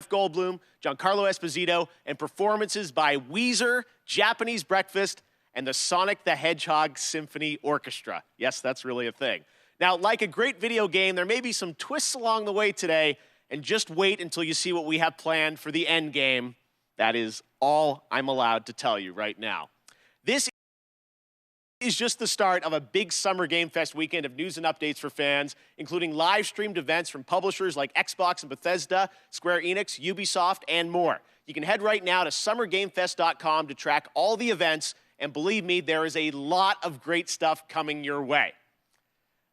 Jeff Goldblum, Giancarlo Esposito, and performances by Weezer, Japanese Breakfast, and the Sonic the Hedgehog Symphony Orchestra. Yes, that's really a thing. Now, like a great video game, there may be some twists along the way today, and just wait until you see what we have planned for the end game. That is all I'm allowed to tell you right now. This is just the start of a big Summer Game Fest weekend of news and updates for fans, including live-streamed events from publishers like Xbox and Bethesda, Square Enix, Ubisoft, and more. You can head right now to summergamefest.com to track all the events, and believe me, there is a lot of great stuff coming your way.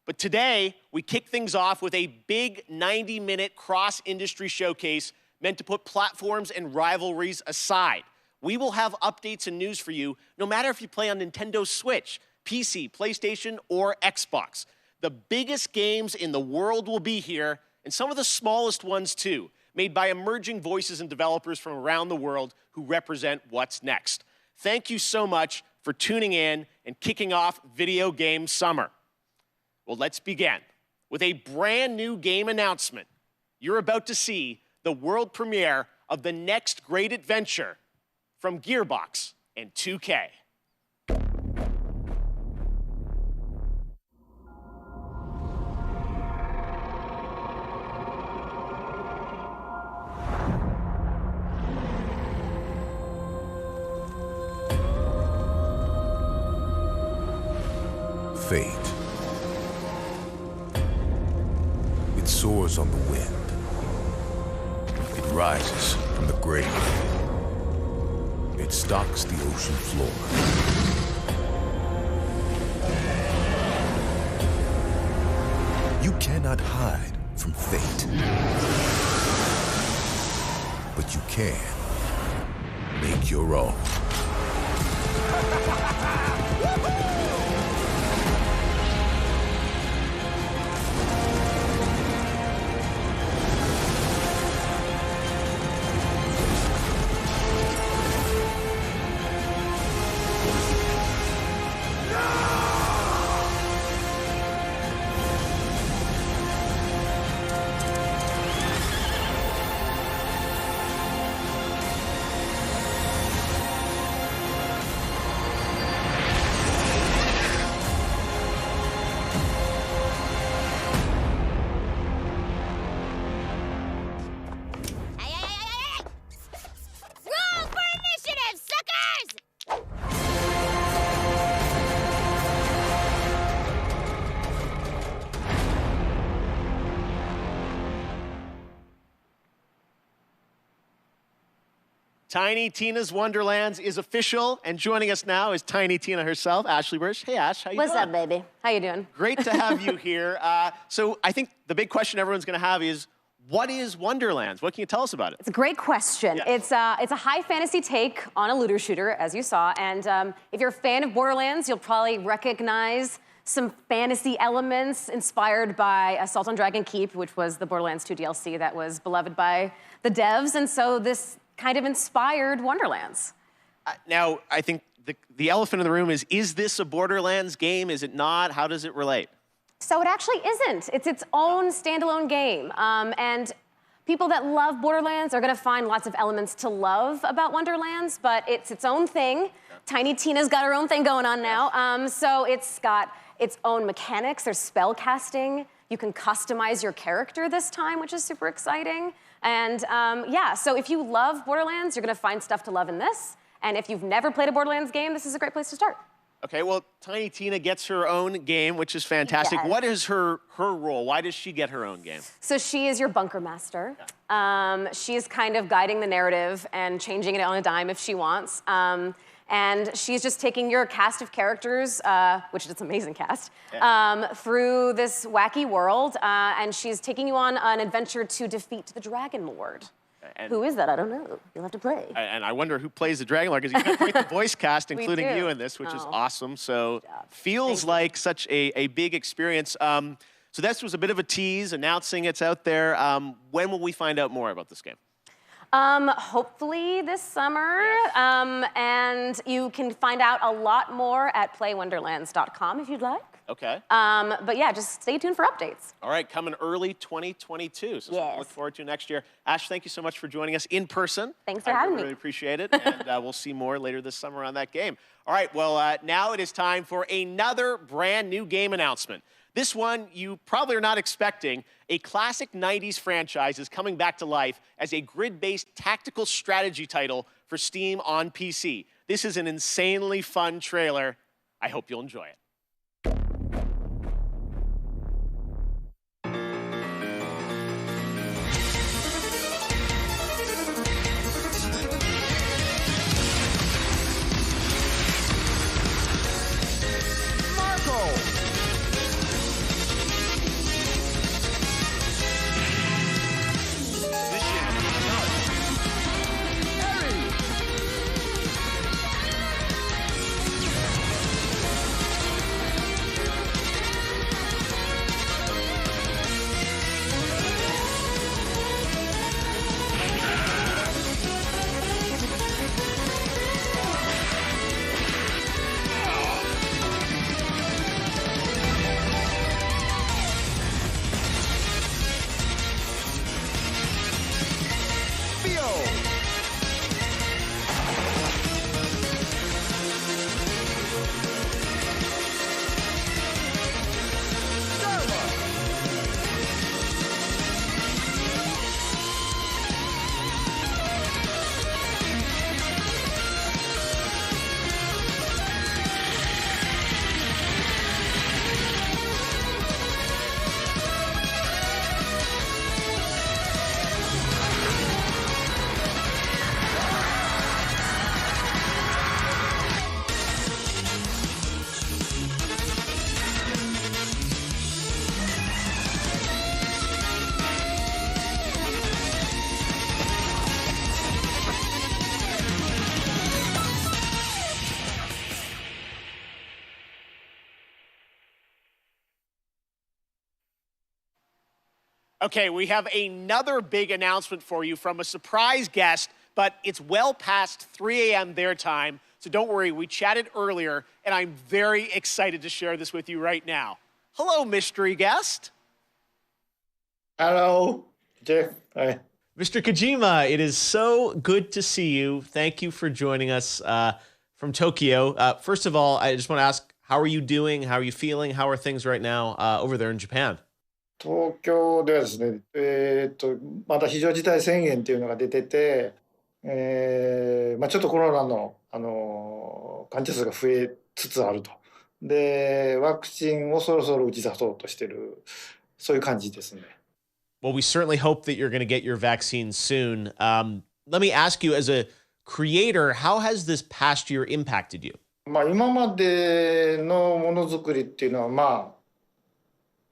But today, we kick things off with a big 90-minute cross-industry showcase meant to put platforms and rivalries aside. We will have updates and news for you, no matter if you play on Nintendo Switch, PC, PlayStation, or Xbox. The biggest games in the world will be here, and some of the smallest ones too, made by emerging voices and developers from around the world who represent what's next. Thank you so much for tuning in and kicking off Video Game Summer. Well, let's begin with a brand new game announcement. You're about to see the world premiere of the next great adventure from Gearbox and 2K. Fate. It soars on the wind. It rises from the grave. It stalks the ocean floor. You cannot hide from fate. But you can make your own. Tiny Tina's Wonderlands is official, and joining us now is Tiny Tina herself, Ashley Burch. Hey, Ash, how you doing? What's up, baby? How you doing? Great to have you here. So I think the big question everyone's going to have is, what is Wonderlands? What can you tell us about it? It's a great question. Yes. It's a high fantasy take on a looter shooter, as you saw, and if you're a fan of Borderlands, you'll probably recognize some fantasy elements inspired by Assault on Dragon Keep, which was the Borderlands 2 DLC that was beloved by the devs, and so this kind of inspired Wonderlands. Now, I think the elephant in the room is this a Borderlands game? Is it not? How does it relate? So it actually isn't. It's its own standalone game. And people that love Borderlands are gonna find lots of elements to love about Wonderlands, but it's its own thing. Yeah. Tiny Tina's got her own thing going on now. So it's got its own mechanics. There's spell casting. You can customize your character this time, which is super exciting. And yeah, so if you love Borderlands, you're gonna find stuff to love in this. And if you've never played a Borderlands game, this is a great place to start. Okay, well, Tiny Tina gets her own game, which is fantastic. Yes. What is her role? Why does she get her own game? So she is your bunker master. Yeah. She is kind of guiding the narrative and changing it on a dime if she wants. And she's just taking your cast of characters, which is an amazing cast, through this wacky world, and she's taking you on an adventure to defeat the Dragon Lord. And who is that? I don't know. You'll have to play. And I wonder who plays the Dragon Lord, because you've got quite the voice cast, including you in this, which is awesome. So feels like such a big experience. So this was a bit of a tease, announcing it's out there. When will we find out more about this game? Hopefully this summer, yes. And you can find out a lot more at playwonderlands.com if you'd like. Okay. But yeah, just stay tuned for updates. All right, coming early 2022. So something to look forward to next year. Ash, thank you so much for joining us in person. Thanks for having me. I really appreciate it. And we'll see more later this summer on that game. All right, well, now it is time for another brand new game announcement. This one you probably are not expecting. A classic 90s franchise is coming back to life as a grid-based tactical strategy title for Steam on PC. This is an insanely fun trailer. I hope you'll enjoy it. Okay, we have another big announcement for you from a surprise guest, but it's well past 3 a.m. their time, so don't worry, we chatted earlier, and I'm very excited to share this with you right now. Hello, mystery guest. Hello, Jeff. Hi. Mr. Kojima, it is so good to see you. Thank you for joining us from Tokyo. First of all, I just want to ask, how are you doing? How are you feeling? How are things right now over there in Japan? 東京ではですね、また非常事態宣言っていうのが出てて、ちょっとコロナの、患者数が増えつつあると。で、ワクチンをそろそろ打ち出そうとしてる、そういう感じですね。Well, we certainly hope that you're going to get your vaccine soon. Let me ask you, as a creator, how has this past year impacted you? 今までのものづくりっていうのは、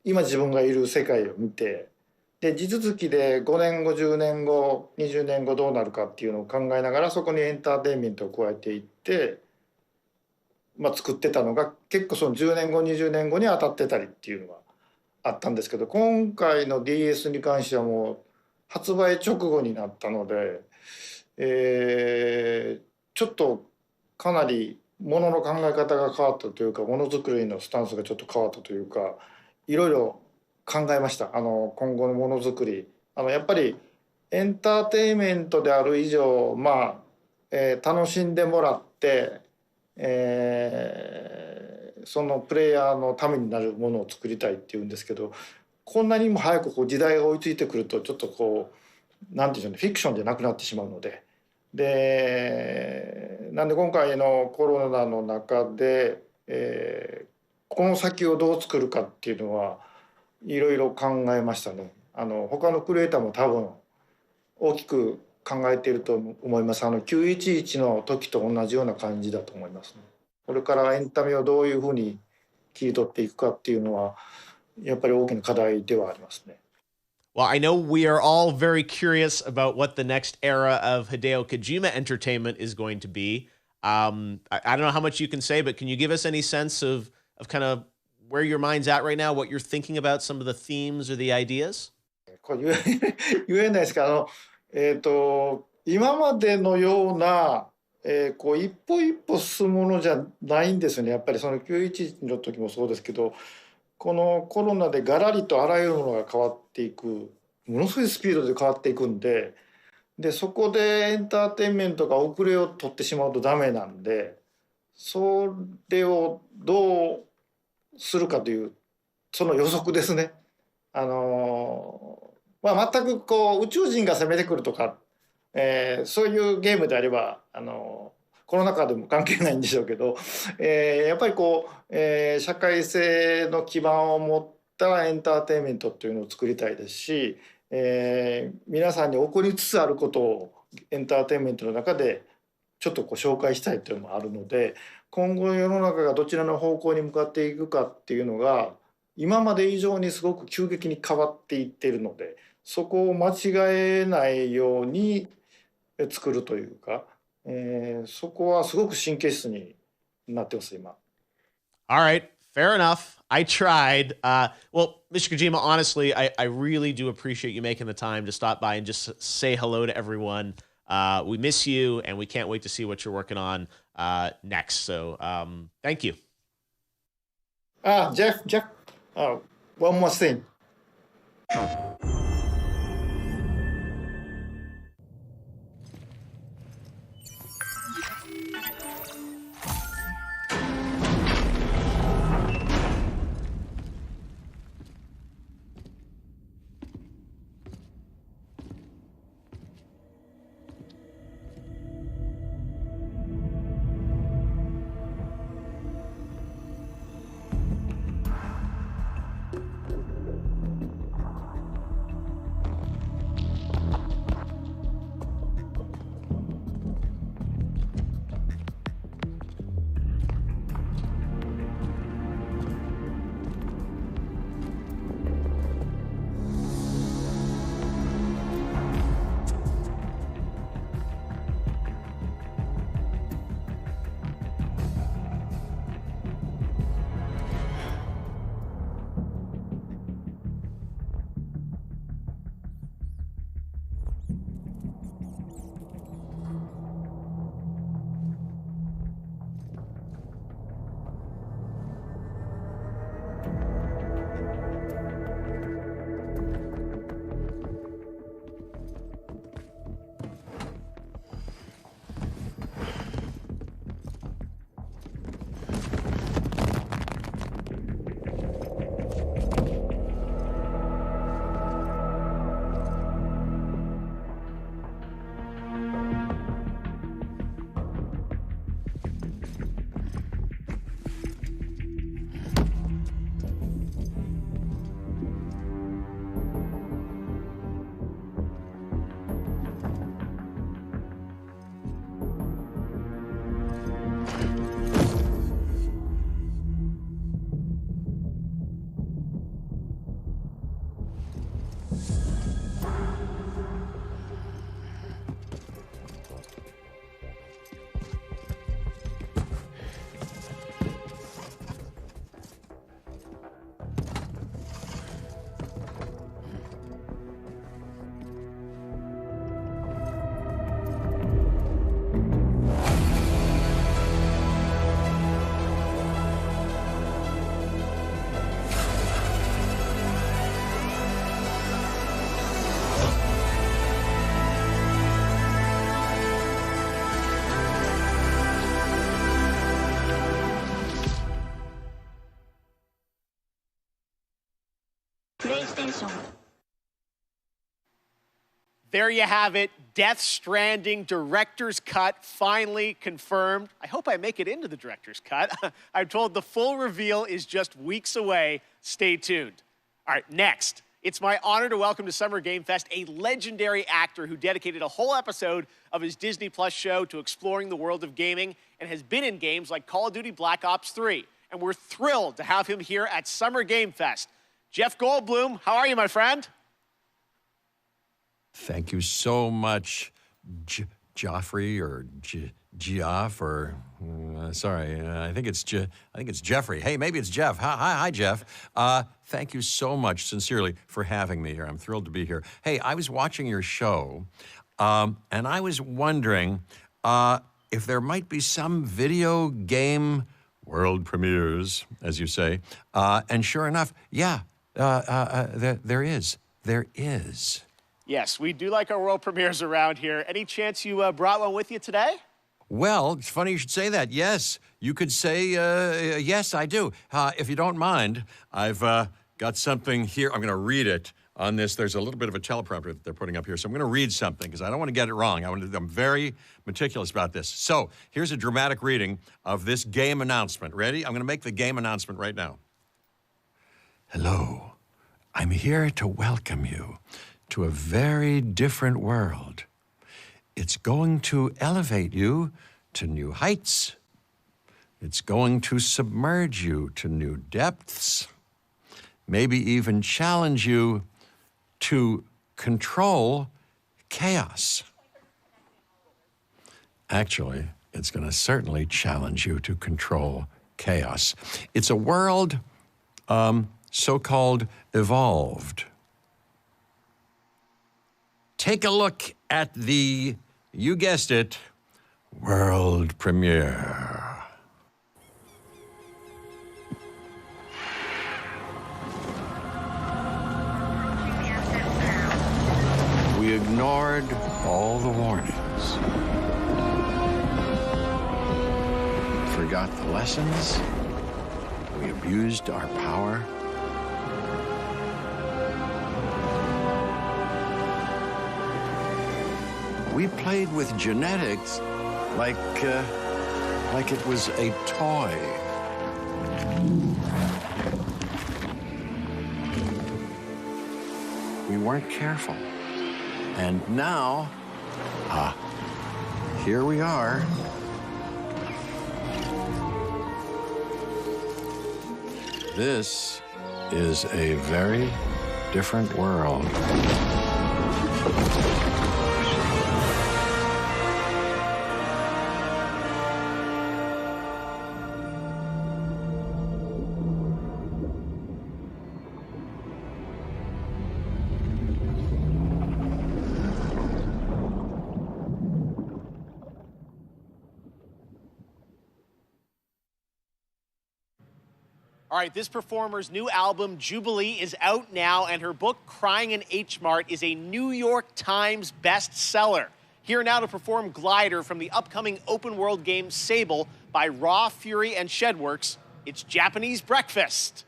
今自分がいる世界を見て、で地続きで5年後10年後20年後どうなるかっていうのを考えながらそこにエンターテインメントを加えていって、作ってたのが結構その10年後20年後に当たってたりっていうのがあったんですけど、今回の DS に関してはもう発売直後になったので、ちょっとかなりものの考え方が変わったというか、ものづくりのスタンスがちょっと変わったというか、いろいろ考えました。今後のものづくり、やっぱりエンターテインメントである以上、楽しんでもらって、そのプレイヤーのためになるものを作りたいっていうんですけど、こんなにも早く時代が追いついてくるとちょっとなんていうんでしょうね、フィクションじゃなくなってしまうので、なんで今回のコロナの中で、この先をどう作るかっていうのはいろいろ考えましたね。他のクリエイターも多分大きく考えていると思います。911の時と同じような感じだと思いますね。これからエンタメをどういうふうに切り取っていくかっていうのはやっぱり大きな課題ではありますね。Well, I know we are all very curious about what the next era of Hideo Kojima entertainment is going to be. I don't know how much you can say, but can you give us any sense of kind of where your mind's at right now, what you're thinking about, some of the themes or the ideas? これ言えないですけど、今までのような、こう一歩一歩進むものじゃないんですよね。やっぱりその911の時もそうですけど、このコロナでガラリとあらゆるものが変わっていく、ものすごいスピードで変わっていくんで、そこでエンターテインメントが遅れを取ってしまうとダメなんで、それをどうするかというその予測ですね。全くこう宇宙人が攻めてくるとか、そういうゲームであればコロナ禍でも関係ないんでしょうけど、やっぱりこう、社会性の基盤を持ったエンターテインメントっていうのを作りたいですし、皆さんに起こりつつあることをエンターテインメントの中でちょっとこう紹介したいというのもあるので、今後世の中がどちらの方向に向かっていくかっていうのが今まで以上にすごく急激に変わっていっているので、そこを間違えないように作るというか、そこはすごく神経質になってます今。All right, fair enough. I tried. Well, Mr. Kojima, honestly, I really do appreciate you making the time to stop by and just say hello to everyone. We miss you, and we can't wait to see what you're working on next. So thank you. Jeff, one more thing. There you have it. Death Stranding Director's Cut finally confirmed. I hope I make it into the Director's Cut. I'm told the full reveal is just weeks away. Stay tuned. All right, next. It's my honor to welcome to Summer Game Fest a legendary actor who dedicated a whole episode of his Disney Plus show to exploring the world of gaming and has been in games like Call of Duty Black Ops 3. And we're thrilled to have him here at Summer Game Fest. Jeff Goldblum, how are you, my friend? Thank you so much, Joffrey or Geoff or sorry, I think it's Jeffrey. Hey, maybe it's Jeff. Hi, Jeff. Thank you so much, sincerely, for having me here. I'm thrilled to be here. Hey, I was watching your show, and I was wondering, if there might be some video game world premieres, as you say. And sure enough, yeah, there is. There is. Yes, we do like our world premieres around here. Any chance you brought one with you today? Well, it's funny you should say that. Yes, you could say, yes, I do. If you don't mind, I've got something here. I'm going to read it on this. There's a little bit of a teleprompter that they're putting up here, so I'm going to read something because I don't want to get it wrong. I'm very meticulous about this. So here's a dramatic reading of this game announcement. Ready? I'm going to make the game announcement right now. Hello. I'm here to welcome you to a very different world. It's going to elevate you to new heights. It's going to submerge you to new depths. Maybe even challenge you to control chaos. Actually, it's going to certainly challenge you to control chaos. It's a world so-called evolved. Take a look at the, you guessed it, world premiere. We ignored all the warnings. Forgot the lessons. We abused our power. We played with genetics like it was a toy. We weren't careful. And now, here we are. This is a very different world. All right, this performer's new album, Jubilee, is out now, and her book, Crying in H Mart, is a New York Times bestseller. Here now to perform Glider from the upcoming open-world game Sable by Raw, Fury, and Shedworks, it's Japanese Breakfast.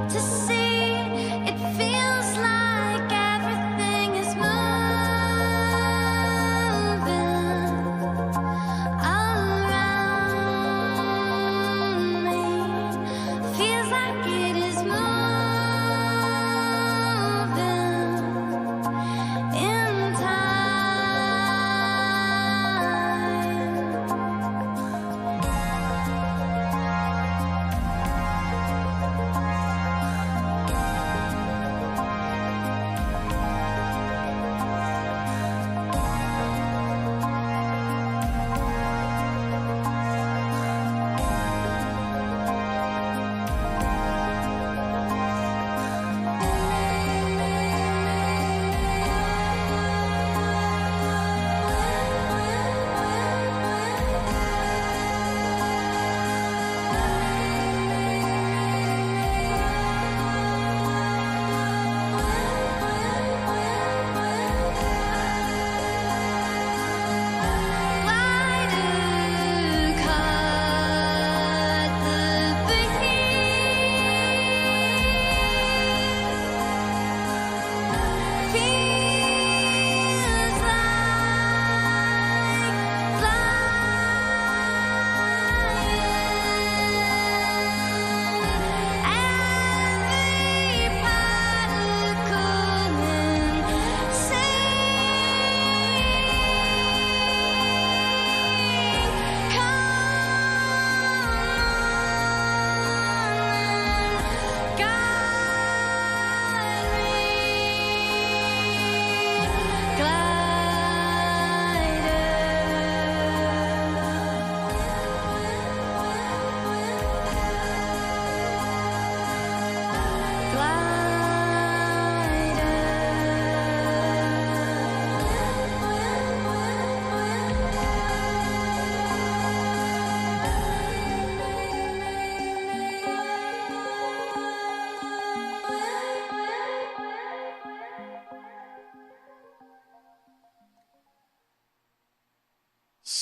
To see, it feels like everything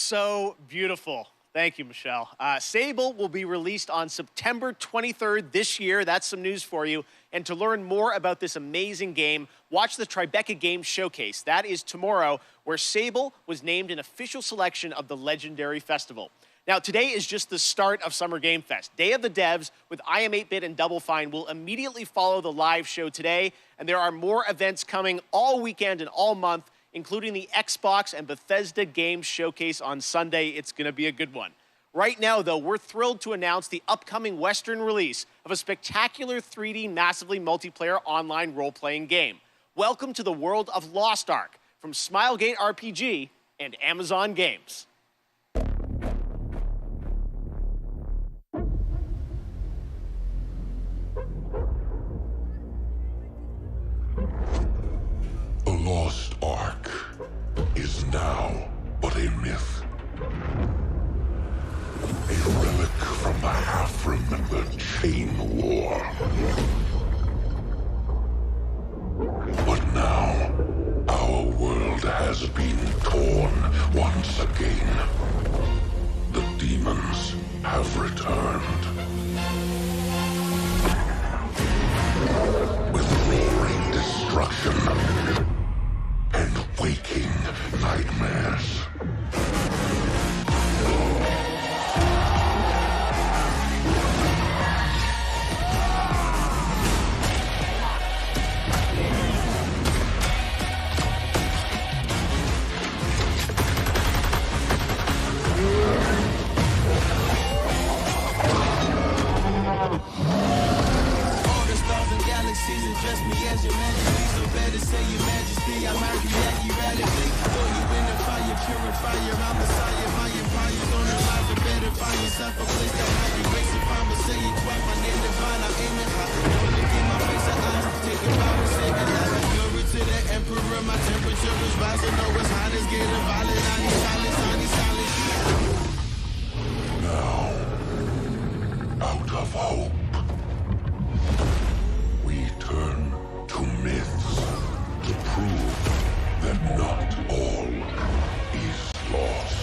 so beautiful. Thank you, Michelle. Sable will be released on September 23rd this year. That's some news for you. And to learn more about this amazing game, watch the Tribeca Games Showcase. That is tomorrow, where Sable was named an official selection of the legendary festival. Now, today is just the start of Summer Game Fest. Day of the Devs with IM8-Bit and Double Fine will immediately follow the live show today, and there are more events coming all weekend and all month, including the Xbox and Bethesda Games Showcase on Sunday. It's going to be a good one. Right now, though, we're thrilled to announce the upcoming Western release of a spectacular 3D, massively multiplayer online role-playing game. Welcome to the world of Lost Ark from Smilegate RPG and Amazon Games. The Lost Ark is now but a myth. A relic from the half-remembered Chain War. But now, our world has been torn once again. The demons have returned. With roaring destruction and waking nightmares. Address me as your majesty, so better say your majesty. I might react erratically. Throw you in the fire, purifier. I'm Messiah, my empire's on the line. You better find yourself a place that might be racing. If I'ma say it twice, my name divine. I'm aiming high. Don't look in my face, take a bow and say goodnight. Glory to the emperor, my temperature is rising. No, it's hot, it's getting violent. I need silence, I need silence. Now, out of hope, turn to myths to prove that not all is lost.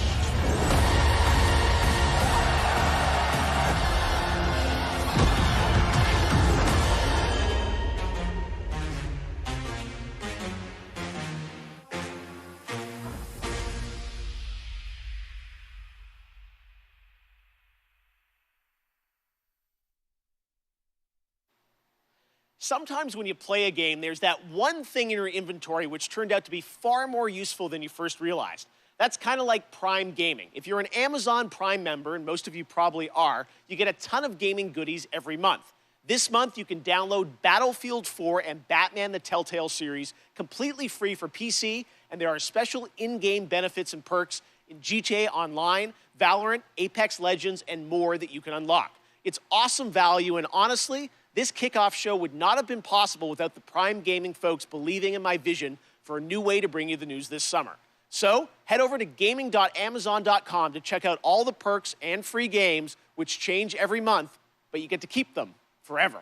Sometimes when you play a game, there's that one thing in your inventory which turned out to be far more useful than you first realized. That's kind of like Prime Gaming. If you're an Amazon Prime member, and most of you probably are, you get a ton of gaming goodies every month. This month, you can download Battlefield 4 and Batman the Telltale series completely free for PC, and there are special in-game benefits and perks in GTA Online, Valorant, Apex Legends, and more that you can unlock. It's awesome value, and honestly, this kickoff show would not have been possible without the Prime Gaming folks believing in my vision for a new way to bring you the news this summer. So head over to gaming.amazon.com to check out all the perks and free games, which change every month, but you get to keep them forever.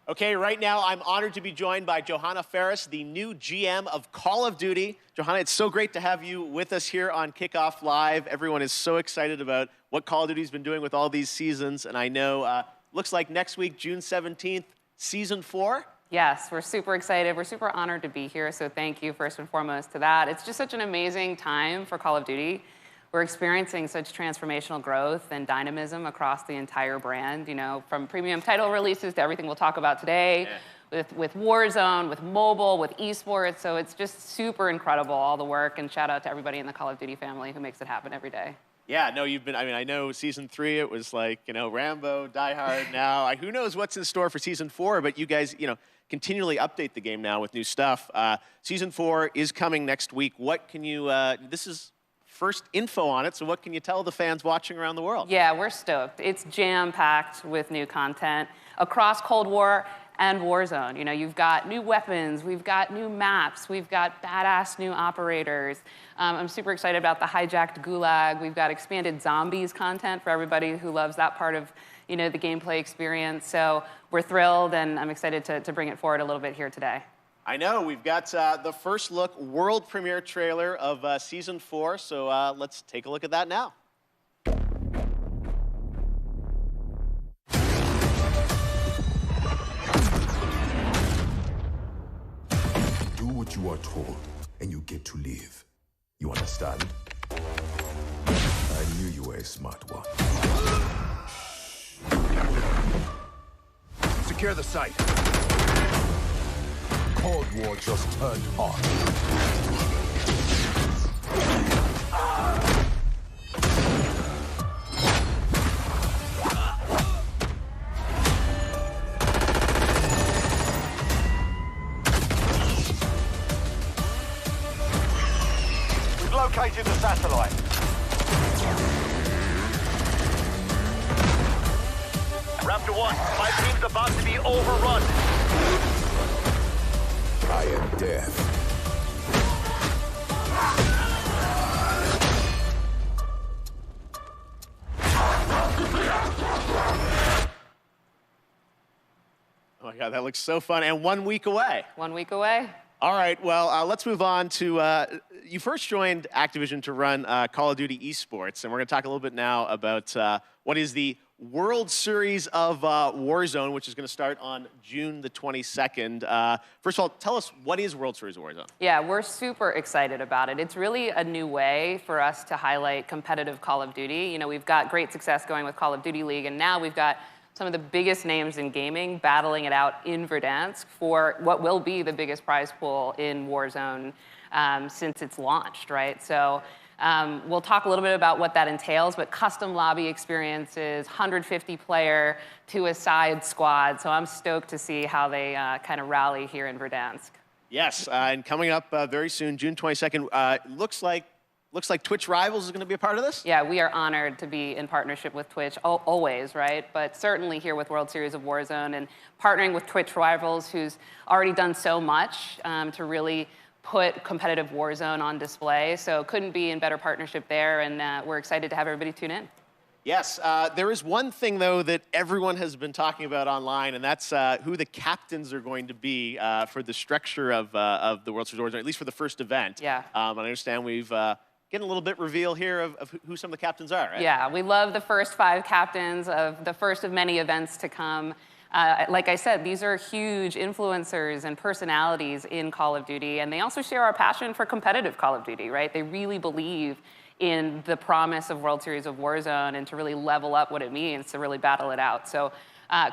Okay, right now I'm honored to be joined by Johanna Ferris, the new GM of Call of Duty. Johanna, it's so great to have you with us here on Kickoff Live. Everyone is so excited about what Call of Duty's been doing with all these seasons, and I know, looks like next week, June 17th, Season 4? Yes, we're super excited. We're super honored to be here, so thank you first and foremost to that. It's just such an amazing time for Call of Duty. We're experiencing such transformational growth and dynamism across the entire brand, you know, from premium title releases to everything we'll talk about today, with Warzone, with mobile, with esports. So it's just super incredible, all the work, and shout out to everybody in the Call of Duty family who makes it happen every day. Yeah, no, you've been, I mean, I know Season 3, it was like, you know, Rambo, Die Hard now. Who knows what's in store for Season 4, but you guys, you know, continually update the game now with new stuff. Season 4 is coming next week. What can you, this is first info on it. So what can you tell the fans watching around the world? Yeah, we're stoked. It's jam-packed with new content across Cold War and Warzone. You know, you've got new weapons, we've got new maps, we've got badass new operators. I'm super excited about the hijacked gulag. We've got expanded zombies content for everybody who loves that part of, you know, the gameplay experience. So we're thrilled, and I'm excited to bring it forward a little bit here today. I know, we've got the first look world premiere trailer of Season 4, so let's take a look at that now. Do what you are told, and you get to live. You understand? I knew you were a smart one. Secure the site. Cold War just turned on. We've located the satellite. Raptor 1, my team's about to be overrun. I am death. Oh my God, that looks so fun, and 1 week away. 1 week away. All right, well, let's move on to, you first joined Activision to run Call of Duty esports, and we're gonna talk a little bit now about what is the World Series of Warzone, which is gonna start on June the 22nd. First of all, tell us, what is World Series of Warzone? Yeah, we're super excited about it. It's really a new way for us to highlight competitive Call of Duty. You know, we've got great success going with Call of Duty League, and now we've got some of the biggest names in gaming battling it out in Verdansk for what will be the biggest prize pool in Warzone since it's launched, right? So we'll talk a little bit about what that entails, but custom lobby experiences, 150-player two-a-side squad. So I'm stoked to see how they kind of rally here in Verdansk. Yes, and coming up very soon, June 22nd, looks like Twitch Rivals is going to be a part of this? Yeah, we are honored to be in partnership with Twitch, always, right? But certainly here with World Series of Warzone and partnering with Twitch Rivals, who's already done so much to really put competitive Warzone on display. So couldn't be in better partnership there, and we're excited to have everybody tune in. Yes, there is one thing, though, that everyone has been talking about online, and that's who the captains are going to be for the structure of the World Series of Warzone, at least for the first event. Yeah. I understand we've getting a little bit reveal here of who some of the captains are, right? Yeah, we love the first 5 captains of the first of many events to come. Like I said, these are huge influencers and personalities in Call of Duty, and they also share our passion for competitive Call of Duty, right? They really believe in the promise of World Series of Warzone and to really level up what it means to really battle it out. So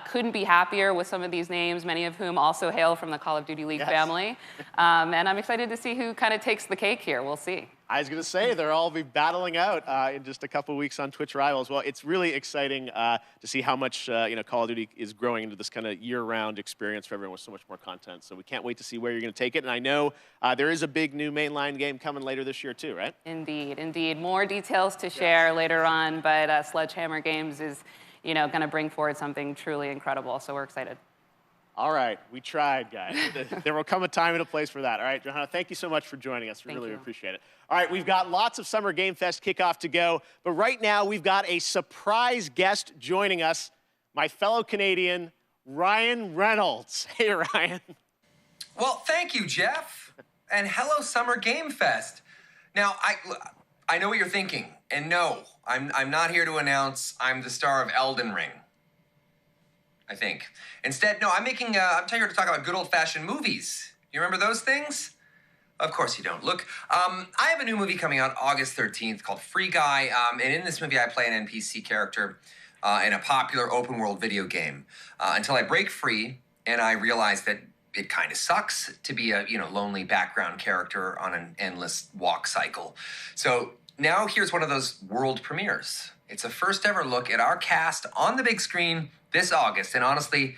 couldn't be happier with some of these names, many of whom also hail from the Call of Duty League family. And I'm excited to see who kind of takes the cake here. We'll see. I was going to say, they'll all be battling out in just a couple weeks on Twitch Rivals. Well, it's really exciting to see how much Call of Duty is growing into this kind of year-round experience for everyone with so much more content. So we can't wait to see where you're going to take it. And I know there is a big new mainline game coming later this year too, right? Indeed, indeed. More details to share later on, but Sledgehammer Games is going to bring forward something truly incredible. So we're excited. All right, we tried, guys. There will come a time and a place for that. All right, Johanna, thank you so much for joining us. We really appreciate it. All right, we've got lots of Summer Game Fest kickoff to go, but right now we've got a surprise guest joining us, my fellow Canadian, Ryan Reynolds. Hey, Ryan. Well, thank you, Jeff, and hello, Summer Game Fest. Now, I know what you're thinking, and no, I'm not here to announce I'm the star of Elden Ring. I think. Instead, no, I'm here to talk about good old-fashioned movies. You remember those things? Of course you don't. Look, I have a new movie coming out August 13th called Free Guy, and in this movie I play an NPC character in a popular open-world video game until I break free and I realize that it kind of sucks to be a lonely background character on an endless walk cycle. So now here's one of those world premieres. It's a first ever look at our cast on the big screen this August, and honestly,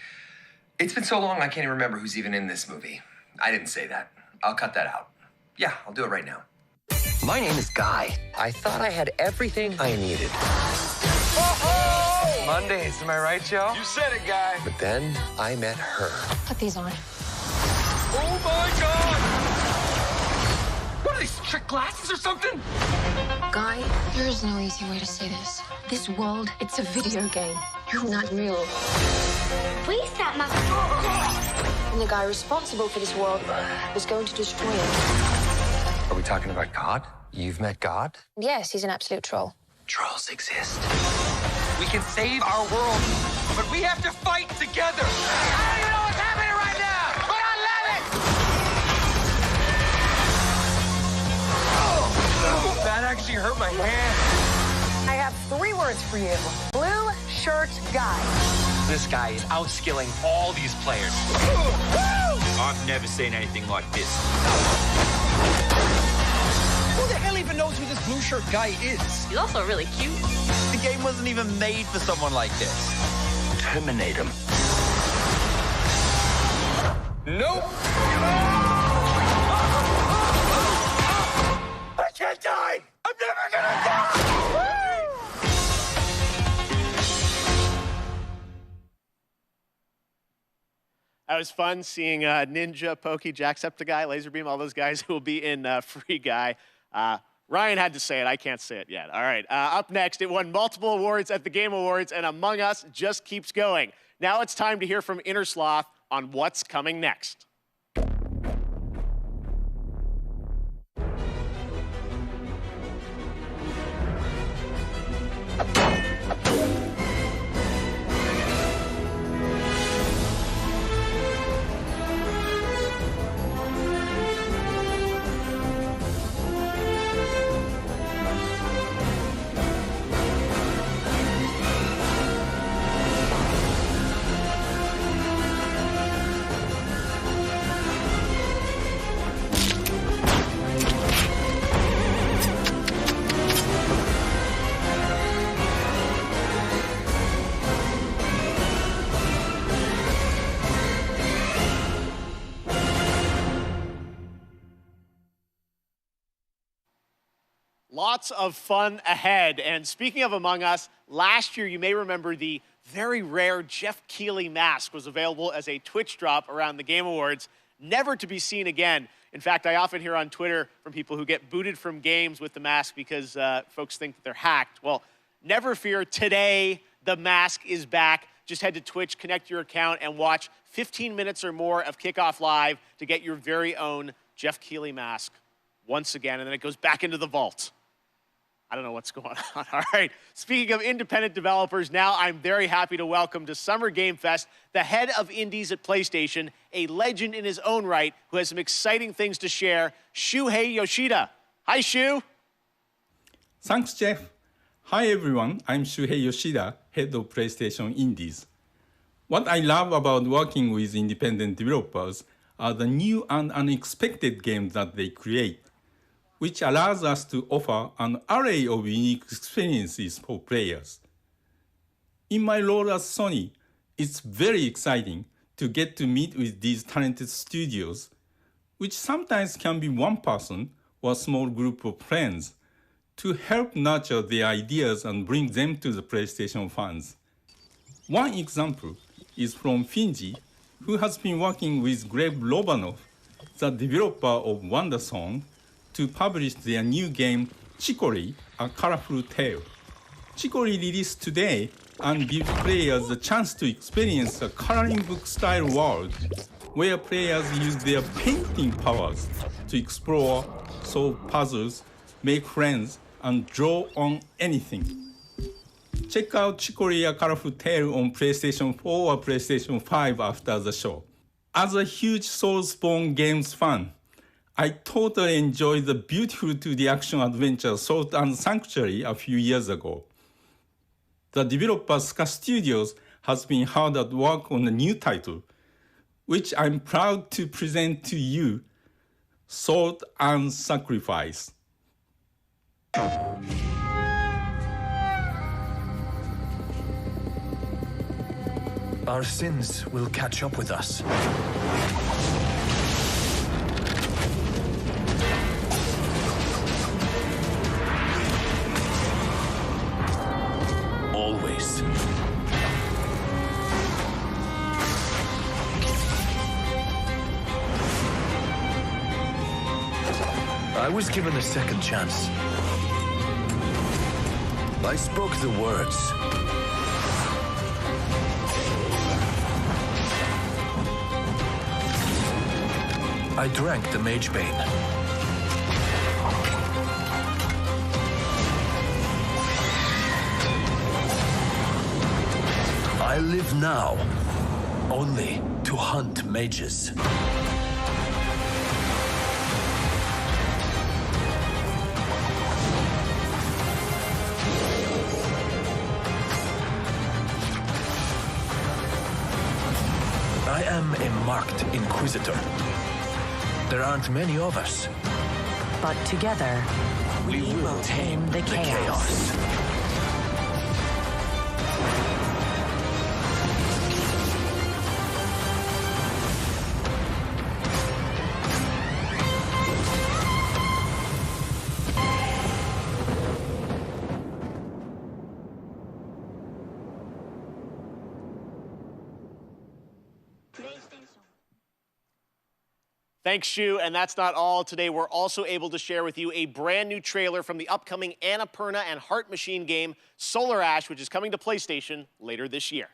it's been so long I can't even remember who's even in this movie. I didn't say that. I'll cut that out. Yeah, I'll do it right now. My name is Guy. I thought I had everything I needed. Oh! Mondays, am I right, Joe? You said it, Guy. But then I met her. Put these on. Oh my God! What are these, trick glasses or something? Guy, there is no easy way to say this. This world, it's a video game. You're not real. Please stop my... And the guy responsible for this world was going to destroy it. Are we talking about God? You've met God? Yes, he's an absolute troll. Trolls exist. We can save our world, but we have to fight together. I don't even know what's happening right now, but I love it! That actually hurt my hand. I have 3 words for you. Blue shirt guy. This guy is outskilling all these players. I've never seen anything like this. Who the hell even knows who this blue shirt guy is? He's also really cute. The game wasn't even made for someone like this. Terminate him. Nope. I can't die! I'm never gonna die! That was fun seeing Ninja, Pokey, Jacksepticeye, Laserbeam, all those guys who will be in Free Guy. Ryan had to say it. I can't say it yet. All right. Up next, it won multiple awards at the Game Awards, and Among Us just keeps going. Now it's time to hear from Inner Sloth on what's coming next. Lots of fun ahead. And speaking of Among Us, last year you may remember the very rare Jeff Keeley mask was available as a Twitch drop around the Game Awards, never to be seen again. In fact, I often hear on Twitter from people who get booted from games with the mask because folks think that they're hacked. Well, never fear, today the mask is back. Just head to Twitch, connect your account, and watch 15 minutes or more of Kickoff Live to get your very own Jeff Keeley mask once again, and then it goes back into the vault. I don't know what's going on. All right. Speaking of independent developers, now I'm very happy to welcome to Summer Game Fest the head of indies at PlayStation, a legend in his own right who has some exciting things to share, Shuhei Yoshida. Hi, Shu. Thanks, Jeff. Hi, everyone. I'm Shuhei Yoshida, head of PlayStation Indies. What I love about working with independent developers are the new and unexpected games that they create, which allows us to offer an array of unique experiences for players. In my role at Sony, it's very exciting to get to meet with these talented studios, which sometimes can be one person or a small group of friends, to help nurture their ideas and bring them to the PlayStation fans. One example is from Finji, who has been working with Greg Lobanov, the developer of WonderSong, to publish their new game, Chivalry, A Colorful Tale. Chivalry released today and gives players the chance to experience a coloring book-style world where players use their painting powers to explore, solve puzzles, make friends, and draw on anything. Check out Chivalry, A Colorful Tale on PlayStation 4 or PlayStation 5 after the show. As a huge Soulspawn games fan, I totally enjoyed the beautiful 2D action adventure Salt and Sanctuary a few years ago. The developer Ska Studios has been hard at work on a new title, which I'm proud to present to you, Salt and Sacrifice. Our sins will catch up with us. was given a second chance. I spoke the words. I drank the Mage Bane. I live now only to hunt mages. I am a marked Inquisitor. There aren't many of us. But together, we will tame the chaos. Thanks, Shu, and that's not all. Today, we're also able to share with you a brand new trailer from the upcoming Annapurna and Heart Machine game, Solar Ash, which is coming to PlayStation later this year.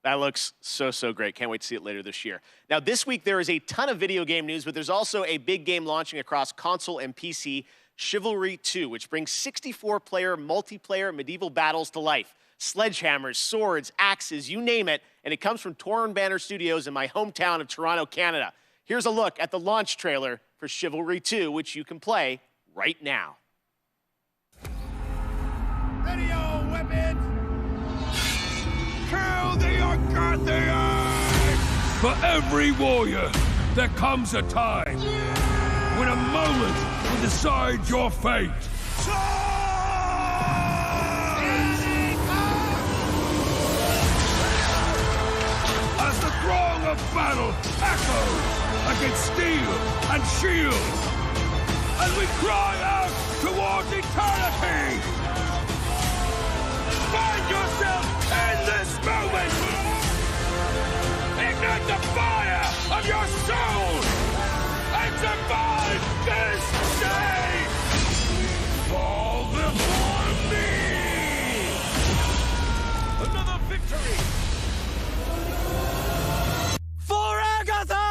That looks so great. Can't wait to see it later this year. Now, this week there is a ton of video game news, but there's also a big game launching across console and PC, Chivalry 2, which brings 64-player multiplayer medieval battles to life. Sledgehammers, swords, axes, you name it, and it comes from Torn Banner Studios in my hometown of Toronto, Canada. Here's a look at the launch trailer for Chivalry 2, which you can play right now. Ready your weapons! Kill the ungodly! For every warrior, there comes a time when a moment will decide your fate. As the throng of battle echoes against steel and shield, and we cry out towards eternity, find yourself in this moment! Ignite the fire of your soul and survive this day! Fall before me! Another victory! For Agatha!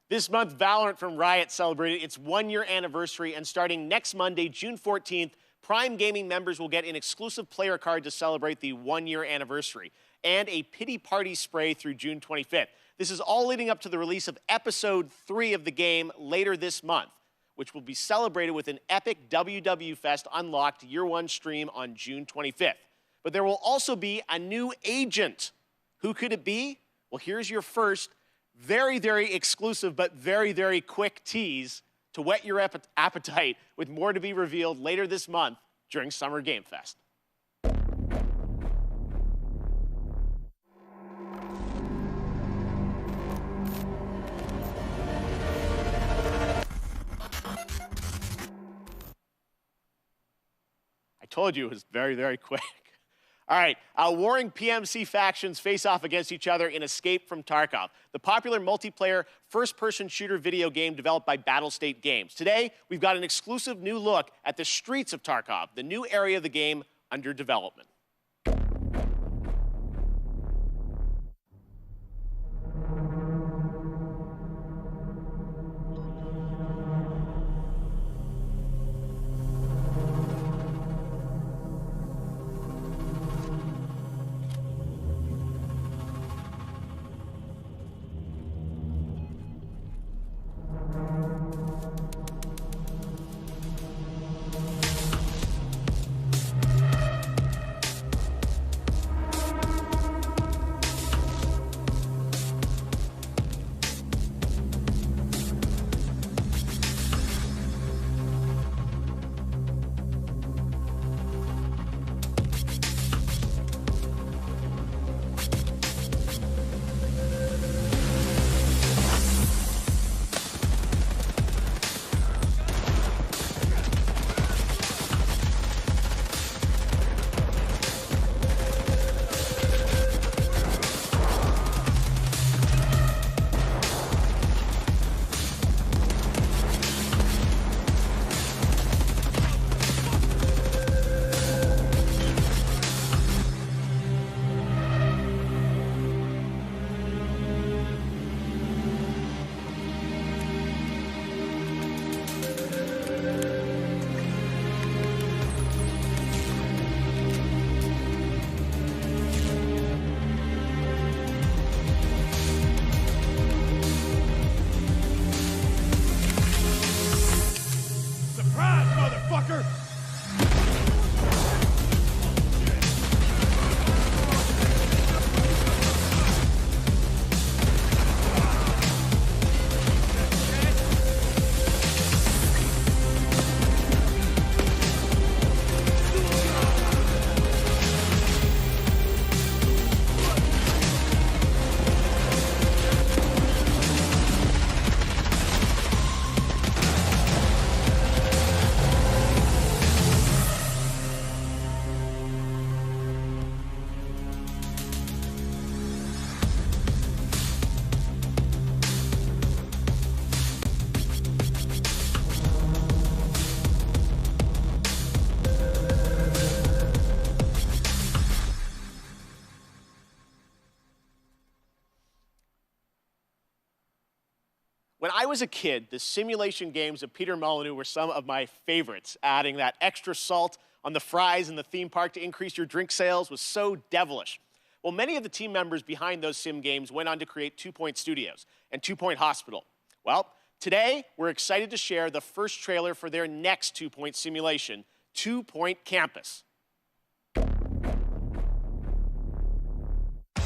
This month, Valorant from Riot celebrated its one-year anniversary, and starting next Monday, June 14th, Prime Gaming members will get an exclusive player card to celebrate the one-year anniversary, and a pity party spray through June 25th. This is all leading up to the release of Episode 3 of the game later this month, which will be celebrated with an epic WW Fest Unlocked Year 1 stream on June 25th. But there will also be a new agent. Who could it be? Well, here's your first very exclusive but very quick tease to whet your appetite, with more to be revealed later this month during Summer Game Fest. Told you it was very, very quick. All right, warring PMC factions face off against each other in Escape from Tarkov, the popular multiplayer first-person shooter video game developed by Battlestate Games. Today, we've got an exclusive new look at the streets of Tarkov, the new area of the game under development. When I was a kid, the simulation games of Peter Molyneux were some of my favorites. Adding that extra salt on the fries in the theme park to increase your drink sales was so devilish. Well, many of the team members behind those sim games went on to create 2 Point Studios and 2 Point Hospital. Well, today we're excited to share the first trailer for their next 2 Point simulation, 2 Point Campus.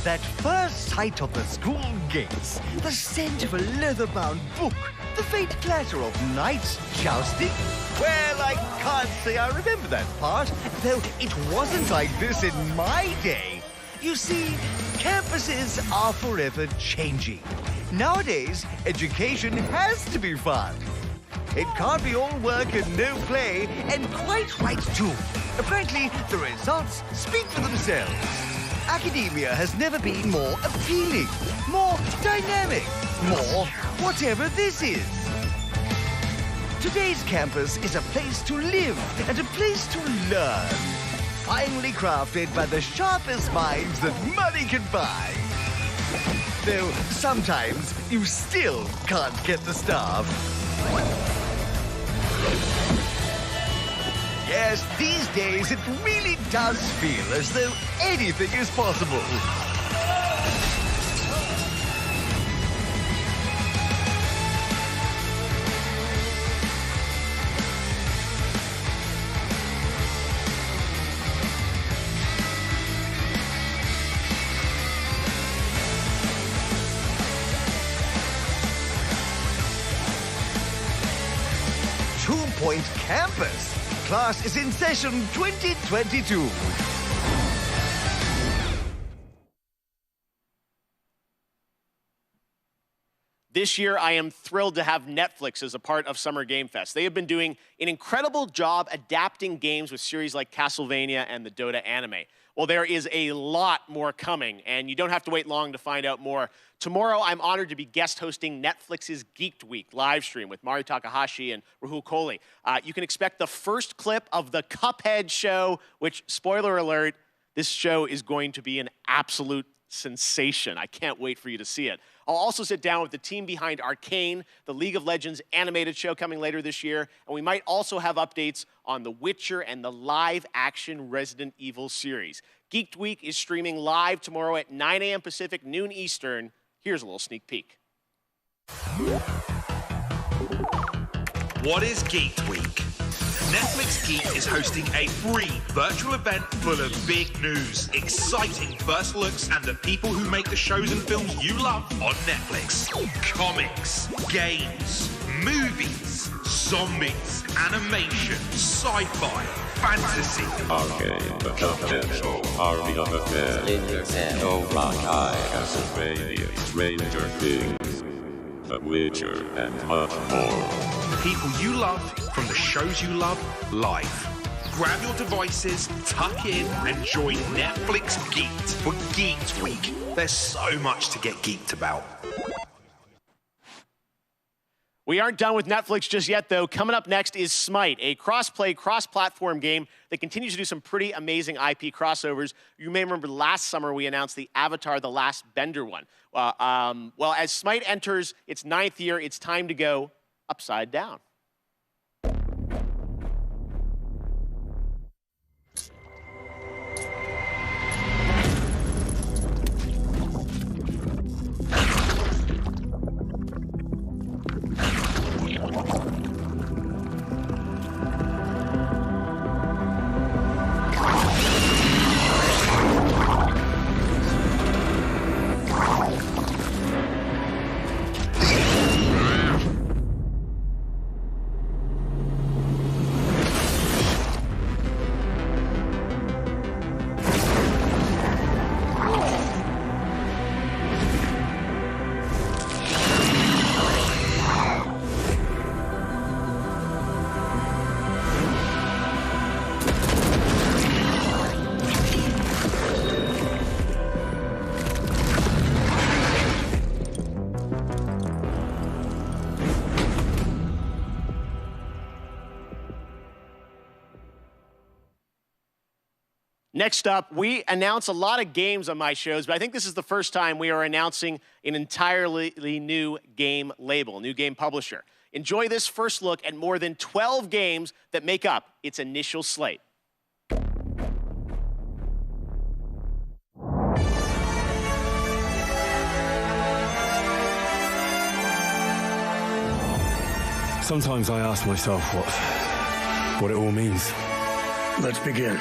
That first sight of the school gates, the scent of a leather-bound book, the faint clatter of knights jousting. Well, I can't say I remember that part, though it wasn't like this in my day. You see, campuses are forever changing. Nowadays, education has to be fun. It can't be all work and no play, and quite right too. Frankly, the results speak for themselves. Academia has never been more appealing, more dynamic, more whatever this is. Today's campus is a place to live and a place to learn. Finely crafted by the sharpest minds that money can buy. Though sometimes you still can't get the staff. Yes, these days it really does feel as though anything is possible. Point Campus. Class is in session 2022. This year, I am thrilled to have Netflix as a part of Summer Game Fest. They have been doing an incredible job adapting games with series like Castlevania and the Dota anime. Well, there is a lot more coming, and you don't have to wait long to find out more. Tomorrow, I'm honored to be guest hosting Netflix's Geeked Week live stream with Mari Takahashi and Rahul Kohli. You can expect the first clip of the Cuphead show, which, spoiler alert, this show is going to be an absolute sensation. I can't wait for you to see it. I'll also sit down with the team behind Arcane, the League of Legends animated show coming later this year, and we might also have updates on The Witcher and the live-action Resident Evil series. Geeked Week is streaming live tomorrow at 9 a.m. Pacific, noon Eastern. Here's a little sneak peek. What is Geeked Week? Netflix Geeked is hosting a free virtual event full of big news, exciting first looks, and the people who make the shows and films you love on Netflix. Comics, games, movies, zombies, animation, sci-fi, fantasy. Arcane, the Cuphead Show, Army of Affairs, No Rock High, Castlevania, Stranger Things, The Witcher, and much more. The people you love from the shows you love live. Grab your devices, tuck in, and join Netflix Geeked for Geeked Week. There's so much to get geeked about. We aren't done with Netflix just yet, though. Coming up next is Smite, a cross-play, cross-platform game that continues to do some pretty amazing IP crossovers. You may remember last summer we announced the Avatar: The Last Bender one. Well, as Smite enters its 9th year, it's time to go upside down. Next up, we announce a lot of games on my shows, but I think this is the first time we are announcing an entirely new game label, new game publisher. Enjoy this first look at more than 12 games that make up its initial slate. Sometimes I ask myself what it all means. Let's begin.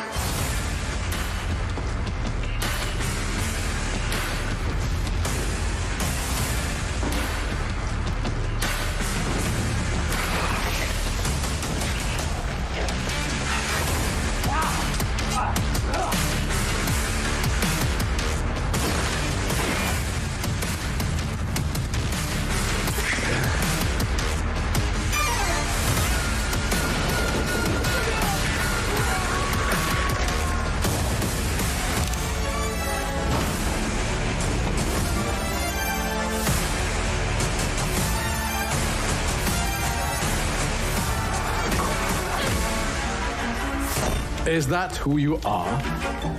Is that who you are?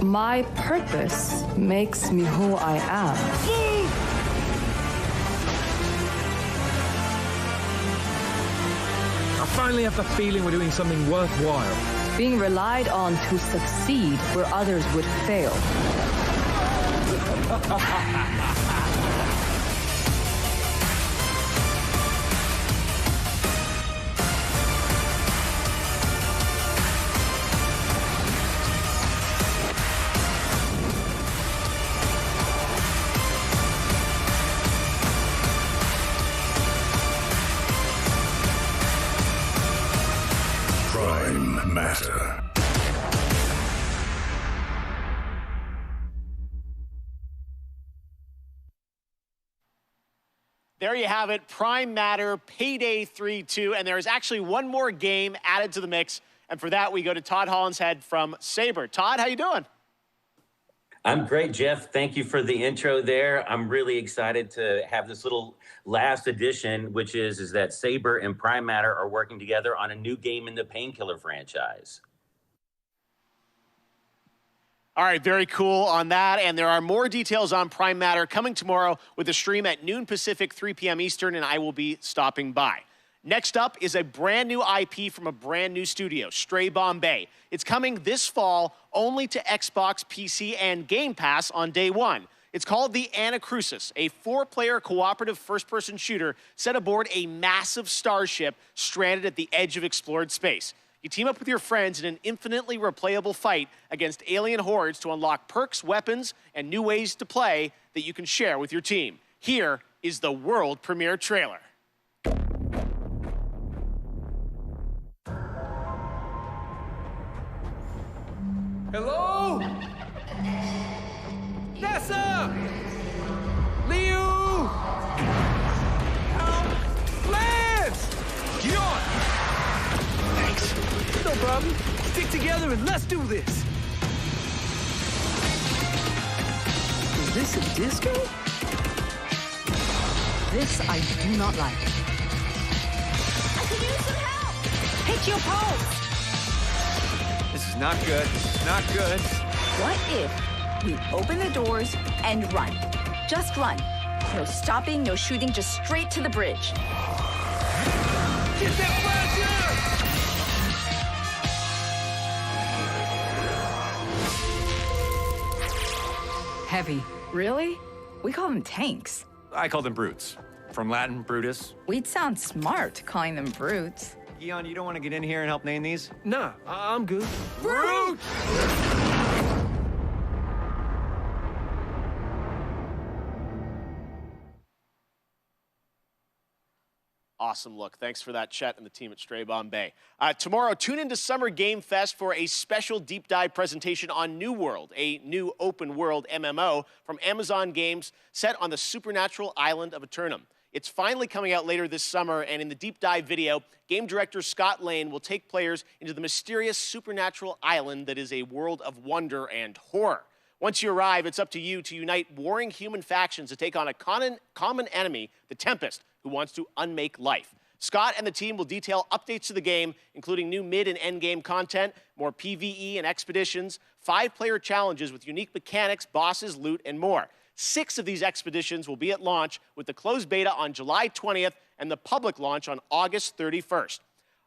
My purpose makes me who I am. I finally have the feeling we're doing something worthwhile. Being relied on to succeed where others would fail. Matter. There you have it, Prime Matter, Payday 3-2, and there is actually one more game added to the mix, and for that we go to Todd Hollinshead from Saber. Todd, how you doing? I'm great, Jeff. Thank you for the intro there. I'm really excited to have this little last addition, which is that Saber and Prime Matter are working together on a new game in the Painkiller franchise. All right, very cool on that. And there are more details on Prime Matter coming tomorrow with a stream at noon Pacific, 3 p.m. Eastern, and I will be stopping by. Next up is a brand new IP from a brand new studio, Stray Bombay. It's coming this fall only to Xbox, PC, and Game Pass on day one. It's called The Anacrusis, a 4-player cooperative first-person shooter set aboard a massive starship stranded at the edge of explored space. You team up with your friends in an infinitely replayable fight against alien hordes to unlock perks, weapons, and new ways to play that you can share with your team. Here is the world premiere trailer. Hello? NASA! Liu! Lance! Get on! Thanks. No problem. Stick together and let's do this. Is this a disco? This I do not like. I could use some help! Pick your pose! This is not good. This is not good. What if we open the doors and run? Just run. No stopping, no shooting, just straight to the bridge. Get that Heavy. Really? We call them tanks. I call them brutes. From Latin, brutus. We'd sound smart calling them brutes. Eon, you don't want to get in here and help name these? Nah, I'm good. Brute! Awesome look. Thanks for that, Chet and the team at Stray Bombay. Tomorrow, tune into Summer Game Fest for a special deep dive presentation on New World, a new open world MMO from Amazon Games set on the supernatural island of Eternum. It's finally coming out later this summer, and in the deep dive video, game director Scott Lane will take players into the mysterious supernatural island that is a world of wonder and horror. Once you arrive, it's up to you to unite warring human factions to take on a common enemy, the Tempest, who wants to unmake life. Scott and the team will detail updates to the game, including new mid and end game content, more PvE and expeditions, 5-player challenges with unique mechanics, bosses, loot, and more. 6 of these expeditions will be at launch, with the closed beta on July 20th and the public launch on August 31st.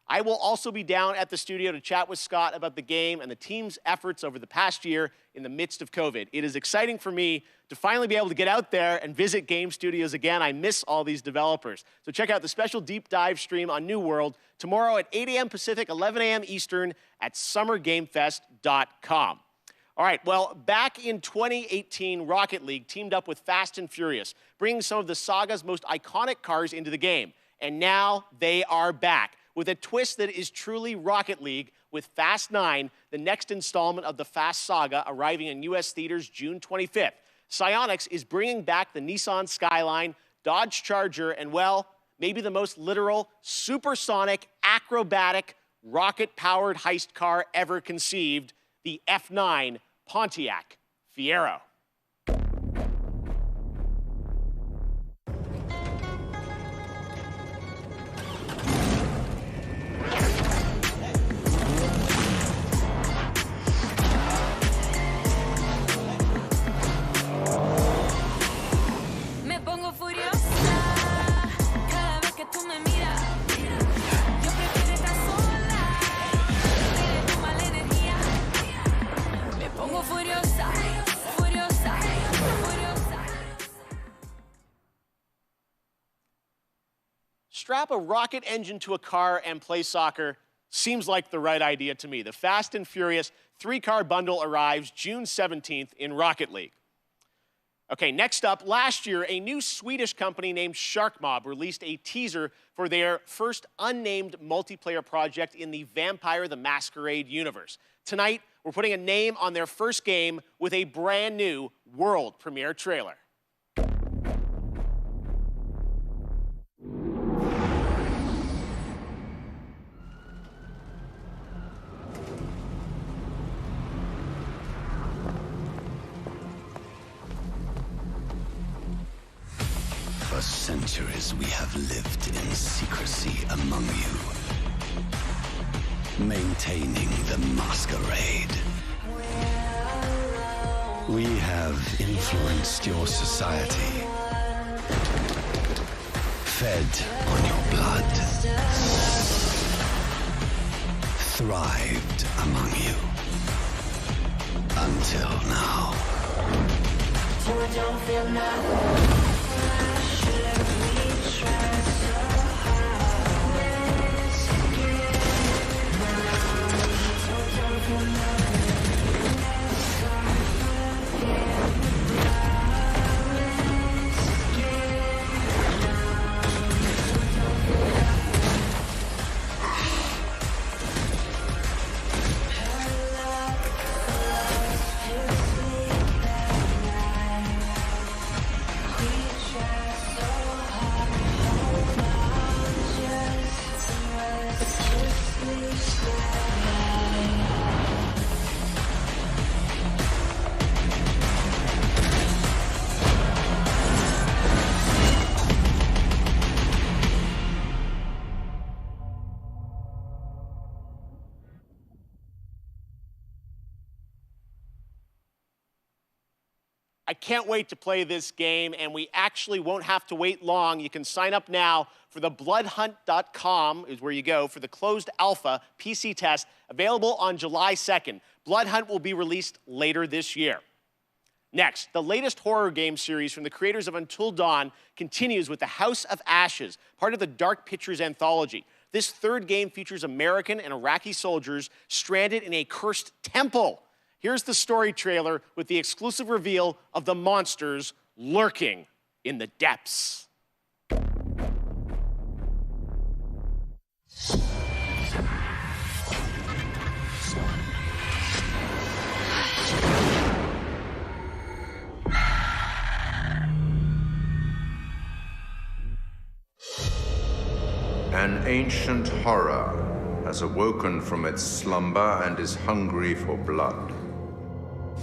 I will also be down at the studio to chat with Scott about the game and the team's efforts over the past year in the midst of COVID. It is exciting for me to finally be able to get out there and visit game studios again. I miss all these developers. So check out the special deep dive stream on New World tomorrow at 8 a.m. Pacific, 11 a.m. Eastern at summergamefest.com. All right, well, back in 2018, Rocket League teamed up with Fast and Furious, bringing some of the saga's most iconic cars into the game. And now they are back with a twist that is truly Rocket League with Fast 9, the next installment of the Fast saga, arriving in U.S. theaters June 25th. Psyonix is bringing back the Nissan Skyline, Dodge Charger, and, well, maybe the most literal, supersonic, acrobatic, rocket-powered heist car ever conceived, the F9 Pontiac Fiero. Strap a rocket engine to a car and play soccer seems like the right idea to me. The Fast and Furious 3-car bundle arrives June 17th in Rocket League. Okay, next up, last year, a new Swedish company named Sharkmob released a teaser for their first unnamed multiplayer project in the Vampire the Masquerade universe. Tonight, we're putting a name on their first game with a brand new world premiere trailer. centuries we have lived in secrecy among you, maintaining the masquerade. We have influenced your society, fed on your blood, thrived among you, until now. I can't wait to play this game, and we actually won't have to wait long. You can sign up now for the bloodhunt.com is where you go for the closed alpha PC test, available on July 2nd. Bloodhunt will be released later this year. Next, the latest horror game series from the creators of Until Dawn continues with The House of Ashes, part of the Dark Pictures anthology. This third game features American and Iraqi soldiers stranded in a cursed temple. Here's the story trailer with the exclusive reveal of the monsters lurking in the depths. An ancient horror has awoken from its slumber and is hungry for blood.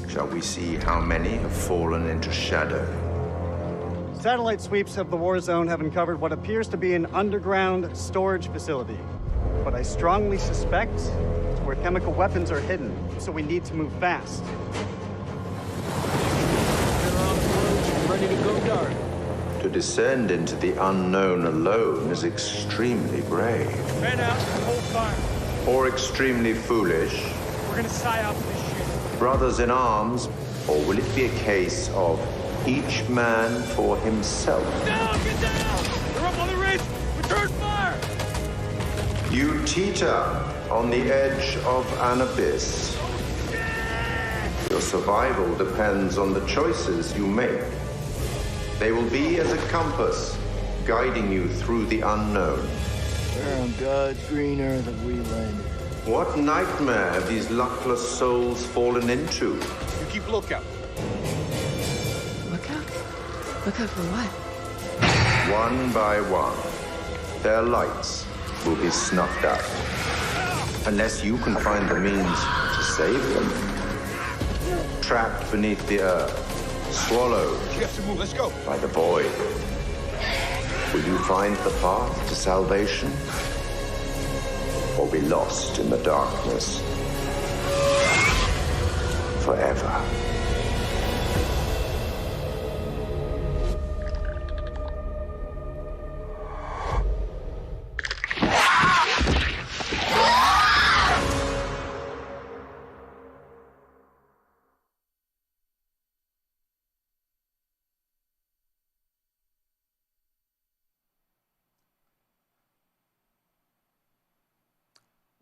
Shall we see how many have fallen into shadow? Satellite sweeps of the Warzone have uncovered what appears to be an underground storage facility. But I strongly suspect it's where chemical weapons are hidden, so we need to move fast. We're on approach, ready to go dark. To descend into the unknown alone is extremely brave. Man out, hold fire. Or extremely foolish. We're gonna psy-op this shit. Brothers in arms, or will it be a case of each man for himself? Down, get down! They're up on the ridge! Return fire! You teeter on the edge of an abyss. Your survival depends on the choices you make. They will be as a compass, guiding you through the unknown. Where on God's green earth have we landed? What nightmare have these luckless souls fallen into? You keep lookout. Lookout? Lookout for what? One by one, their lights will be snuffed out. Unless you can find the means to save them. Trapped beneath the earth, swallowed We have to move, let's go. by the void. Will you find the path to salvation? Or be lost in the darkness forever?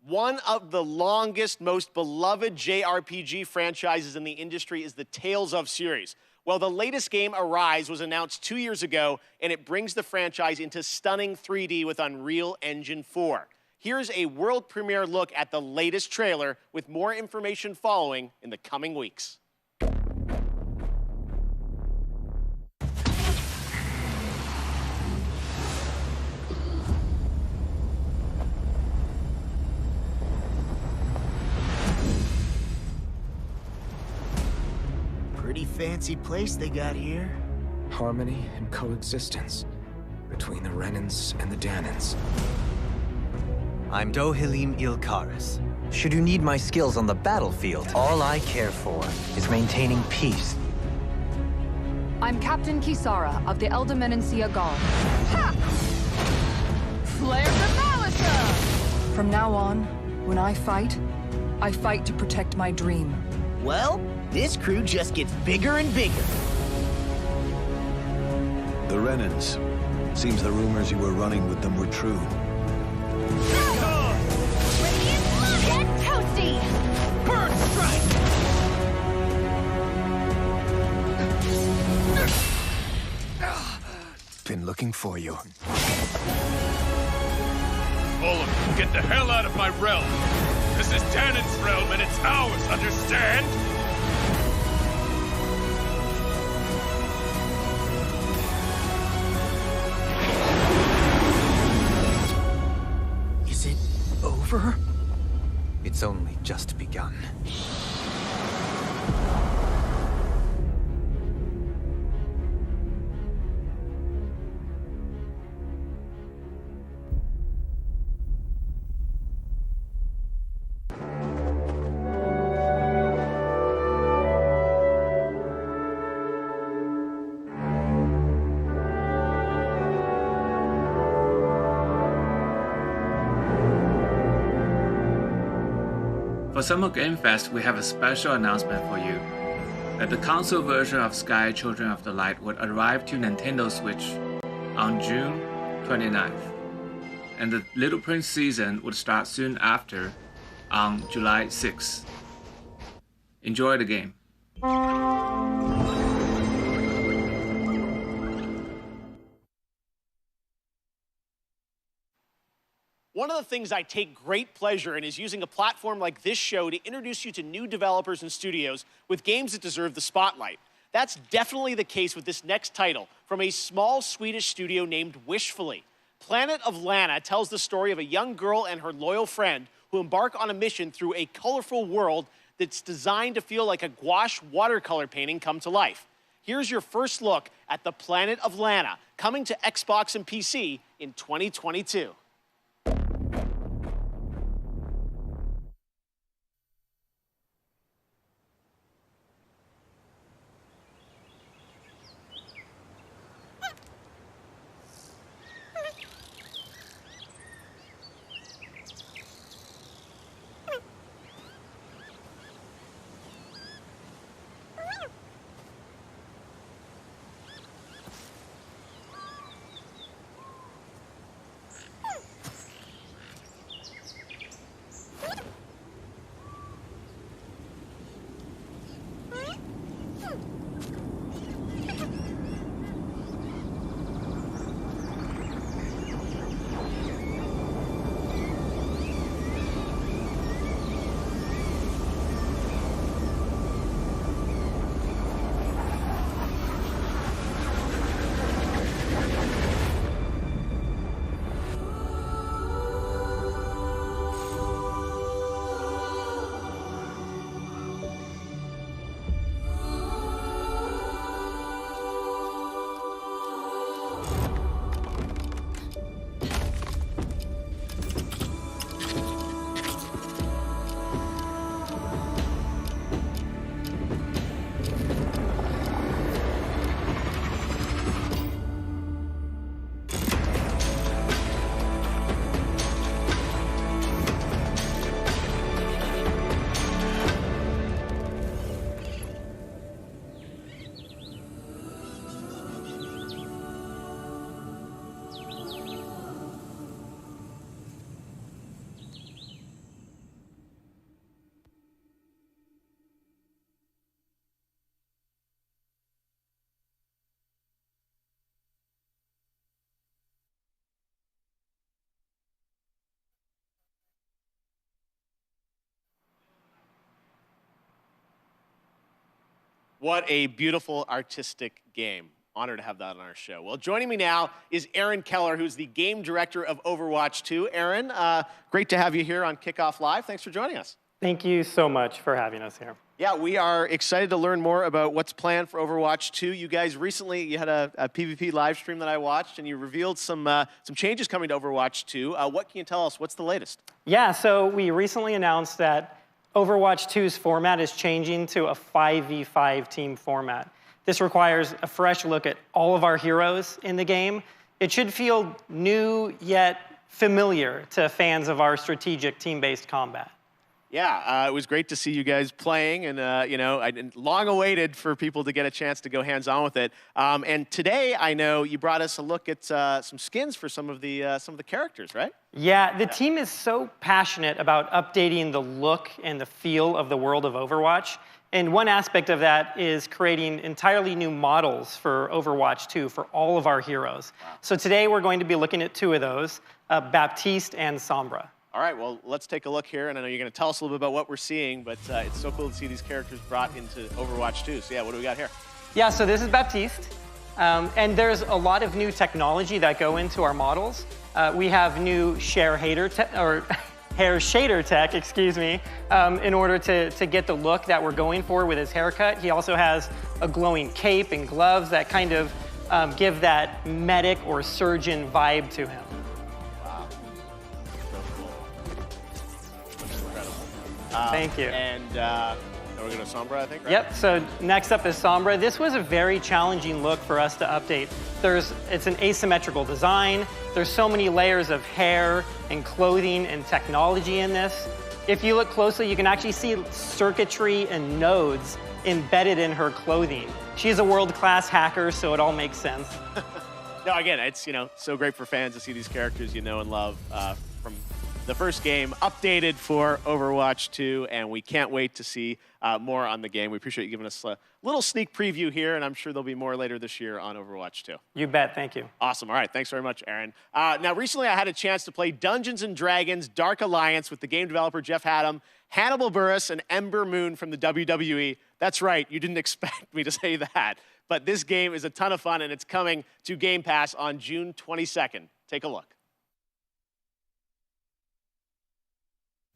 One of the longest, most beloved JRPG franchises in the industry is the Tales of series. Well, the latest game, Arise, was announced 2 years ago, and it brings the franchise into stunning 3D with Unreal Engine 4. Here's a world premiere look at the latest trailer, with more information following in the coming weeks. Pretty fancy place they got here. Harmony and coexistence. between the Renans and the Danans. I'm Dohilim Ilkaris. Should you need my skills on the battlefield, all I care for is maintaining peace. I'm Captain Kisara of the Eldermenancia Guard. Ha! Flare the Malisa! From now on, when I fight to protect my dream. Well, this crew just gets bigger and bigger. The Renans. Seems the rumors you were running with them were true. Get toasty! Bird strike! Been looking for you. Olaf, get the hell out of my realm! This is Danon's realm and it's ours, understand? Is it over? It's only just begun. For Summer Game Fest, we have a special announcement for you. That the console version of Sky Children of the Light would arrive to Nintendo Switch on June 29th. And the Little Prince season would start soon after on July 6th. Enjoy the game. One of the things I take great pleasure in is using a platform like this show to introduce you to new developers and studios with games that deserve the spotlight. That's definitely the case with this next title from a small Swedish studio named Wishfully. Planet of Lana tells the story of a young girl and her loyal friend who embark on a mission through a colorful world that's designed to feel like a gouache watercolor painting come to life. Here's your first look at the Planet of Lana, coming to Xbox and PC in 2022. What a beautiful artistic game. Honored to have that on our show. Well, joining me now is Aaron Keller, who's the game director of Overwatch 2. Aaron, great to have you here on Kickoff Live. Thanks for joining us. Thank you so much for having us here. Yeah, we are excited to learn more about what's planned for Overwatch 2. You guys recently, you had a PvP live stream that I watched, and you revealed some changes coming to Overwatch 2. What can you tell us? What's the latest? Yeah, so we recently announced that Overwatch 2's format is changing to a 5v5 team format. This requires a fresh look at all of our heroes in the game. It should feel new yet familiar to fans of our strategic team-based combat. Yeah, it was great to see you guys playing, and I long awaited for people to get a chance to go hands-on with it. And today, I know you brought us a look at some skins for some of the characters, right? Yeah, the team is so passionate about updating the look and the feel of the world of Overwatch. And one aspect of that is creating entirely new models for Overwatch 2 for all of our heroes. So today, we're going to be looking at two of those, Baptiste and Sombra. All right, well, let's take a look here, and I know you're going to tell us a little bit about what we're seeing, but it's so cool to see these characters brought into Overwatch 2. So yeah, what do we got here? Yeah, so this is Baptiste, and there's a lot of new technology that go into our models. We have new hair shader tech, excuse me, in order to get the look that we're going for with his haircut. He also has a glowing cape and gloves that kind of give that medic or surgeon vibe to him. Thank you. And we're going to Sombra, I think, right? Yep, so next up is Sombra. This was a very challenging look for us to update. It's an asymmetrical design. There's so many layers of hair and clothing and technology in this. If you look closely, you can actually see circuitry and nodes embedded in her clothing. She's a world-class hacker, so it all makes sense. No, again, it's so great for fans to see these characters you know and love from the first game updated for Overwatch 2, and we can't wait to see more on the game. We appreciate you giving us a little sneak preview here, and I'm sure there'll be more later this year on Overwatch 2. You bet, thank you. Awesome, all right, thanks very much, Aaron. Now, recently I had a chance to play Dungeons & Dragons Dark Alliance with the game developer Jeff Haddam, Hannibal Buress, and Ember Moon from the WWE. That's right, you didn't expect me to say that, but this game is a ton of fun, and it's coming to Game Pass on June 22nd. Take a look.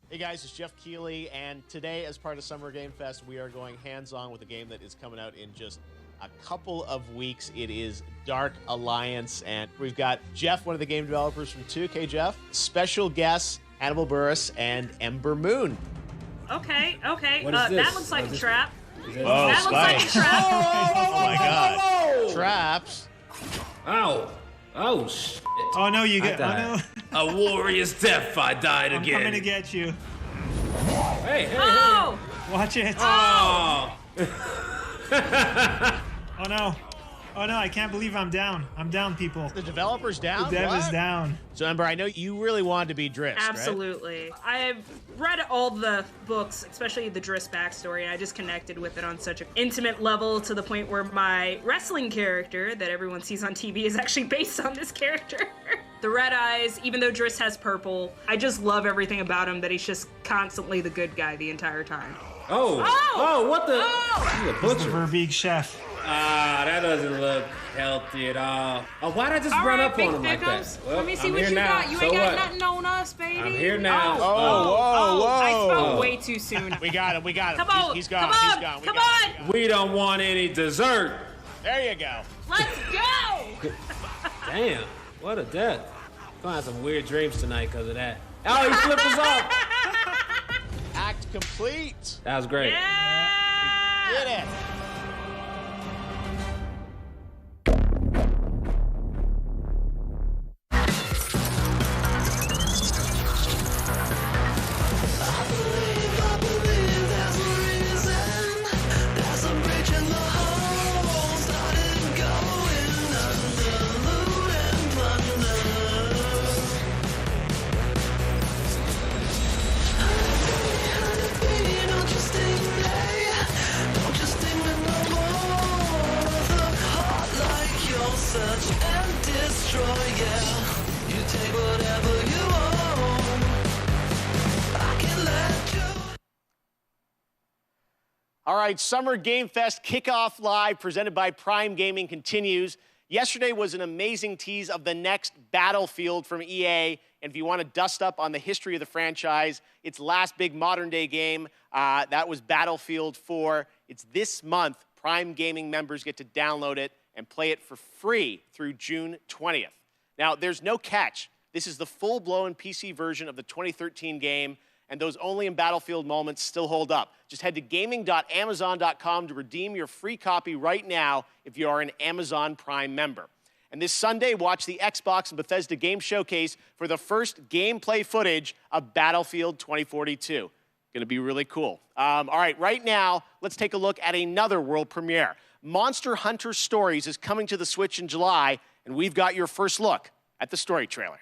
Hey guys, it's Jeff Keeley, and today as part of Summer Game Fest, we are going hands-on with a game that is coming out in just a couple of weeks. It is Dark Alliance, and we've got Jeff, one of the game developers from 2. Okay, Jeff. Special guests, Hannibal Buress and Ember Moon. Okay. That looks like a trap. That looks like a trap. Oh my God. Traps. Ow. Oh, shit. Oh, no, you get... Oh, no. A warrior's death, I died again. I'm coming to get you. Hey. Watch it. Oh. Oh, no. Oh, no, I can't believe I'm down. I'm down, people. The developer's down? The dev is down. So, Ember, I know you really wanted to be Driss, Absolutely. Right? I've read all the books, especially the Driss backstory, and I just connected with it on such an intimate level to the point where my wrestling character that everyone sees on TV is actually based on this character. The red eyes, even though Driss has purple, I just love everything about him, that he's just constantly the good guy the entire time. Oh, what the? He's a butcher. He's the Verbeek chef. That doesn't look healthy at all. Oh, why'd I just run up on him like that? Well, let me see what you got. You ain't got nothing on us, baby. I'm here now. Whoa. I spoke way too soon. We got him. Come on. He's gone. Come on. We don't want any dessert. There you go. Let's go. Damn, what a death. Gonna have some weird dreams tonight because of that. Oh, he flipped us off. Act complete. That was great. Yeah. We did it. All right, Summer Game Fest Kickoff Live presented by Prime Gaming continues. Yesterday was an amazing tease of the next Battlefield from EA, and if you want to dust up on the history of the franchise, its last big modern-day game, that was Battlefield 4. It's this month. Prime Gaming members get to download it and play it for free through June 20th. Now, there's no catch. This is the full-blown PC version of the 2013 game, and those only in Battlefield moments still hold up. Just head to gaming.amazon.com to redeem your free copy right now if you are an Amazon Prime member. And this Sunday, watch the Xbox and Bethesda Game Showcase for the first gameplay footage of Battlefield 2042. Gonna be really cool. All right, right now, let's take a look at another world premiere. Monster Hunter Stories is coming to the Switch in July, and we've got your first look at the story trailer.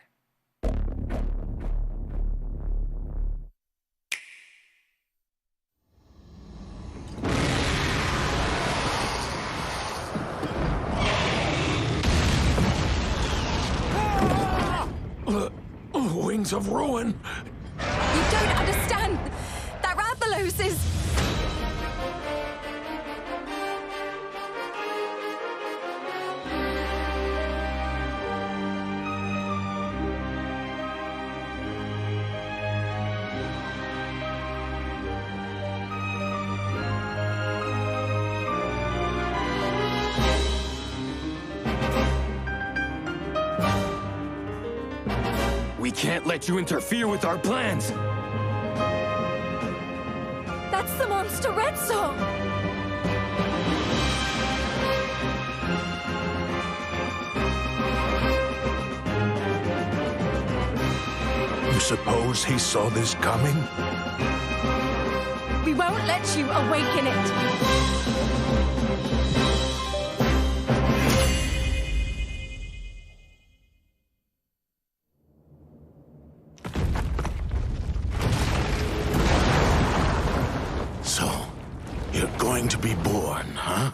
Wings of ruin. You don't understand. That Rathalos is... We can't let you interfere with our plans. That's the monster Red Song. You suppose he saw this coming? We won't let you awaken it. To be born, huh?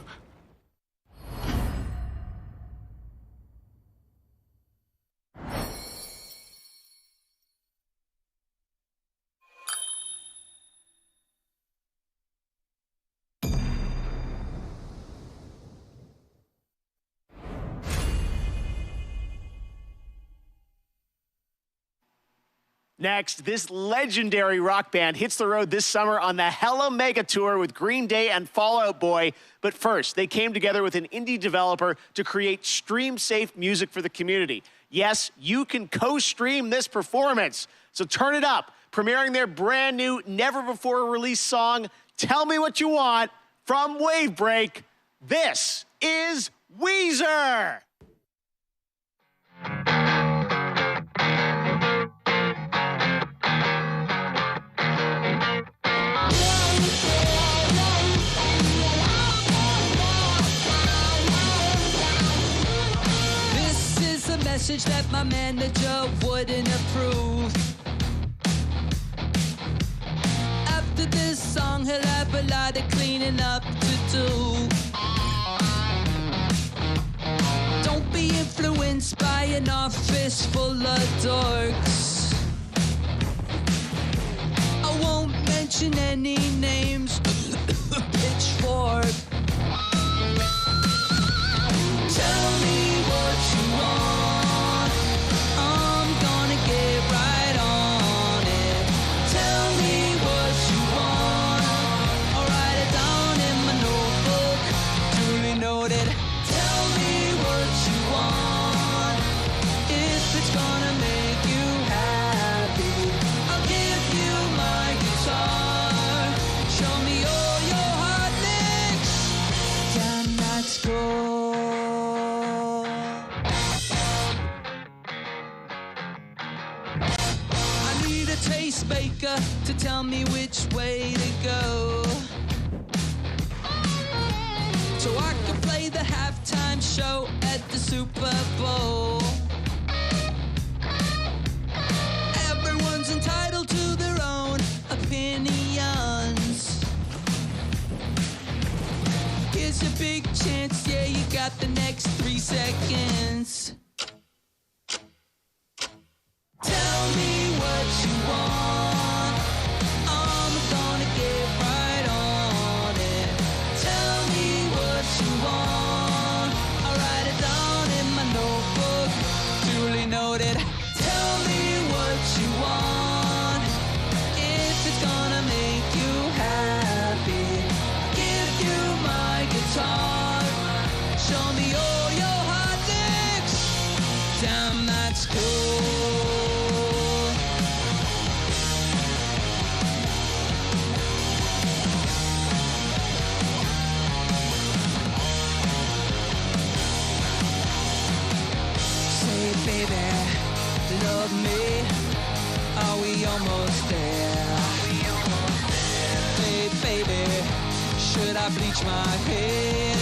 Next, this legendary rock band hits the road this summer on the Hella Mega Tour with Green Day and Fall Out Boy. But first, they came together with an indie developer to create stream-safe music for the community. Yes, you can co-stream this performance, so turn it up. Premiering their brand new, never-before-released song, Tell Me What You Want, from Wavebreak, this is Weezer! Message that my manager wouldn't approve. After this song, he'll have a lot of cleaning up to do. Don't be influenced by an office full of dorks. I won't mention any names. Pitchfork. Tell me what you want. Baker to tell me which way to go, so I can play the halftime show at the Super Bowl. Everyone's entitled to their own opinions. Here's a big chance, yeah, you got the next 3 seconds. Tell me what you want. almost there. Hey, baby, should I bleach my hair?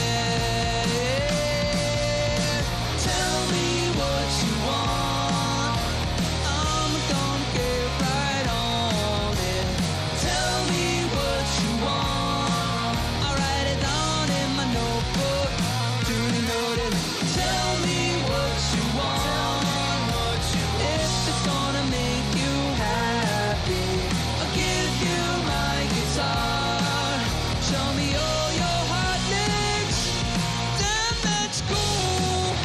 Tell me what you want. I'm gonna get right on it. Tell me what you want. I'll write it down in my notebook. Do you notice? Tell me what you want. If it's gonna make you happy, I'll give you my guitar. Show me all your hot licks. Damn, that's cool.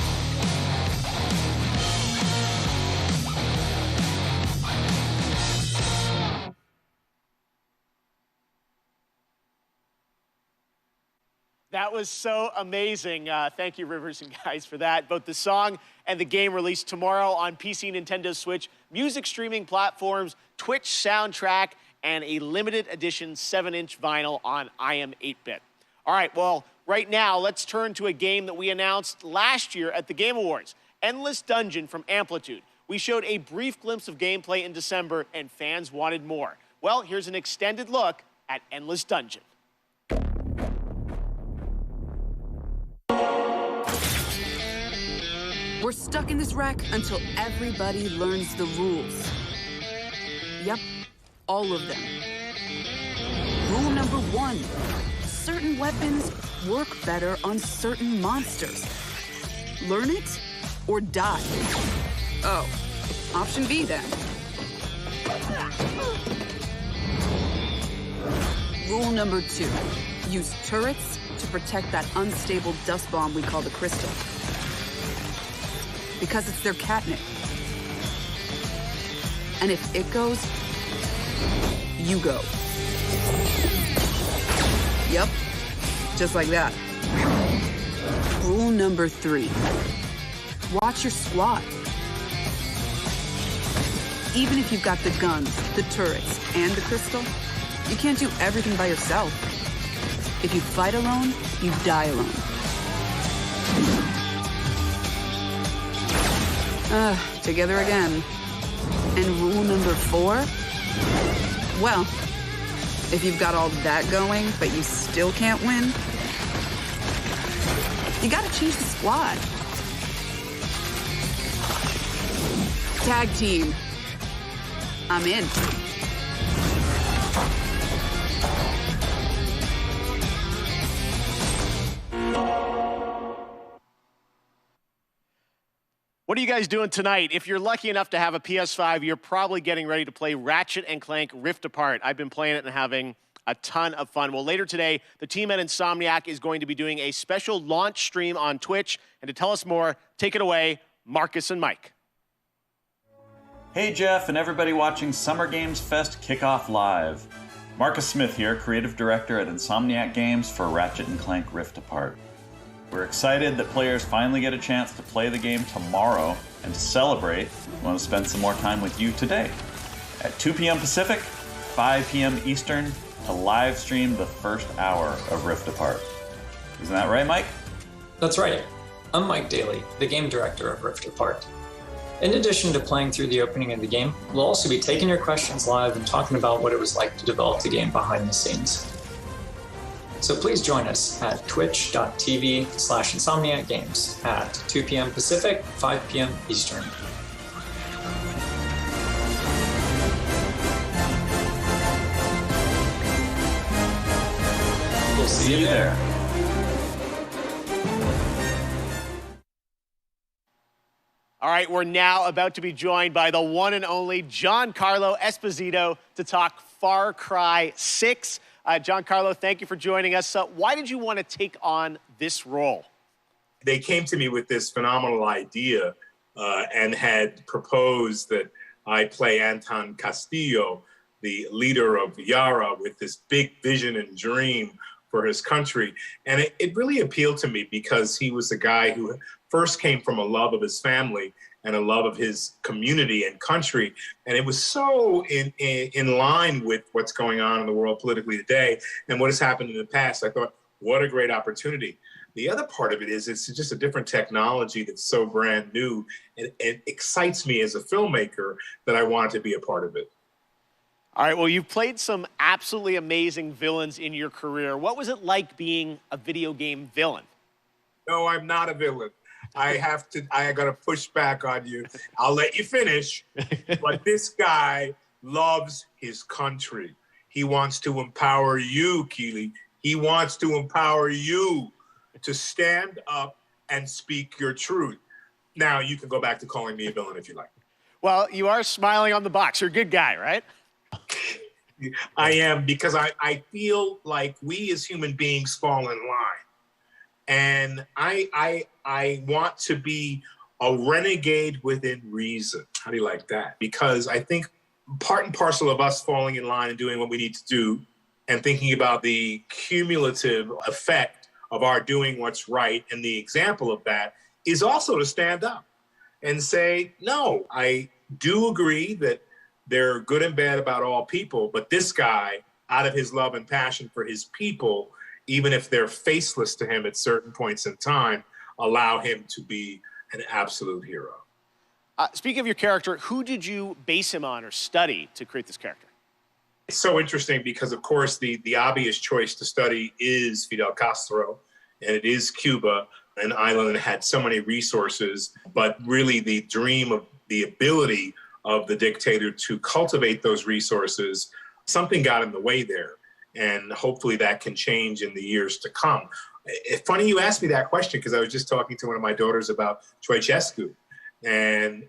That was so amazing. Thank you, Rivers and guys, for that. Both the song and the game released tomorrow on PC, Nintendo Switch, music streaming platforms, Twitch soundtrack, and a limited edition 7-inch vinyl on IM 8-bit. All right, well, right now, let's turn to a game that we announced last year at the Game Awards, Endless Dungeon from Amplitude. We showed a brief glimpse of gameplay in December, and fans wanted more. Well, here's an extended look at Endless Dungeon. We're stuck in this wreck until everybody learns the rules. Yep, all of them. Rule number 1, certain weapons work better on certain monsters. Learn it or die. Oh, option B then. Rule number 2, use turrets to protect that unstable dust bomb we call the crystal. Because it's their catnip. And if it goes, you go. Yep, just like that. Rule number 3, watch your squad. Even if you've got the guns, the turrets, and the crystal, you can't do everything by yourself. If you fight alone, you die alone. Together again. And rule number 4? Well, if you've got all that going, but you still can't win, you gotta change the squad. Tag team. I'm in. What are you guys doing tonight? If you're lucky enough to have a PS5, you're probably getting ready to play Ratchet & Clank Rift Apart. I've been playing it and having a ton of fun. Well, later today, the team at Insomniac is going to be doing a special launch stream on Twitch. And to tell us more, take it away, Marcus and Mike. Hey Jeff and everybody watching Summer Games Fest Kickoff Live. Marcus Smith here, Creative Director at Insomniac Games for Ratchet & Clank Rift Apart. We're excited that players finally get a chance to play the game tomorrow, and to celebrate, we want to spend some more time with you today. At 2 p.m. Pacific, 5 p.m. Eastern, to live stream the first hour of Rift Apart. Isn't that right, Mike? That's right. I'm Mike Daly, the game director of Rift Apart. In addition to playing through the opening of the game, we'll also be taking your questions live and talking about what it was like to develop the game behind the scenes. So please join us at twitch.tv/InsomniacGames at 2 p.m. Pacific, 5 p.m. Eastern. We'll see you there. All right, we're now about to be joined by the one and only Giancarlo Esposito to talk Far Cry 6. Giancarlo, thank you for joining us. Why did you want to take on this role? They came to me with this phenomenal idea and had proposed that I play Anton Castillo, the leader of Yara, with this big vision and dream for his country. And it really appealed to me because he was a guy who first came from a love of his family and a love of his community and country. And it was so in line with what's going on in the world politically today and what has happened in the past. I thought, what a great opportunity. The other part of it is it's just a different technology that's so brand new and it excites me as a filmmaker that I wanted to be a part of it. All right, well, you've played some absolutely amazing villains in your career. What was it like being a video game villain? No, I'm not a villain. I gotta push back on you. I'll let you finish. But this guy loves his country. He wants to empower you, Keeley. He wants to empower you to stand up and speak your truth. Now, you can go back to calling me a villain if you like. Well, you are smiling on the box. You're a good guy, right? I am, because I feel like we as human beings fall in line. And I want to be a renegade within reason. How do you like that? Because I think part and parcel of us falling in line and doing what we need to do and thinking about the cumulative effect of our doing what's right, and the example of that is also to stand up and say, no, I do agree that they're good and bad about all people, but this guy, out of his love and passion for his people, even if they're faceless to him at certain points in time, allow him to be an absolute hero. Speaking of your character, who did you base him on or study to create this character? It's so interesting because, of course, the obvious choice to study is Fidel Castro, and it is Cuba, an island that had so many resources, but really the dream of the ability of the dictator to cultivate those resources, something got in the way there. And hopefully that can change in the years to come. It's funny you asked me that question, because I was just talking to one of my daughters about Ceausescu and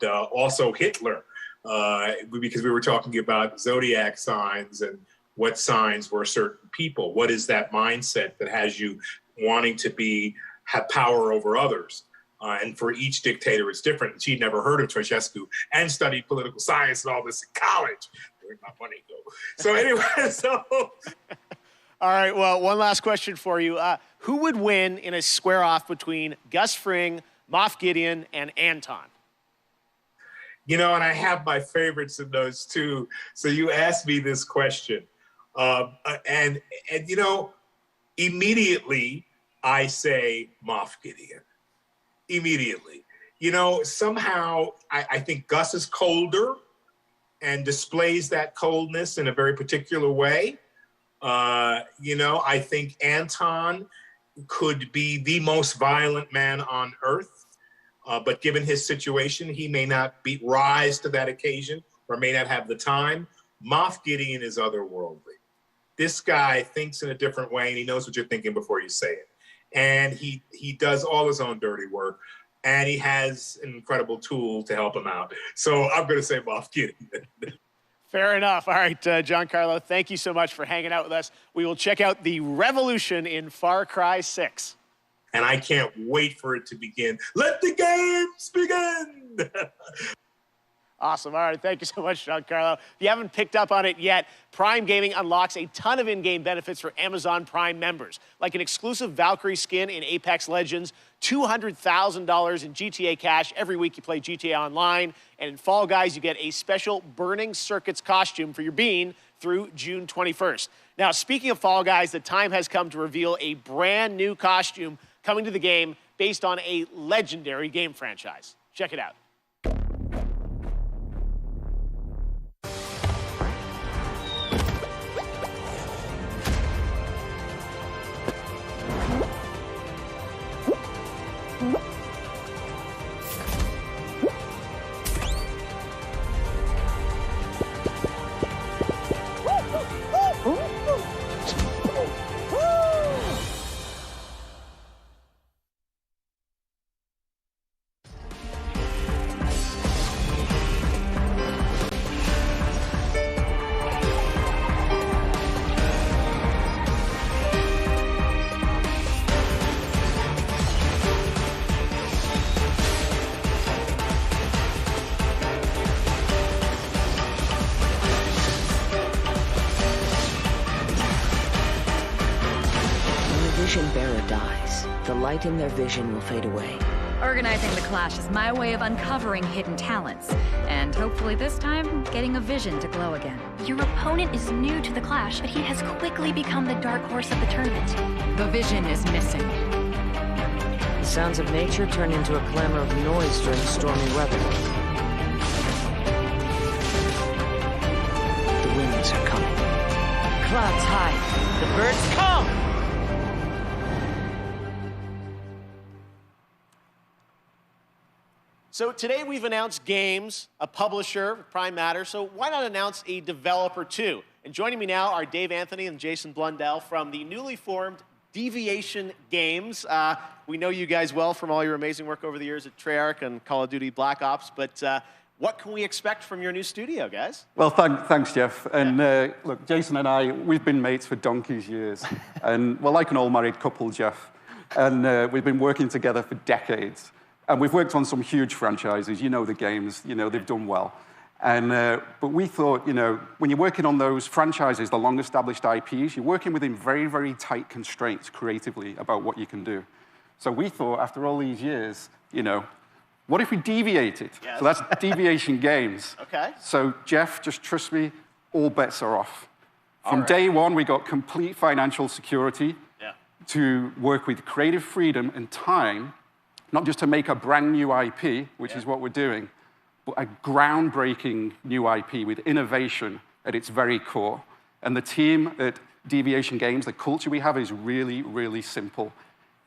also Hitler, because we were talking about zodiac signs and what signs were certain people. What is that mindset that has you wanting to have power over others? And for each dictator, it's different. She'd never heard of Ceausescu and studied political science and all this in college. Where'd my money go? So anyway, All right, well, one last question for you. Who would win in a square-off between Gus Fring, Moff Gideon, and Anton? You know, and I have my favorites in those two. So you asked me this question. And you know, immediately I say Moff Gideon. Immediately. You know, somehow I think Gus is colder and displays that coldness in a very particular way. You know, I think Anton could be the most violent man on earth, but given his situation, he may not rise to that occasion or may not have the time. Moff Gideon is otherworldly. This guy thinks in a different way, and he knows what you're thinking before you say it. And he does all his own dirty work, and he has an incredible tool to help him out. So I'm going to say Moff Gideon. Fair enough. All right, Giancarlo, thank you so much for hanging out with us. We will check out the revolution in Far Cry 6. And I can't wait for it to begin. Let the games begin! Awesome. All right, thank you so much, Giancarlo. If you haven't picked up on it yet, Prime Gaming unlocks a ton of in-game benefits for Amazon Prime members, like an exclusive Valkyrie skin in Apex Legends, $200,000 in GTA cash every week you play GTA Online, and in Fall Guys, you get a special Burning Circuits costume for your bean through June 21st. Now, speaking of Fall Guys, the time has come to reveal a brand new costume coming to the game based on a legendary game franchise. Check it out. Vision Bearer dies, the light in their vision will fade away. Organizing the clash is my way of uncovering hidden talents, and hopefully this time, getting a vision to glow again. Your opponent is new to the clash, but he has quickly become the dark horse of the tournament. The vision is missing. The sounds of nature turn into a clamor of noise during stormy weather. The clouds high, the birds come! So today we've announced games, a publisher, Prime Matter, so why not announce a developer too? And joining me now are Dave Anthony and Jason Blundell from the newly formed Deviation Games. We know you guys well from all your amazing work over the years at Treyarch and Call of Duty Black Ops, but what can we expect from your new studio, guys? Well, thanks, Jeff. And look, Jason and I, we've been mates for donkey's years. And we're like an all-married couple, Jeff. And we've been working together for decades. And we've worked on some huge franchises. You know the games. You know, they've done well. And, but we thought, you know, when you're working on those franchises, the long-established IPs, you're working within very, very tight constraints creatively about what you can do. So we thought, after all these years, you know, what if we deviated? Yes. So that's Deviation Games. Okay. So, Jeff, just trust me, all bets are off. From right. day one, we got complete financial security to work with creative freedom and time, not just to make a brand new IP, which is what we're doing, but a groundbreaking new IP with innovation at its very core. And the team at Deviation Games, the culture we have is really, really simple.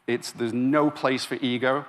There's no place for ego.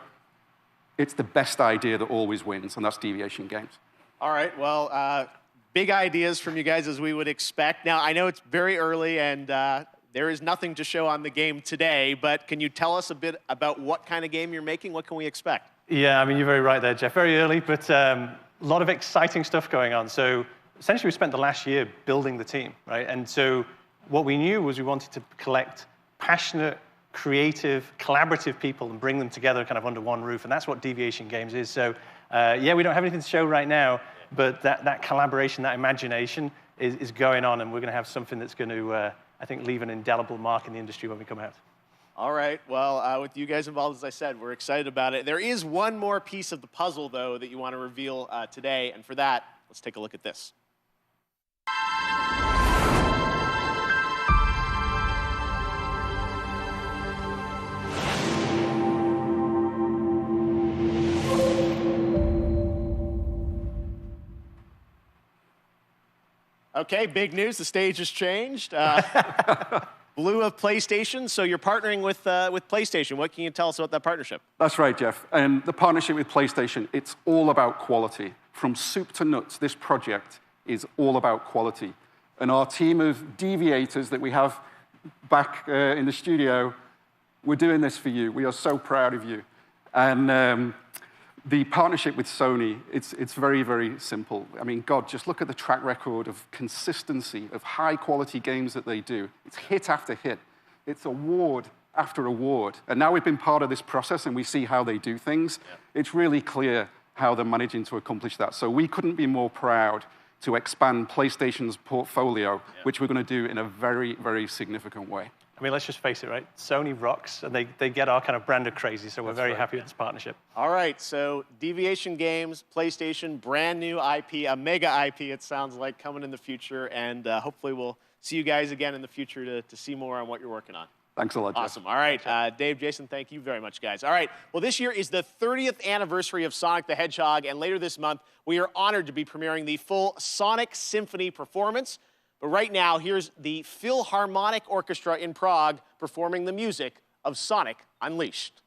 It's the best idea that always wins, and that's Deviation Games. All right, well, big ideas from you guys as we would expect. Now, I know it's very early and there is nothing to show on the game today, but can you tell us a bit about what kind of game you're making? What can we expect? Yeah, I mean, you're very right there, Jeff. Very early, but a lot of exciting stuff going on. So essentially, we spent the last year building the team, right? And so what we knew was we wanted to collect passionate, creative, collaborative people and bring them together kind of under one roof, and that's what Deviation Games is. So yeah, we don't have anything to show right now, but that collaboration, that imagination is going on, and we're going to have something that's going to, I think, leave an indelible mark in the industry when we come out. All right, well, with you guys involved, as I said, we're excited about it. There is one more piece of the puzzle, though, that you want to reveal today, and for that, let's take a look at this. Okay, big news. The stage has changed. Blue of PlayStation, so you're partnering with PlayStation. What can you tell us about that partnership? That's right, Jeff. And the partnership with PlayStation, it's all about quality. From soup to nuts, this project is all about quality. And our team of deviators that we have back in the studio, we're doing this for you. We are so proud of you. And the partnership with Sony, it's very, very simple. I mean, God, just look at the track record of consistency, of high-quality games that they do. It's hit after hit. It's award after award. And now we've been part of this process and we see how they do things. Yeah. It's really clear how they're managing to accomplish that. So we couldn't be more proud to expand PlayStation's portfolio, which we're going to do in a very, very significant way. I mean, let's just face it, right? Sony rocks, and they get our kind of brand of crazy, so we're very happy with this partnership. All right, so Deviation Games, PlayStation, brand new IP, a mega IP, it sounds like, coming in the future, and hopefully we'll see you guys again in the future to see more on what you're working on. Thanks a lot, Jeff. Awesome. All right, Dave, Jason, thank you very much, guys. All right, well, this year is the 30th anniversary of Sonic the Hedgehog, and later this month, we are honored to be premiering the full Sonic Symphony performance. But right now, here's the Philharmonic Orchestra in Prague performing the music of Sonic Unleashed.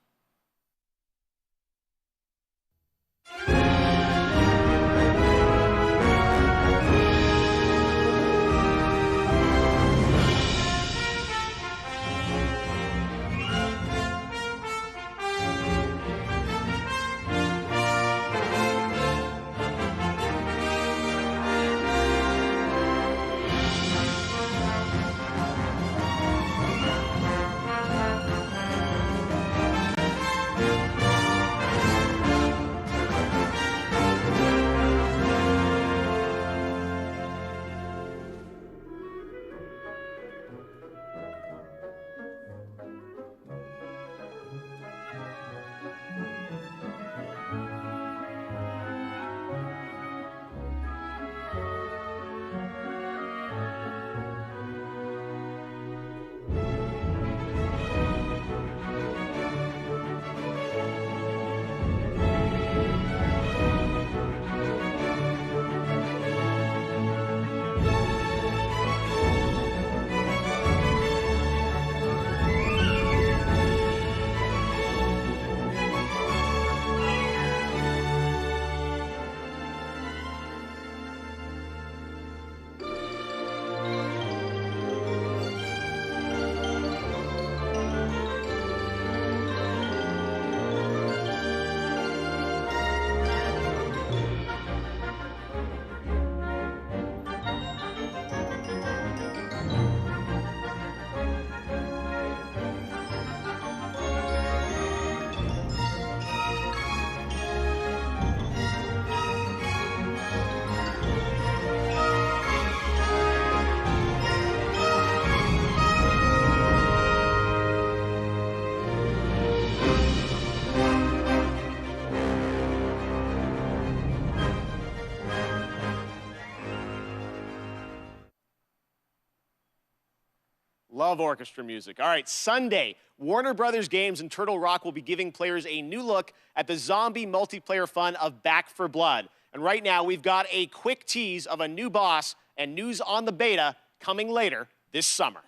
Love orchestra music. All right, Sunday, Warner Brothers Games and Turtle Rock will be giving players a new look at the zombie multiplayer fun of Back 4 Blood. And right now, we've got a quick tease of a new boss and news on the beta coming later this summer.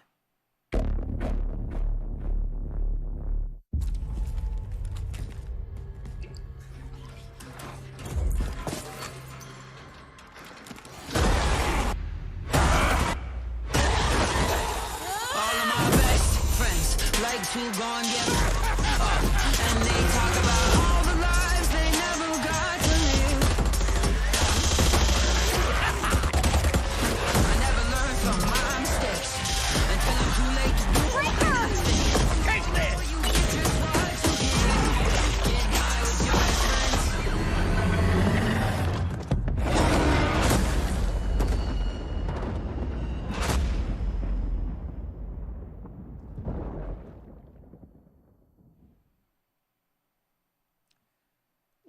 Like to go and get and they talk about all the lives they never got to live. I never learned from my mistakes until I'm too late to do anything. Catch this! You just want to get high with your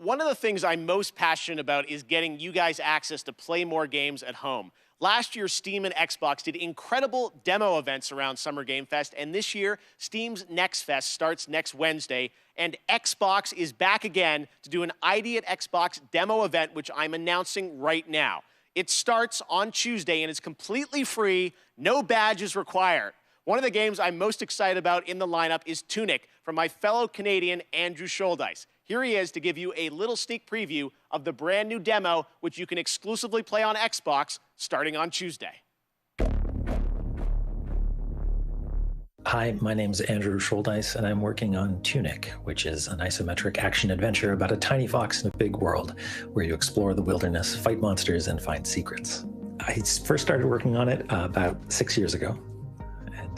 One of the things I'm most passionate about is getting you guys access to play more games at home. Last year, Steam and Xbox did incredible demo events around Summer Game Fest, and this year, Steam's Next Fest starts next Wednesday, and Xbox is back again to do an ID at Xbox demo event, which I'm announcing right now. It starts on Tuesday, and it's completely free, no badges required. One of the games I'm most excited about in the lineup is Tunic from my fellow Canadian Andrew Scholdice. Here he is to give you a little sneak preview of the brand new demo, which you can exclusively play on Xbox starting on Tuesday. Hi, my name's Andrew Scholdice, and I'm working on Tunic, which is an isometric action-adventure about a tiny fox in a big world where you explore the wilderness, fight monsters, and find secrets. I first started working on it about 6 years ago.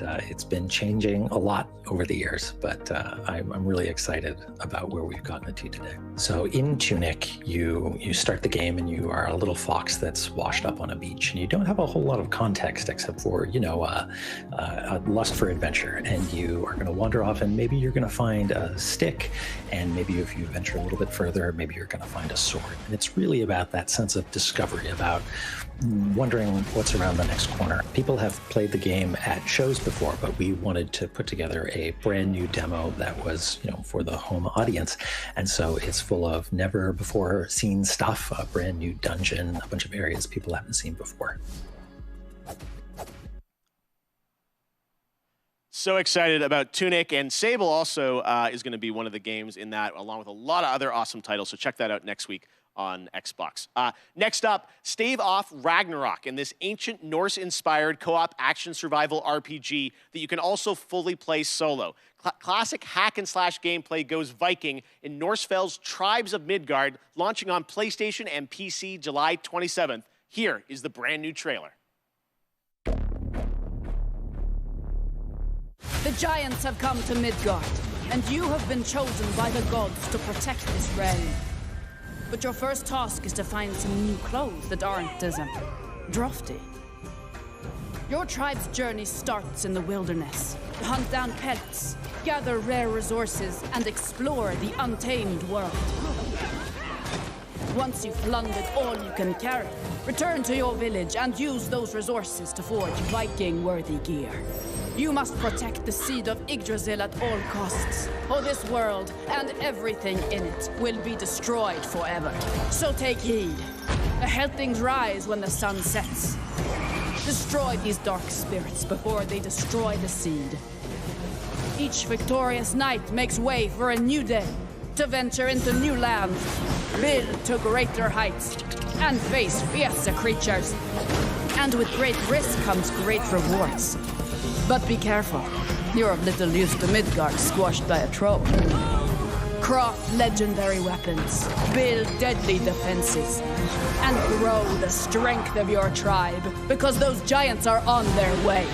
It's been changing a lot over the years, but I'm really excited about where we've gotten it to today. So in Tunic, you start the game and you are a little fox that's washed up on a beach, and you don't have a whole lot of context except for, a lust for adventure. And you are going to wander off, and maybe you're going to find a stick, and maybe if you venture a little bit further, maybe you're going to find a sword. And it's really about that sense of discovery, about wondering what's around the next corner. People have played the game at shows before, but we wanted to put together a brand new demo that was, for the home audience. And so it's full of never before seen stuff, a brand new dungeon, a bunch of areas people haven't seen before. So excited about Tunic, and Sable also is going to be one of the games in that, along with a lot of other awesome titles. So check that out next week on Xbox. Next up, Stave Off Ragnarok, in this ancient Norse-inspired co-op action survival RPG that you can also fully play solo. Classic hack-and-slash gameplay goes Viking in Norsefeld's Tribes of Midgard, launching on PlayStation and PC July 27th. Here is the brand new trailer. The giants have come to Midgard, and you have been chosen by the gods to protect this realm. But your first task is to find some new clothes that aren't as drafty. Your tribe's journey starts in the wilderness. Hunt down pets, gather rare resources, and explore the untamed world. Once you've plundered all you can carry, return to your village and use those resources to forge Viking-worthy gear. You must protect the seed of Yggdrasil at all costs, or this world and everything in it will be destroyed forever. So take heed. Ahead things rise when the sun sets. Destroy these dark spirits before they destroy the seed. Each victorious knight makes way for a new day, to venture into new lands, build to greater heights, and face fiercer creatures. And with great risk comes great rewards. But be careful, you're of little use to Midgard squashed by a troll. Craft legendary weapons, build deadly defenses, and grow the strength of your tribe, because those giants are on their way.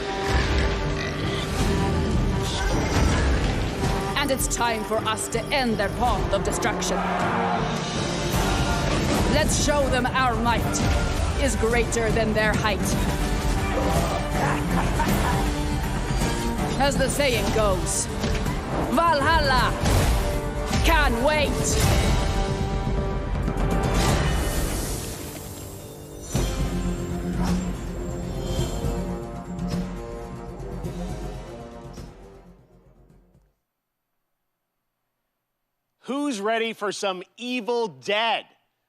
And it's time for us to end their path of destruction. Let's show them our might is greater than their height. As the saying goes, Valhalla can't wait. Who's ready for some Evil Dead?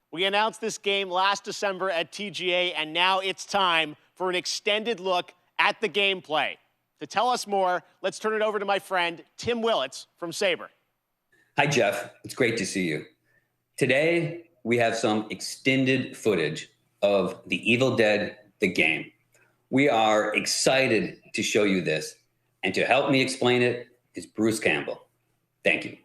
We announced this game last December at TGA, and now it's time for an extended look at the gameplay. To tell us more, let's turn it over to my friend, Tim Willits from Saber. Hi, Jeff. It's great to see you. Today, we have some extended footage of The Evil Dead, the game. We are excited to show you this, and to help me explain it is Bruce Campbell. Thank you.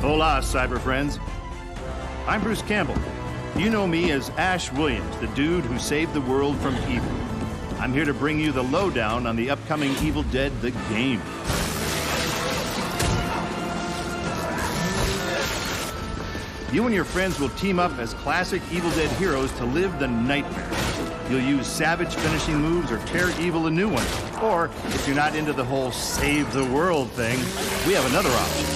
Hola, cyber friends. I'm Bruce Campbell. You know me as Ash Williams, the dude who saved the world from evil. I'm here to bring you the lowdown on the upcoming Evil Dead, the game. You and your friends will team up as classic Evil Dead heroes to live the nightmare. You'll use savage finishing moves or tear evil a new one. Or, if you're not into the whole save the world thing, we have another option.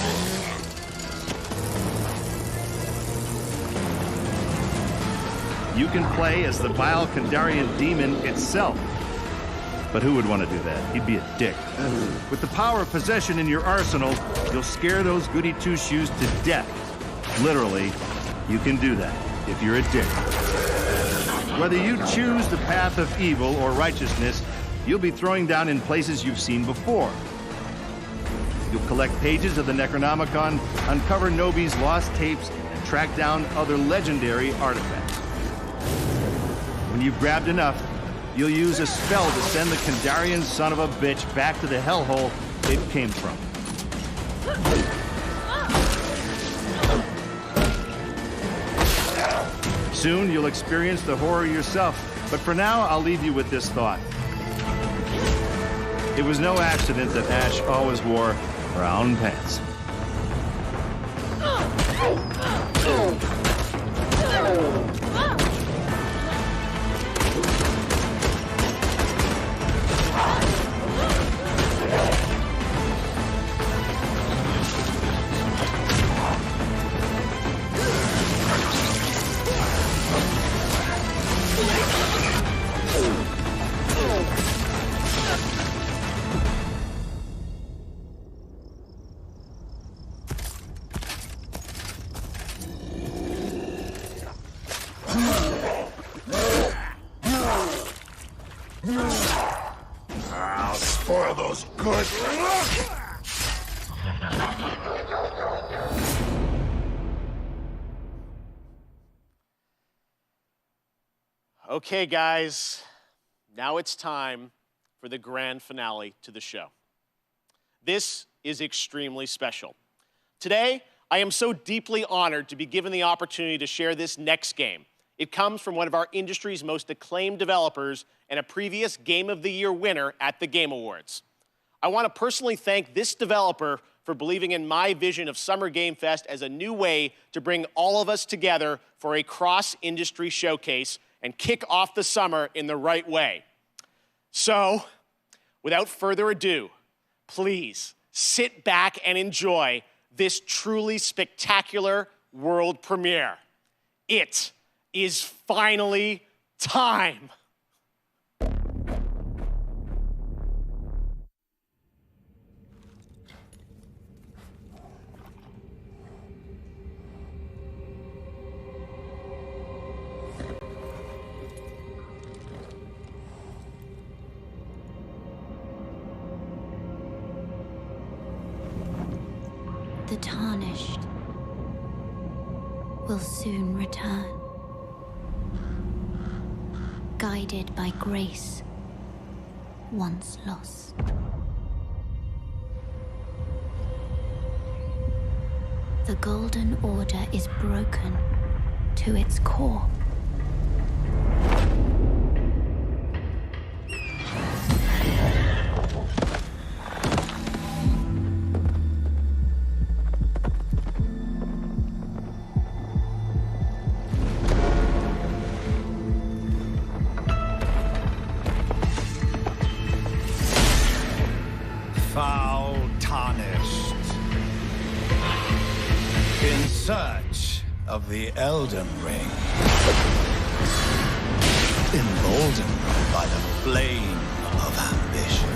You can play as the vile Kandarian demon itself. But who would want to do that? He'd be a dick. With the power of possession in your arsenal, you'll scare those goody two-shoes to death. Literally, you can do that if you're a dick. Whether you choose the path of evil or righteousness, you'll be throwing down in places you've seen before. You'll collect pages of the Necronomicon, uncover Nobi's lost tapes, and track down other legendary artifacts. When you've grabbed enough, you'll use a spell to send the Kandarian son of a bitch back to the hellhole it came from. Soon, you'll experience the horror yourself, but for now, I'll leave you with this thought. It was no accident that Ash always wore brown pants. I'll spoil those good. Okay, guys, now it's time for the grand finale to the show. This is extremely special. Today, I am so deeply honored to be given the opportunity to share this next game. It comes from one of our industry's most acclaimed developers and a previous Game of the Year winner at the Game Awards. I want to personally thank this developer for believing in my vision of Summer Game Fest as a new way to bring all of us together for a cross-industry showcase and kick off the summer in the right way. So, without further ado, please sit back and enjoy this truly spectacular world premiere. It is finally time. The tarnished will soon return, guided by grace once lost. The Golden Order is broken to its core. foul tarnished. In search of the Elden Ring. Emboldened by the flame of ambition.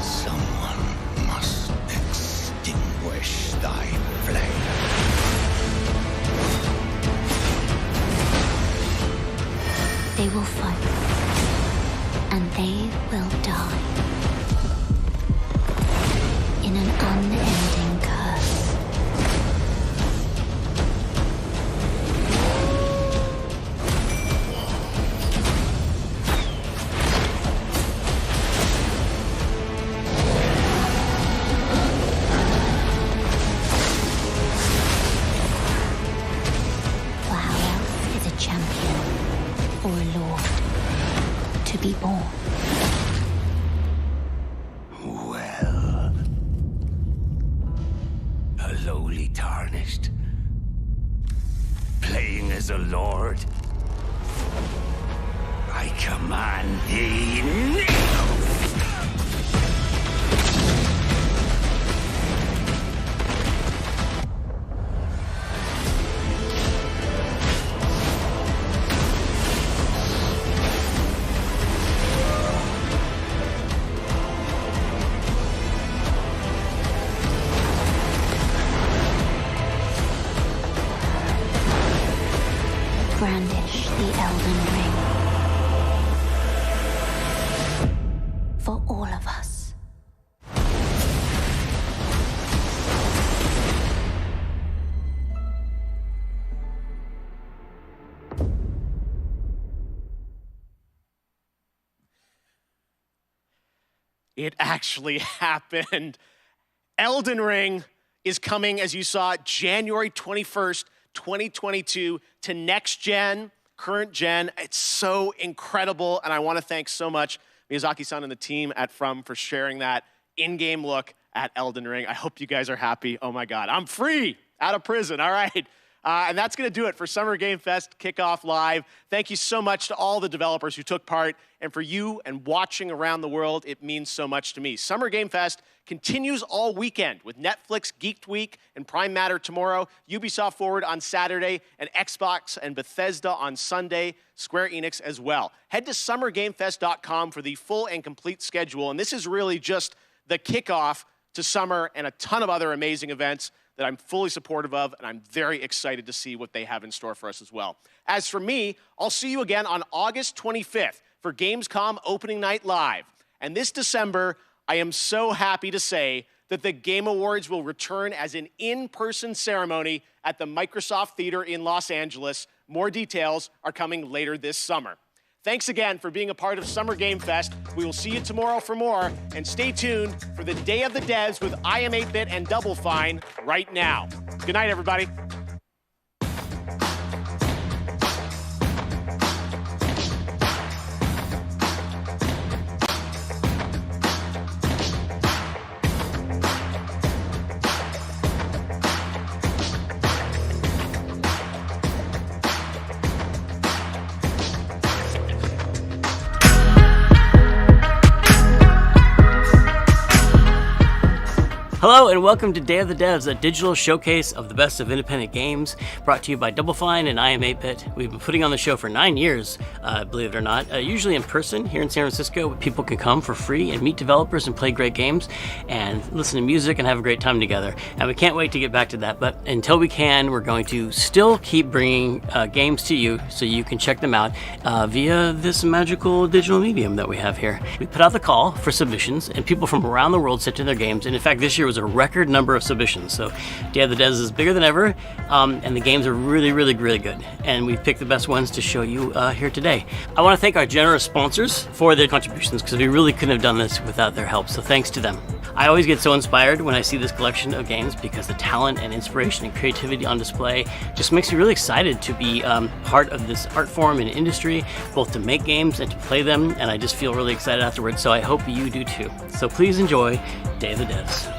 Someone must extinguish thy flame. They will fight, and they will die. In an unending curse. For how else is a champion or a lord to be born? Well, a lowly tarnished, playing as a lord. I command thee now! Brandish the Elden Ring. For all of us. It actually happened. Elden Ring is coming, as you saw, January 21st, 2022 to next gen, current gen. It's so incredible, and I want to thank so much Miyazaki-san and the team at From for sharing that in-game look at Elden Ring. I hope you guys are happy. Oh my God, I'm free, out of prison, all right. And that's going to do it for Summer Game Fest Kickoff Live. Thank you so much to all the developers who took part. And for you and watching around the world, it means so much to me. Summer Game Fest continues all weekend with Netflix Geeked Week and Prime Matter tomorrow, Ubisoft Forward on Saturday, and Xbox and Bethesda on Sunday, Square Enix as well. Head to summergamefest.com for the full and complete schedule. And this is really just the kickoff to summer and a ton of other amazing events that I'm fully supportive of, and I'm very excited to see what they have in store for us as well. As for me, I'll see you again on August 25th for Gamescom Opening Night Live. And this December, I am so happy to say that the Game Awards will return as an in-person ceremony at the Microsoft Theater in Los Angeles. More details are coming later this summer. Thanks again for being a part of Summer Game Fest. We will see you tomorrow for more, and stay tuned for the Day of the Devs with I Am 8-Bit and Double Fine right now. Good night, everybody. Hello and welcome to Day of the Devs, a digital showcase of the best of independent games, brought to you by Double Fine and I Am 8-Bit. We've been putting on the show for 9 years, believe it or not, usually in person here in San Francisco, where people can come for free and meet developers and play great games and listen to music and have a great time together. And we can't wait to get back to that, but until we can, we're going to still keep bringing games to you so you can check them out via this magical digital medium that we have here. We put out the call for submissions, and people from around the world sent in their games, and in fact this year was a record number of submissions. So Day of the Devs is bigger than ever, and the games are really, really, really good. And we've picked the best ones to show you here today. I want to thank our generous sponsors for their contributions, because we really couldn't have done this without their help. So thanks to them. I always get so inspired when I see this collection of games, because the talent and inspiration and creativity on display just makes me really excited to be part of this art form and industry, both to make games and to play them. And I just feel really excited afterwards. So I hope you do too. So please enjoy Day of the Devs.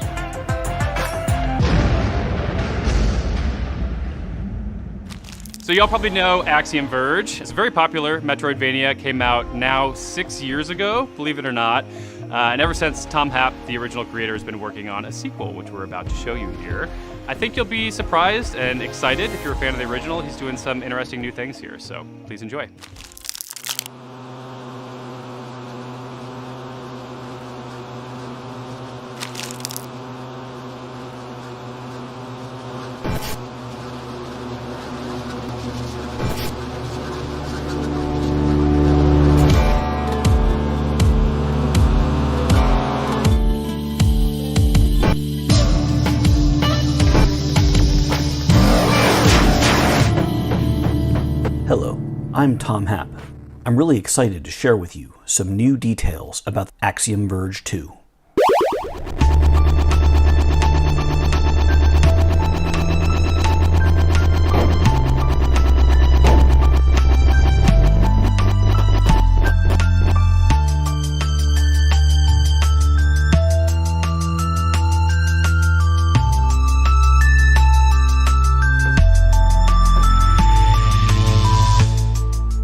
So y'all probably know Axiom Verge. It's a very popular Metroidvania. It came out now 6 years ago, believe it or not. And ever since, Tom Happ, the original creator, has been working on a sequel, which we're about to show you here. I think you'll be surprised and excited if you're a fan of the original. He's doing some interesting new things here, so please enjoy. Hello, I'm Tom Happ. I'm really excited to share with you some new details about Axiom Verge 2.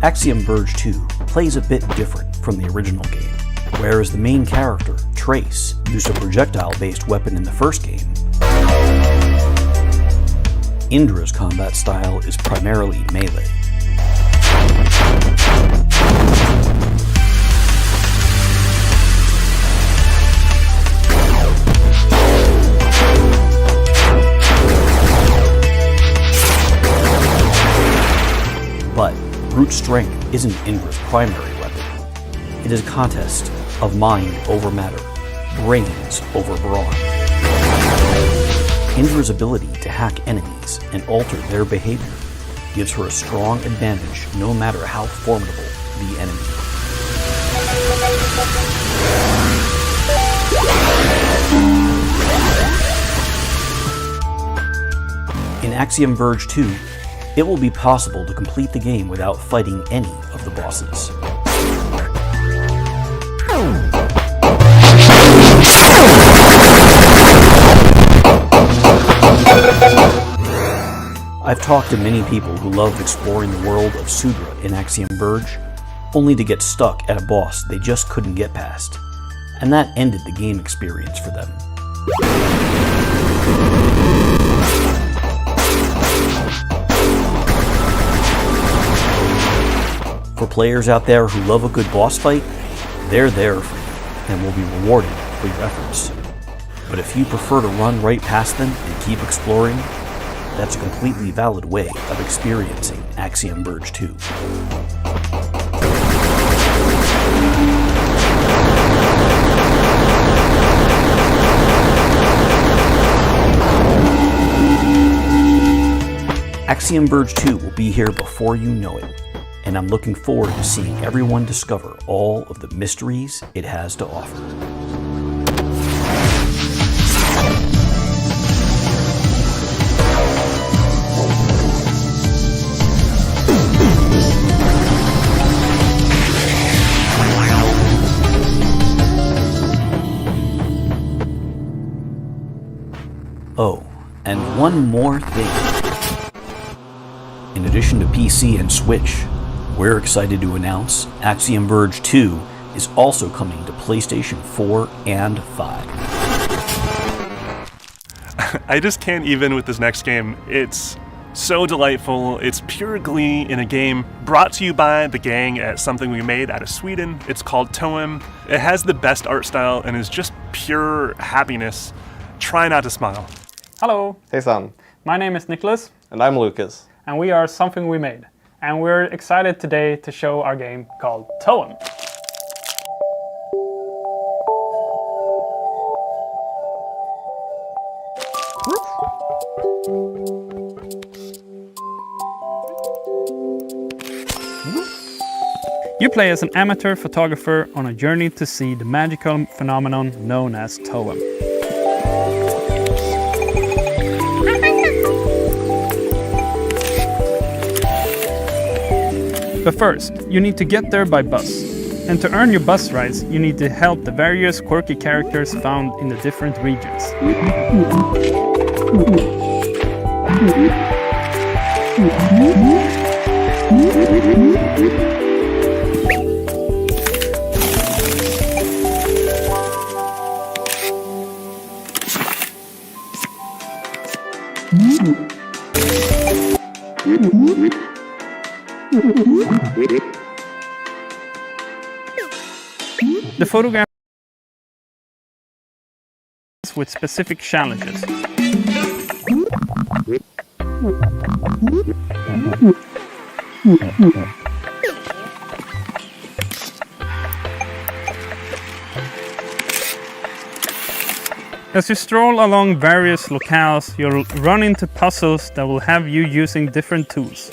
Axiom Verge 2 plays a bit different from the original game. Whereas the main character, Trace, used a projectile-based weapon in the first game, Indra's combat style is primarily melee. But brute strength isn't Indra's primary weapon. It is a contest of mind over matter, brains over brawn. Indra's ability to hack enemies and alter their behavior gives her a strong advantage no matter how formidable the enemy. In Axiom Verge 2, it will be possible to complete the game without fighting any of the bosses. I've talked to many people who loved exploring the world of Sudra in Axiom Verge, only to get stuck at a boss they just couldn't get past, and that ended the game experience for them. For players out there who love a good boss fight, they're there for you and will be rewarded for your efforts. But if you prefer to run right past them and keep exploring, that's a completely valid way of experiencing Axiom Verge 2. Axiom Verge 2 will be here before you know it, and I'm looking forward to seeing everyone discover all of the mysteries it has to offer. Oh, and one more thing. In addition to PC and Switch, we're excited to announce Axiom Verge 2 is also coming to PlayStation 4 and 5. I just can't even with this next game. It's so delightful. It's pure glee in a game brought to you by the gang at something we made out of Sweden. It's called Toem. It has the best art style and is just pure happiness. Try not to smile. Hello. Hejsan. My name is Nicholas. And I'm Lucas. And we are Something We Made. And we're excited today to show our game called Toem. You play as an amateur photographer on a journey to see the magical phenomenon known as Toem. But first, you need to get there by bus. And to earn your bus rides, you need to help the various quirky characters found in the different regions. photograph with specific challenges. As you stroll along various locales, you'll run into puzzles that will have you using different tools.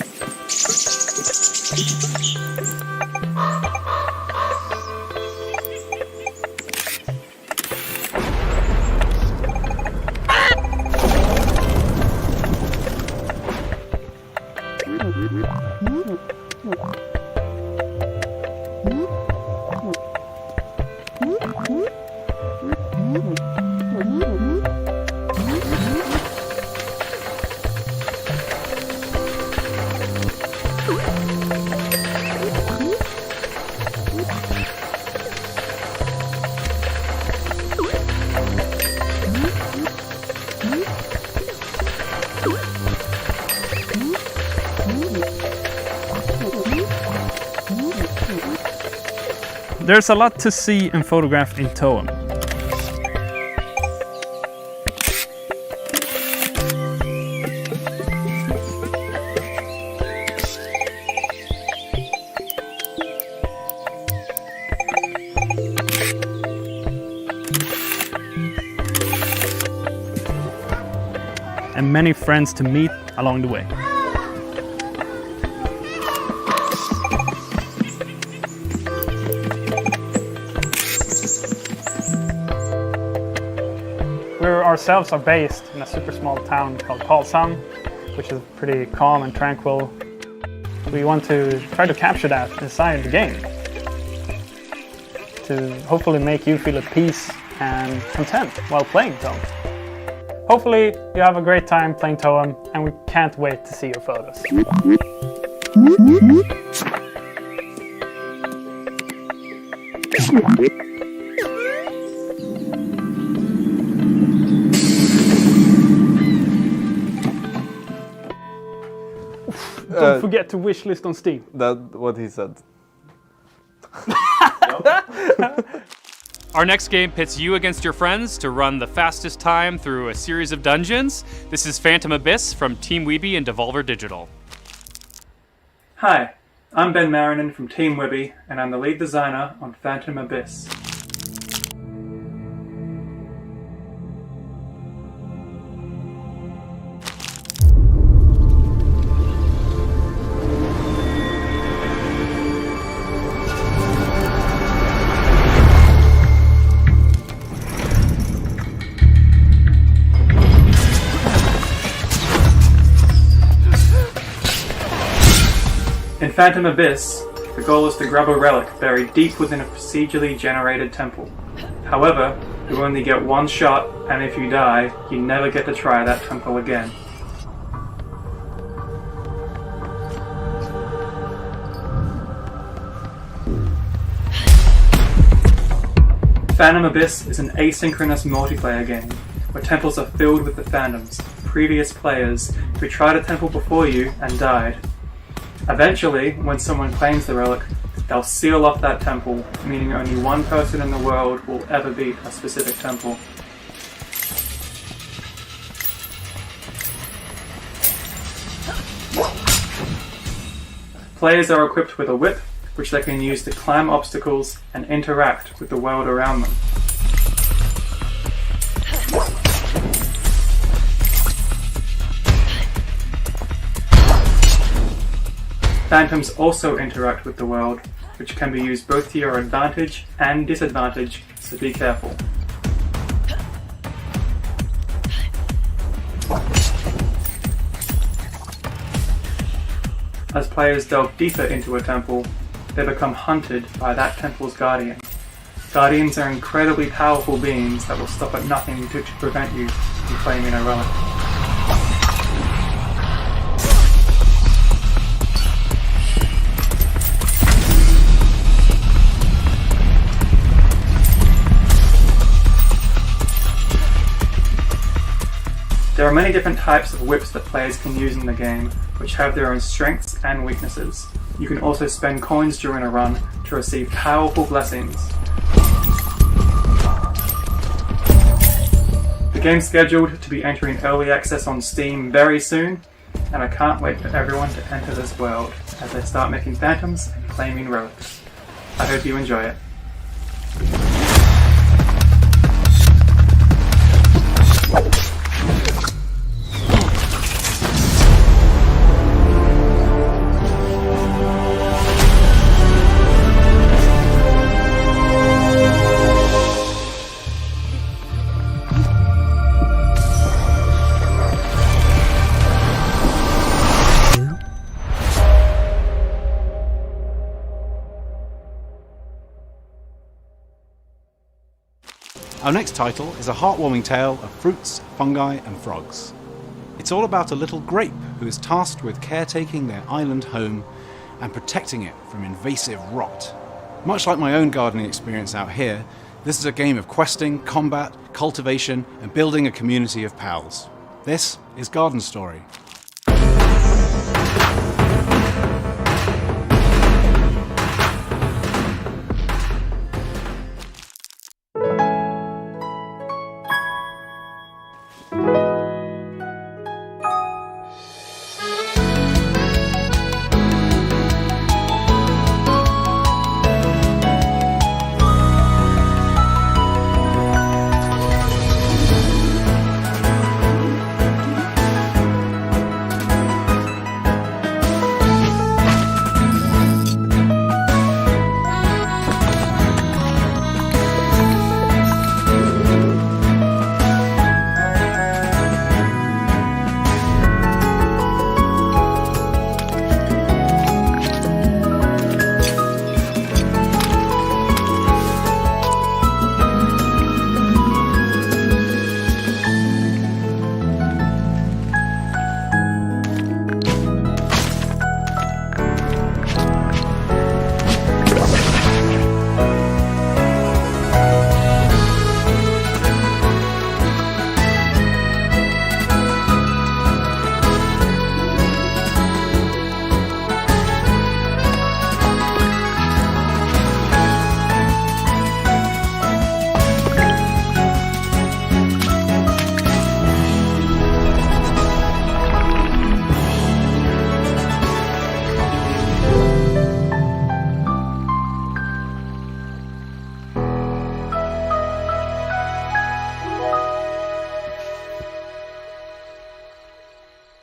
There's a lot to see and photograph in Toem. And many friends to meet along the way. We ourselves are based in a super small town called Karlshamn, which is pretty calm and tranquil. We want to try to capture that inside the game, to hopefully make you feel at peace and content while playing Toem. Hopefully you have a great time playing Toem, and we can't wait to see your photos. Don't forget to wishlist on Steam. That's what he said. Our next game pits you against your friends to run the fastest time through a series of dungeons. This is Phantom Abyss from Team Weeby and Devolver Digital. Hi, I'm Ben Marinin from Team Weeby, and I'm the lead designer on Phantom Abyss. In Phantom Abyss, the goal is to grab a relic buried deep within a procedurally generated temple. However, you only get one shot, and if you die, you never get to try that temple again. Phantom Abyss is an asynchronous multiplayer game, where temples are filled with the Phantoms, previous players who tried a temple before you and died. Eventually, when someone claims the relic, they'll seal off that temple, meaning only one person in the world will ever beat a specific temple. Players are equipped with a whip, which they can use to climb obstacles and interact with the world around them. Phantoms also interact with the world, which can be used both to your advantage and disadvantage, so be careful. As players delve deeper into a temple, they become hunted by that temple's guardian. Guardians are incredibly powerful beings that will stop at nothing to prevent you from claiming a relic. There are many different types of whips that players can use in the game, which have their own strengths and weaknesses. You can also spend coins during a run to receive powerful blessings. game's scheduled to be entering early access on Steam very soon, and I can't wait for everyone to enter this world as they start making phantoms and claiming relics. I hope you enjoy it. Our next title is a heartwarming tale of fruits, fungi, and frogs. It's all about a little grape who is tasked with caretaking their island home and protecting it from invasive rot. Much like my own gardening experience out here, this is a game of questing, combat, cultivation, and building a community of pals. This is Garden Story.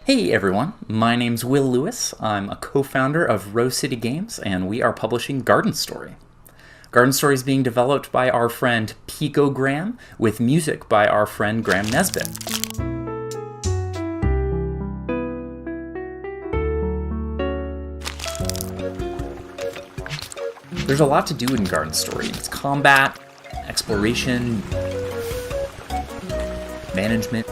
Hey everyone, my name's Will Lewis. I'm a co-founder of Rose City Games, and we are publishing Garden Story. Garden Story is being developed by our friend Pico Graham, with music by our friend Graham Nesbitt. There's a lot to do in Garden Story. It's combat, exploration, management,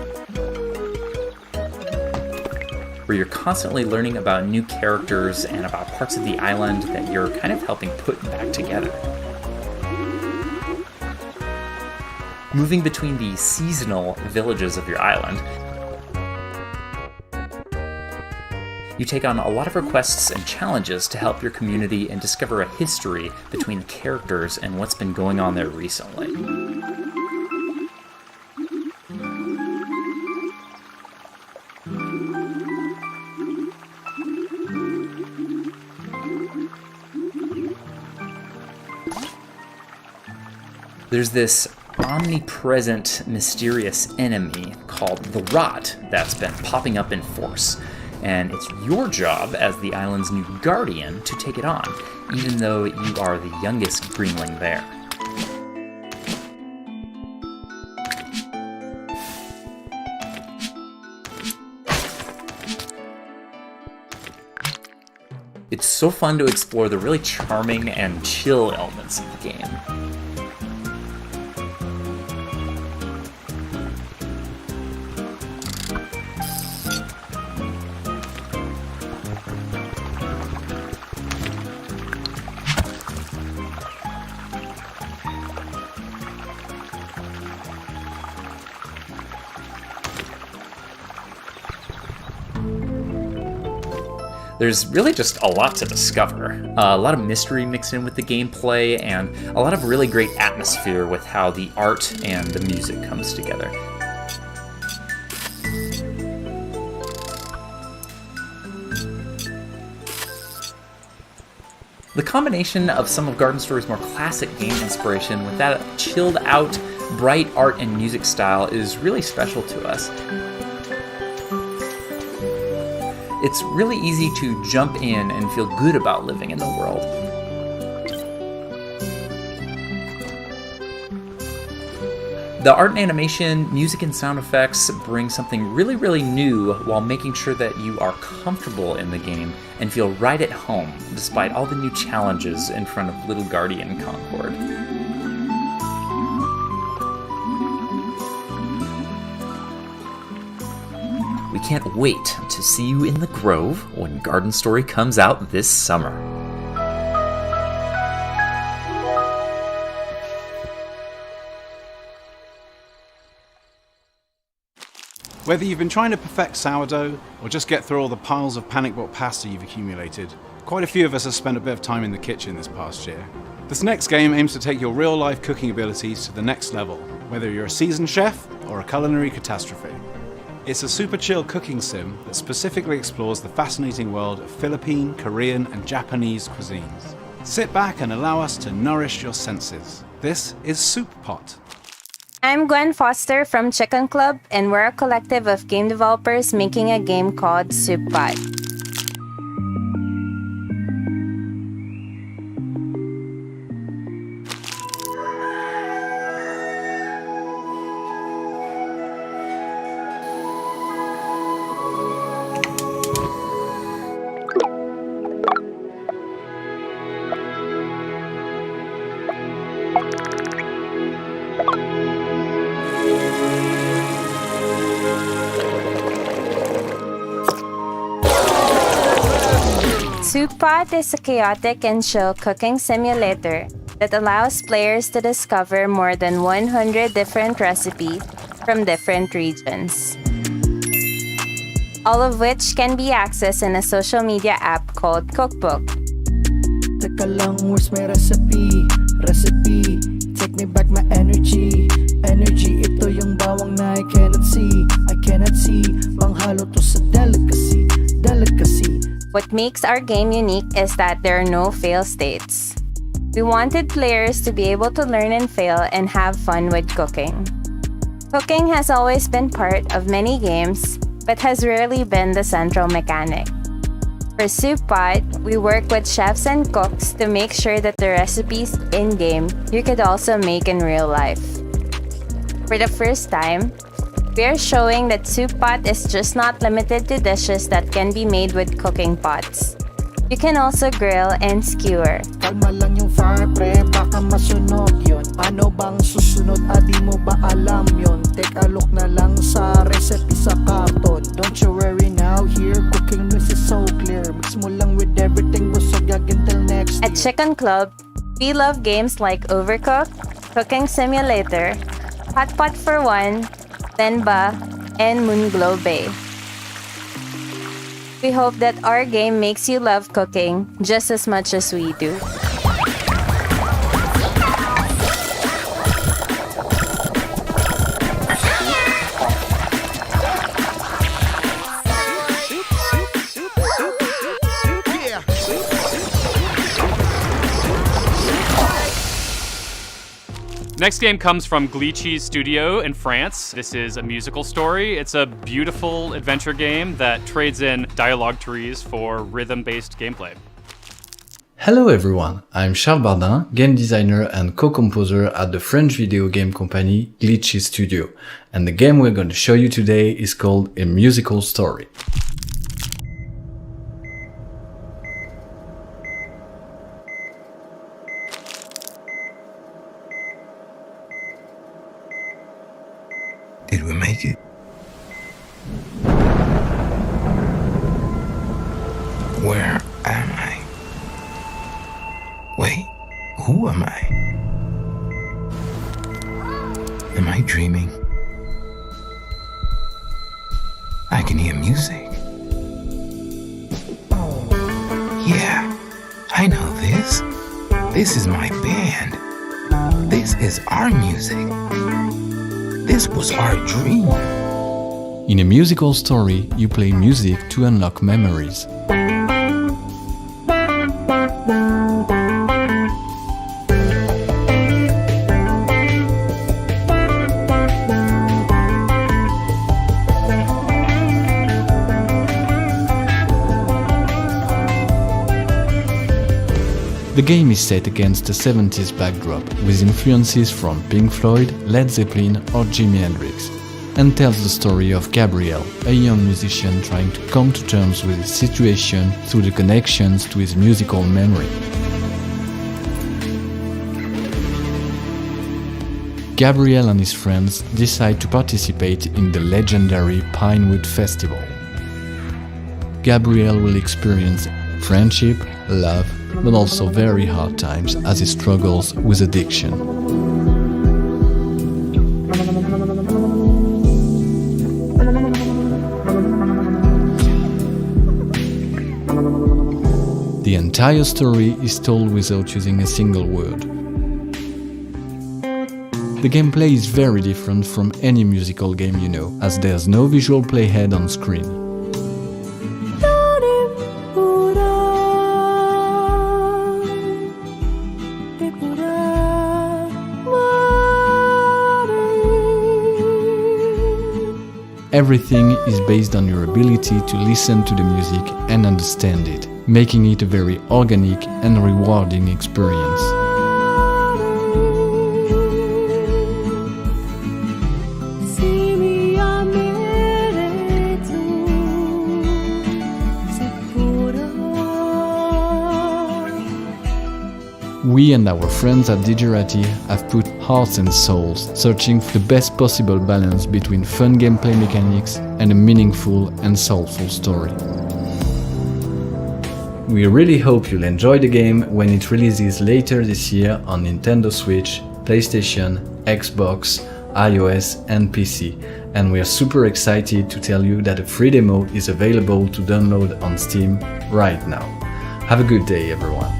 where you're constantly learning about new characters and about parts of the island that you're kind of helping put back together. Moving between the seasonal villages of your island, you take on a lot of requests and challenges to help your community and discover a history between the characters and what's been going on there recently. There's this omnipresent, mysterious enemy called the Rot that's been popping up in force, and it's your job as the island's new guardian to take it on, even though you are the youngest greenling there. It's so fun to explore the really charming and chill elements of the game. There's really just a lot to discover. A lot of mystery mixed in with the gameplay, and a lot of really great atmosphere with how the art and the music comes together. The combination of some of Garden Story's more classic game inspiration with that chilled out, bright art and music style is really special to us. It's really easy to jump in and feel good about living in the world. The art and animation, music and sound effects bring something really, really new while making sure that you are comfortable in the game and feel right at home, despite all the new challenges in front of Little Guardian Concord. We can't wait to see you in the Grove when Garden Story comes out this summer. Whether you've been trying to perfect sourdough or just get through all the piles of panic bought pasta you've accumulated, quite a few of us have spent a bit of time in the kitchen this past year. This next game aims to take your real-life cooking abilities to the next level, whether you're a seasoned chef or a culinary catastrophe. It's a super chill cooking sim that specifically explores the fascinating world of Philippine, Korean, and Japanese cuisines. Sit back and allow us to nourish your senses. This is Soup Pot. I'm Gwen Foster from Chicken Club, and we're a collective of game developers making a game called Soup Pot. Soup Pot is a chaotic and chill cooking simulator that allows players to discover more than 100 different recipes from different regions, all of which can be accessed in a social media app called Cookbook. Teka lang, where's my recipe? Recipe, take me back my energy. Energy, ito yung bawang na I cannot see. I cannot see, panghalo to sa delicacy. Delicacy. What makes our game unique is that there are no fail states. We wanted players to be able to learn and fail and have fun with cooking. Cooking has always been part of many games, but has rarely been the central mechanic. For Soup Pot, we work with chefs and cooks to make sure that the recipes in-game you could also make in real life. For the first time, we are showing that Soup Pot is just not limited to dishes that can be made with cooking pots. You can also grill and skewer. Kalma lang yung fire pre, baka masunog yun. Ano bang susunod, adi mo ba alam yun? Take a look na lang sa recipe sa karton. Don't you worry now, here cooking news is so clear. Mix mo lang with everything, busog yag until next year. At Chicken Club, we love games like Overcooked, Cooking Simulator, Hot Pot for One, Tenba, and Moonglow Bay. We hope that our game makes you love cooking just as much as we do. Next game comes from Glitchy's studio in France. This is a musical story. It's a beautiful adventure game that trades in dialogue trees for rhythm-based gameplay. Hello everyone, I'm Charles Bardin, game designer and co-composer at the French video game company Glitchy Studio, and the game we're going to show you today is called A Musical Story. Did we make it? Where am I? Wait, who am I? Am I dreaming? I can hear music. Yeah, I know this. This is my band. This is our music. This was our dream. In a musical story, you play music to unlock memories. The game is set against a 70s backdrop with influences from Pink Floyd, Led Zeppelin or Jimi Hendrix, and tells the story of Gabriel, a young musician trying to come to terms with his situation through the connections to his musical memory. Gabriel and his friends decide to participate in the legendary Pinewood Festival. Gabriel will experience friendship, love, but also very hard times as he struggles with addiction. The entire story is told without using a single word. The gameplay is very different from any musical game you know, as there's no visual playhead on screen. Everything is based on your ability to listen to the music and understand it, making it a very organic and rewarding experience. We and our friends at Digerati have put hearts and souls searching for the best possible balance between fun gameplay mechanics and a meaningful and soulful story. We really hope you'll enjoy the game when it releases later this year on Nintendo Switch, PlayStation, Xbox, iOS and PC, and we are super excited to tell you that a free demo is available to download on Steam right now. Have a good day, everyone.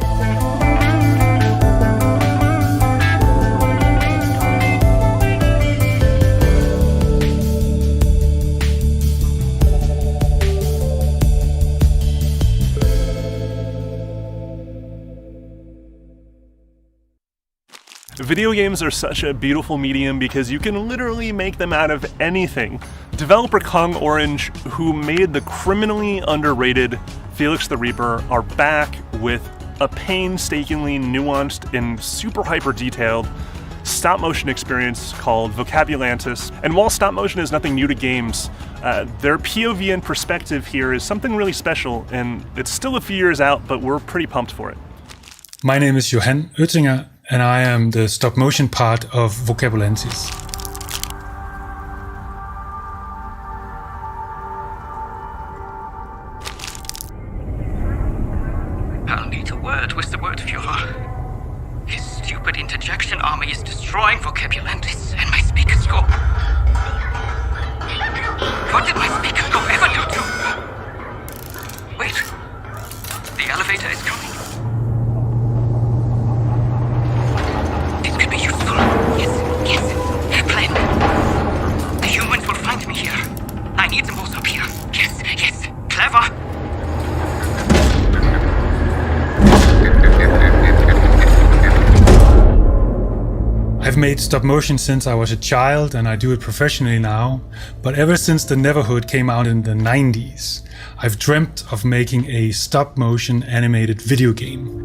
Video games are such a beautiful medium because you can literally make them out of anything. Developer Kong Orange, who made the criminally underrated Felix the Reaper, are back with a painstakingly nuanced and super hyper detailed stop-motion experience called Vocabulantis. And while stop-motion is nothing new to games, their POV and perspective here is something really special, and it's still a few years out, but we're pretty pumped for it. My name is Johan Oettinger, and I am the stop-motion part of Vocabulantis. I'll need a word with the word Führer. His stupid interjection army is destroying Vocabulantis and my speaker scope. What did my speaker scope ever do to? Wait, the elevator is coming. This could be useful. Yes, plan. The humans will find me here. I need them both up here. Yes, clever. I've made stop motion since I was a child and I do it professionally now, but ever since the Neverhood came out in the 90s, I've dreamt of making a stop motion animated video game.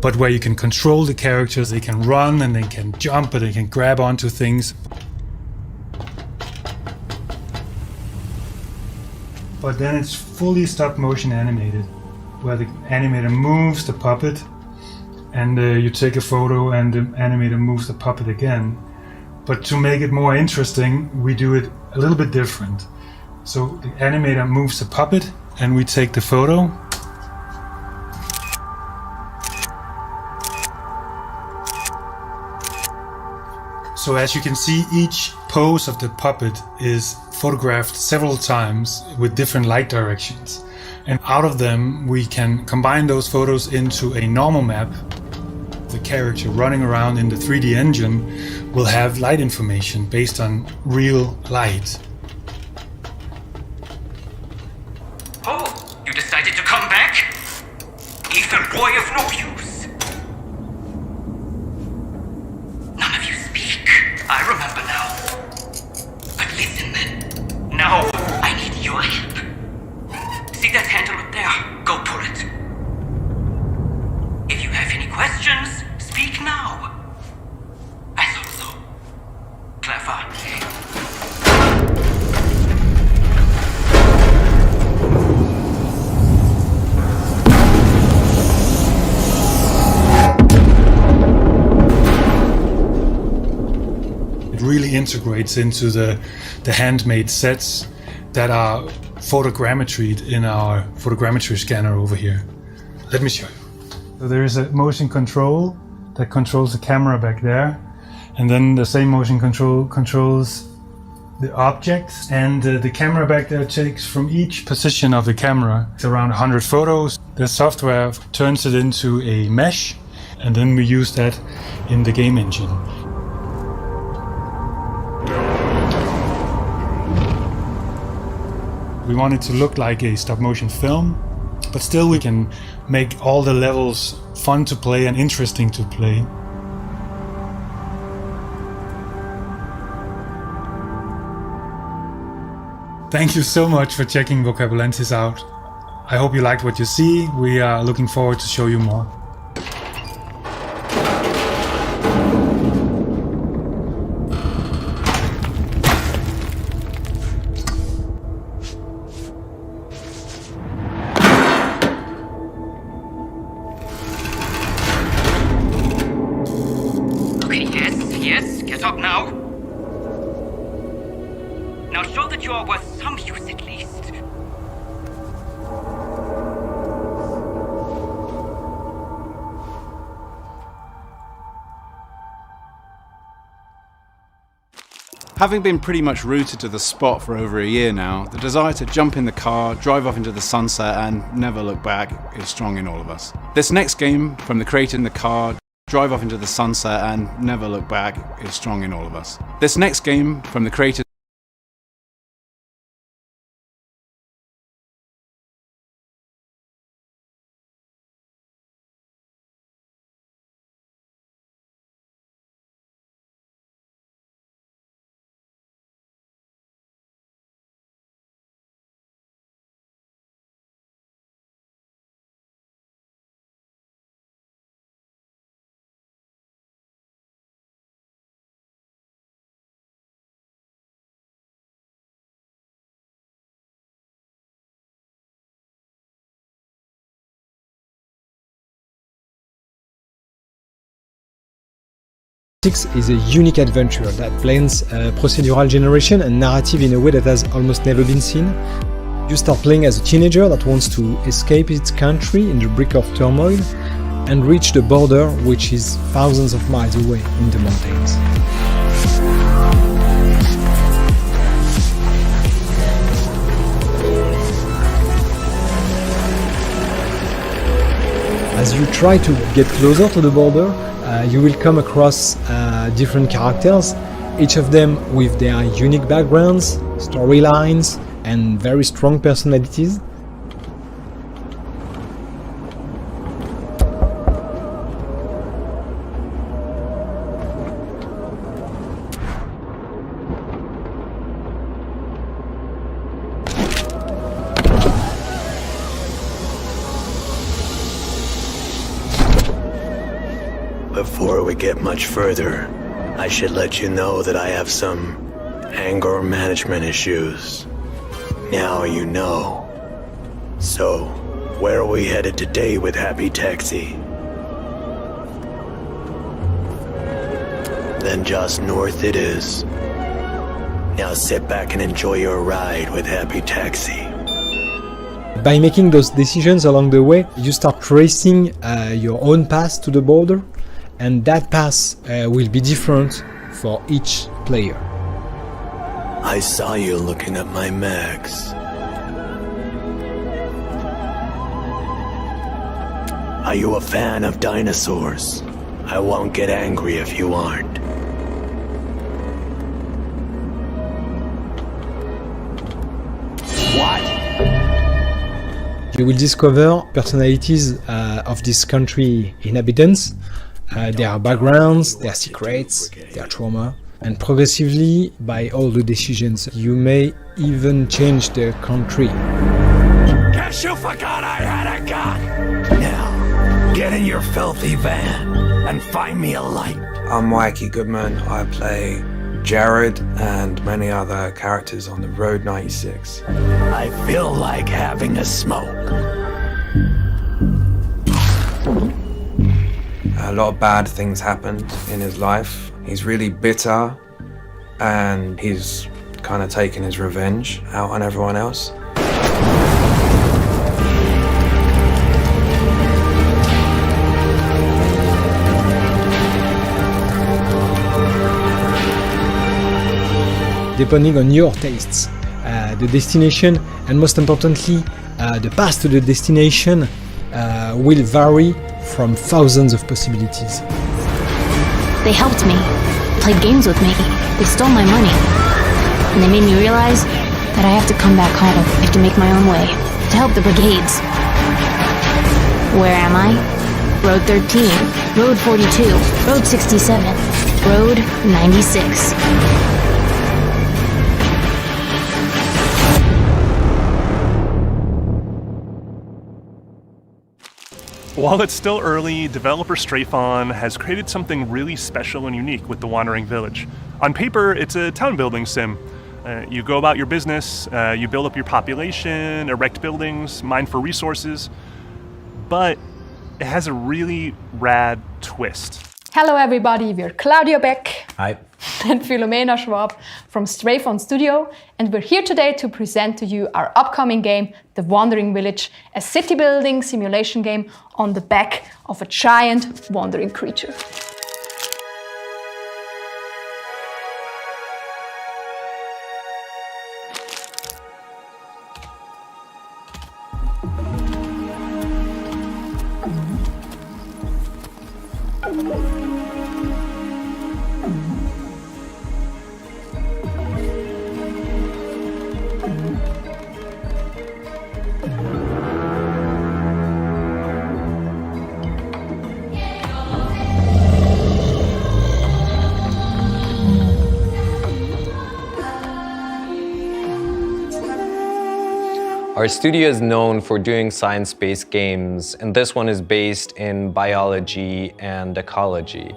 But where you can control the characters, they can run and they can jump and they can grab onto things. But then it's fully stop motion animated, where the animator moves the puppet and you take a photo and the animator moves the puppet again. But to make it more interesting, we do it a little bit different. So the animator moves the puppet and we take the photo. So as you can see, each pose of the puppet is photographed several times with different light directions. And out of them, we can combine those photos into a normal map. The character running around in the 3D engine will have light information based on real light. Oh, you decided to come back? Evil boy of no use. None You want help? See that handle up there? Go pull it. If you have any questions, speak now. I thought so. Clever. It really integrates into the handmade sets that are photogrammetried in our photogrammetry scanner over here. Let me show you. So there is a motion control that controls the camera back there, and then the same motion control controls the objects, and the camera back there takes from each position of the camera. It's around 100 photos. The software turns it into a mesh, and then we use that in the game engine. We want it to look like a stop-motion film, but still we can make all the levels fun to play and interesting to play. Thank you so much for checking Vocabulantis out. I hope you liked what you see. We are looking forward to show you more. Yes, get up now. Now show that you are worth some use at least. Having been pretty much rooted to the spot for over a year now, the desire to jump in the car, drive off into the sunset and never look back is strong in all of us. This next game, from the creator in the car, drive off into the sunset and never look back is strong in all of us. This next game, from the creator is a unique adventure that blends procedural generation and narrative in a way that has almost never been seen. You start playing as a teenager that wants to escape its country in the brink of turmoil and reach the border, which is thousands of miles away in the mountains. As you try to get closer to the border, you will come across different characters, each of them with their unique backgrounds, storylines, and very strong personalities. Before we get much further, I should let you know that I have some anger management issues. Now you know. So, where are we headed today with Happy Taxi? Then just north it is. Now sit back and enjoy your ride with Happy Taxi. By making those decisions along the way, you start tracing your own path to the border, and that path will be different for each player. I saw you looking at my mags. Are you a fan of dinosaurs? I won't get angry if you aren't. You will discover personalities of this country inhabitants, their backgrounds, their secrets, their trauma, and progressively, by all the decisions, you may even change the country. Guess you forgot I had a gun! Now, get in your filthy van and find me a light. I'm Mikey Goodman. I play Jared and many other characters on the Road 96. I feel like having a smoke. A lot of bad things happened in his life. He's really bitter and he's kind of taking his revenge out on everyone else. Depending on your tastes, the destination and most importantly the path to the destination will vary from thousands of possibilities. They helped me, played games with me, they stole my money. And they made me realize that I have to come back home, I have to make my own way, to help the brigades. Where am I? Road 13, Road 42, Road 67, Road 96. While it's still early, developer Strafon has created something really special and unique with the Wandering Village. On paper, it's a town building sim. You go about your business, you build up your population, erect buildings, mine for resources, but it has a really rad twist. Hello everybody, we're Claudia Beck. Hi. And Philomena Schwab from Strafon Studio, and we're here today to present to you our upcoming game, The Wandering Village, a city building simulation game on the back of a giant wandering creature. Our studio is known for doing science-based games, and this one is based in biology and ecology.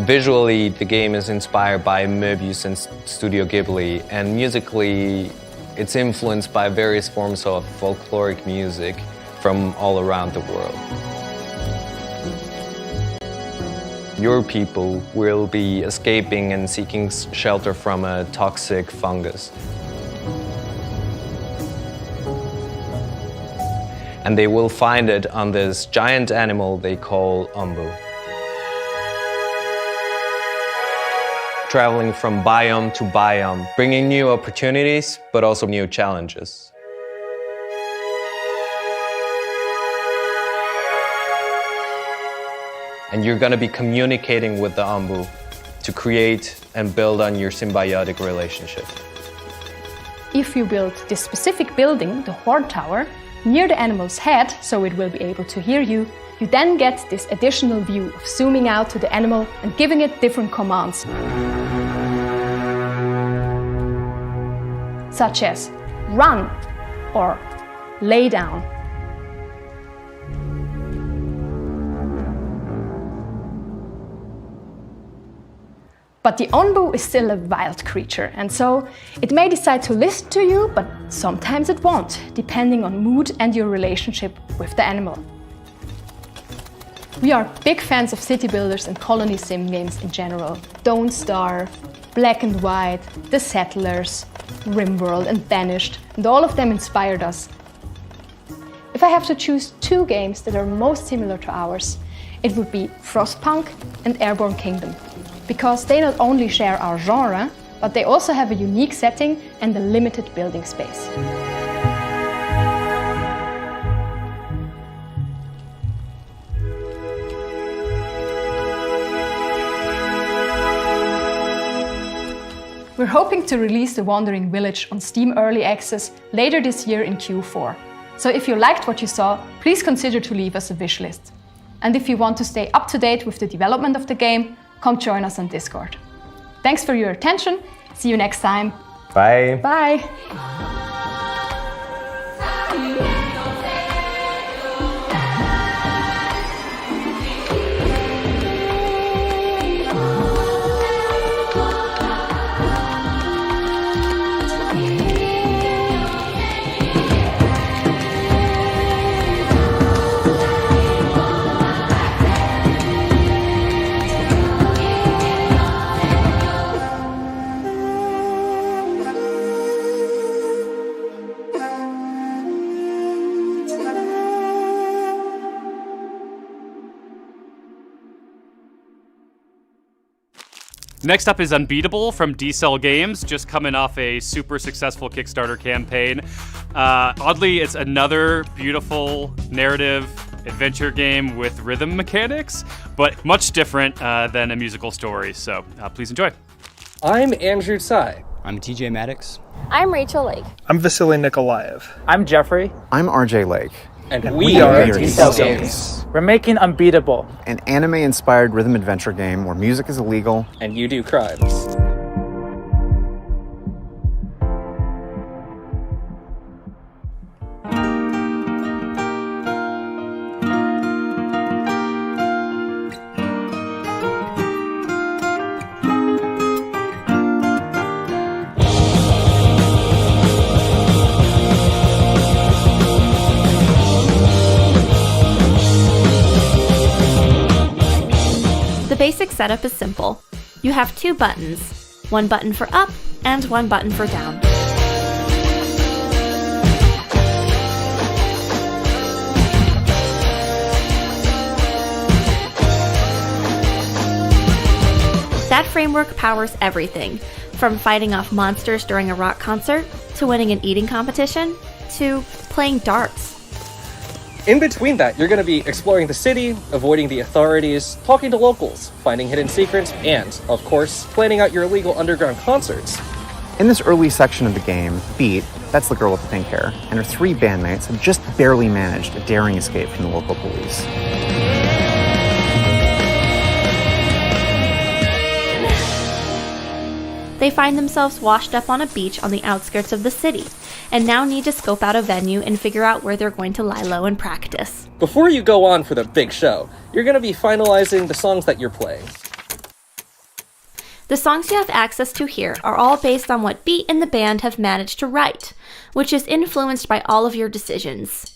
Visually, the game is inspired by Moebius and Studio Ghibli, and musically, it's influenced by various forms of folkloric music from all around the world. Your people will be escaping and seeking shelter from a toxic fungus. And they will find it on this giant animal they call Umbu. Traveling from biome to biome, bringing new opportunities, but also new challenges. And you're going to be communicating with the Umbu to create and build on your symbiotic relationship. If you build this specific building, the Horn Tower, near the animal's head, so it will be able to hear you, you then get this additional view of zooming out to the animal and giving it different commands. Such as run or lay down. But the Umbu is still a wild creature, and so it may decide to listen to you, but sometimes it won't, depending on mood and your relationship with the animal. We are big fans of city builders and colony sim games in general. Don't Starve, Black and White, The Settlers, RimWorld and Banished, and all of them inspired us. If I have to choose two games that are most similar to ours, it would be Frostpunk and Airborne Kingdom, because they not only share our genre, but they also have a unique setting and a limited building space. We're hoping to release The Wandering Village on Steam Early Access later this year in Q4. So if you liked what you saw, please consider to leave us a wish list. And if you want to stay up to date with the development of the game, come join us on Discord. Thanks for your attention. See you next time. Bye. Bye. Next up is Unbeatable from D-Cell Games, just coming off a super successful Kickstarter campaign. Oddly, it's another beautiful narrative adventure game with rhythm mechanics, but much different than a musical story, so please enjoy. I'm Andrew Tsai. I'm TJ Maddox. I'm Rachel Lake. I'm Vasily Nikolaev. I'm Jeffrey. I'm RJ Lake. And we are D-Cell Games. We're making Unbeatable, an anime-inspired rhythm adventure game where music is illegal and you do crimes. The basic setup is simple. You have two buttons, one button for up and one button for down. That framework powers everything, from fighting off monsters during a rock concert, to winning an eating competition, to playing darts. In between that, you're going to be exploring the city, avoiding the authorities, talking to locals, finding hidden secrets, and, of course, planning out your illegal underground concerts. In this early section of the game, Beat, that's the girl with the pink hair, and her three bandmates have just barely managed a daring escape from the local police. They find themselves washed up on a beach on the outskirts of the city, and now need to scope out a venue and figure out where they're going to lie low and practice. Before you go on for the big show, you're going to be finalizing the songs that you're playing. The songs you have access to here are all based on what Beat and the band have managed to write, which is influenced by all of your decisions.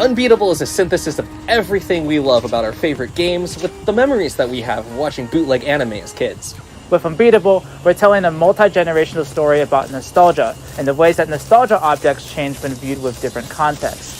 Unbeatable is a synthesis of everything we love about our favorite games with the memories that we have of watching bootleg anime as kids. With Unbeatable, we're telling a multi-generational story about nostalgia and the ways that nostalgia objects change when viewed with different contexts.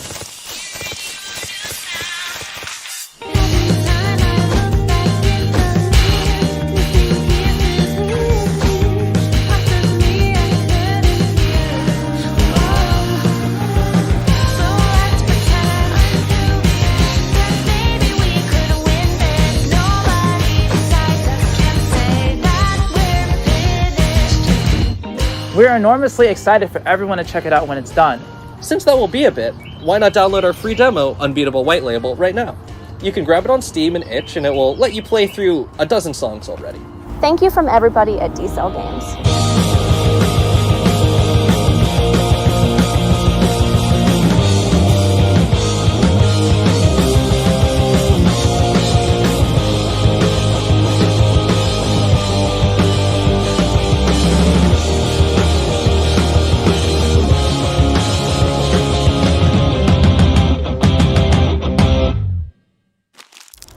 We're enormously excited for everyone to check it out when it's done. Since that will be a bit, why not download our free demo, Unbeatable White Label, right now? You can grab it on Steam and itch, and it will let you play through a dozen songs already. Thank you from everybody at D-Cell Games.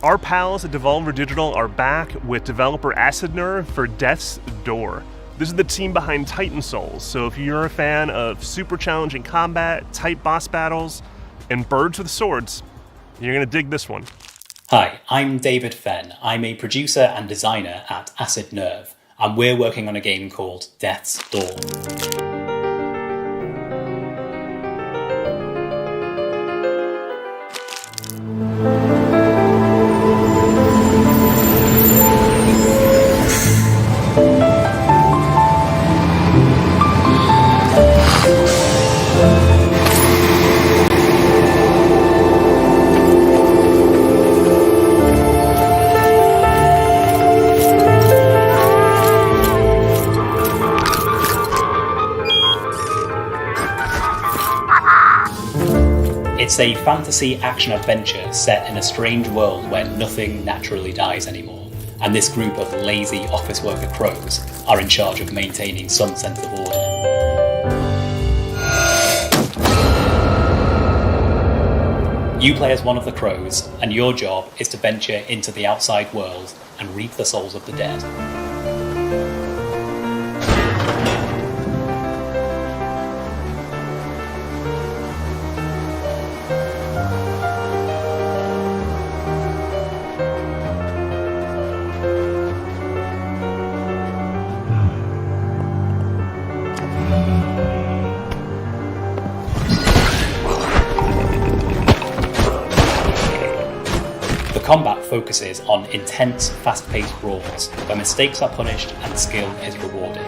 Our pals at Devolver Digital are back with developer Acid Nerve for Death's Door. This is the team behind Titan Souls, so if you're a fan of super challenging combat, tight boss battles, and birds with swords, you're going to dig this one. Hi, I'm David Fenn. I'm a producer and designer at Acid Nerve, and we're working on a game called Death's Door. It's a fantasy action-adventure set in a strange world where nothing naturally dies anymore, and this group of lazy office worker crows are in charge of maintaining some sense of order. You play as one of the crows, and your job is to venture into the outside world and reap the souls of the dead. Combat focuses on intense, fast-paced brawls, where mistakes are punished and skill is rewarded.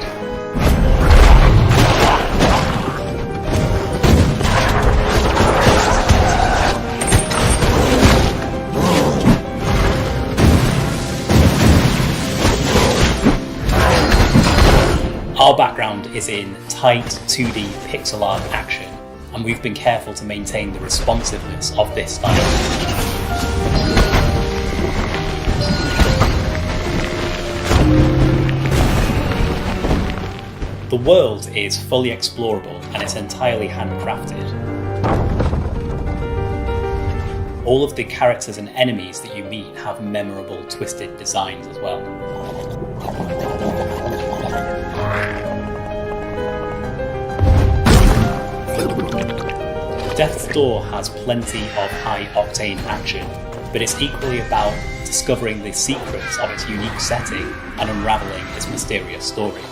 Our background is in tight 2D pixel art action, and we've been careful to maintain the responsiveness of this style. The world is fully explorable and it's entirely handcrafted. All of the characters and enemies that you meet have memorable, twisted designs as well. Death's Door has plenty of high-octane action, but it's equally about discovering the secrets of its unique setting and unraveling its mysterious story.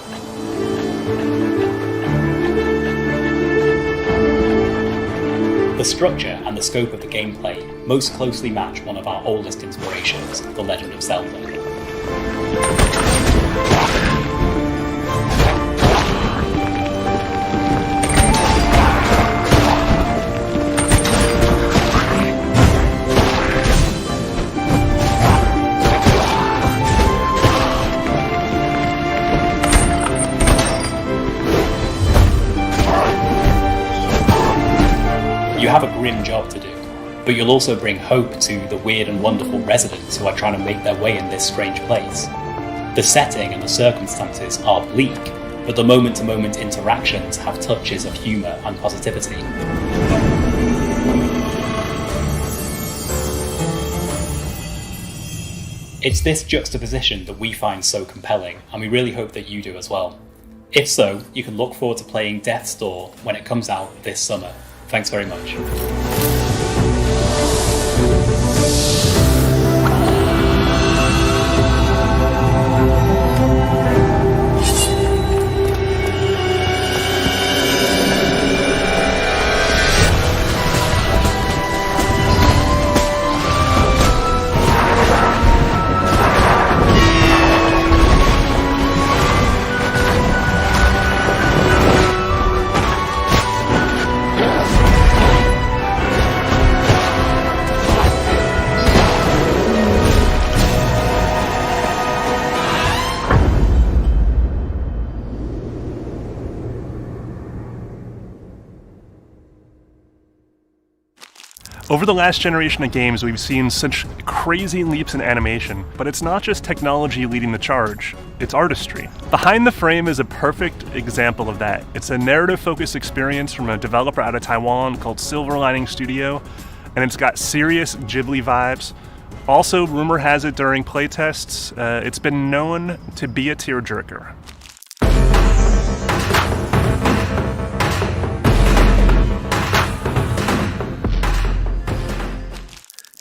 The structure and the scope of the gameplay most closely match one of our oldest inspirations, The Legend of Zelda. You have a grim job to do, but you'll also bring hope to the weird and wonderful residents who are trying to make their way in this strange place. The setting and the circumstances are bleak, but the moment-to-moment interactions have touches of humour and positivity. It's this juxtaposition that we find so compelling, and we really hope that you do as well. If so, you can look forward to playing Death's Door when it comes out this summer. Thanks very much. Over the last generation of games, we've seen such crazy leaps in animation, but it's not just technology leading the charge, it's artistry. Behind the Frame is a perfect example of that. It's a narrative-focused experience from a developer out of Taiwan called Silver Lining Studio, and it's got serious Ghibli vibes. Also, rumor has it during playtests, it's been known to be a tearjerker.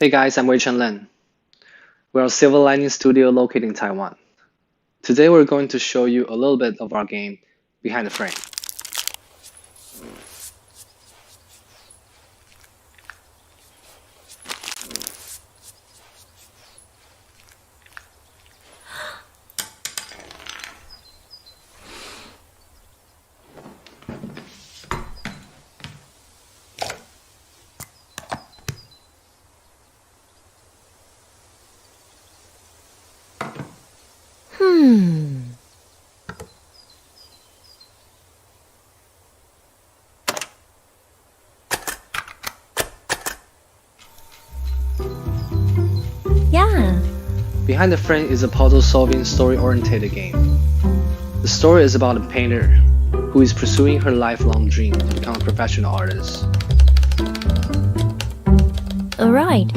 Hey guys, I'm Wei Chen Len. We're a silver lining studio located in Taiwan. Today we're going to show you a little bit of our game, Behind the Frame. Yeah. Behind the Frame is a puzzle-solving, story-oriented game. The story is about a painter who is pursuing her lifelong dream to become a professional artist. Alright.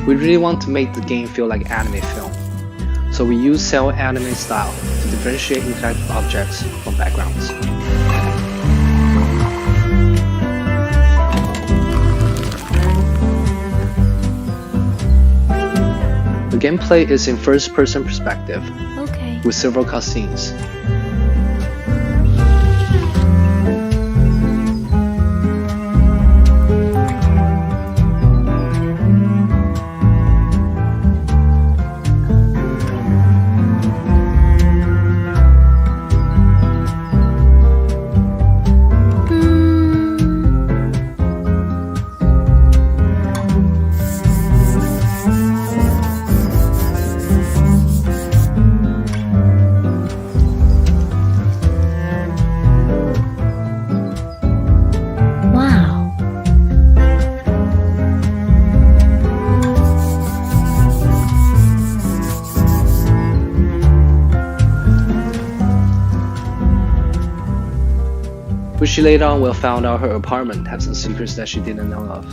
We really want to make the game feel like anime film, so we use cel anime style to differentiate interactive objects from backgrounds. The gameplay is in first-person perspective, with several cutscenes. But she later on will found out her apartment has some secrets that she didn't know of.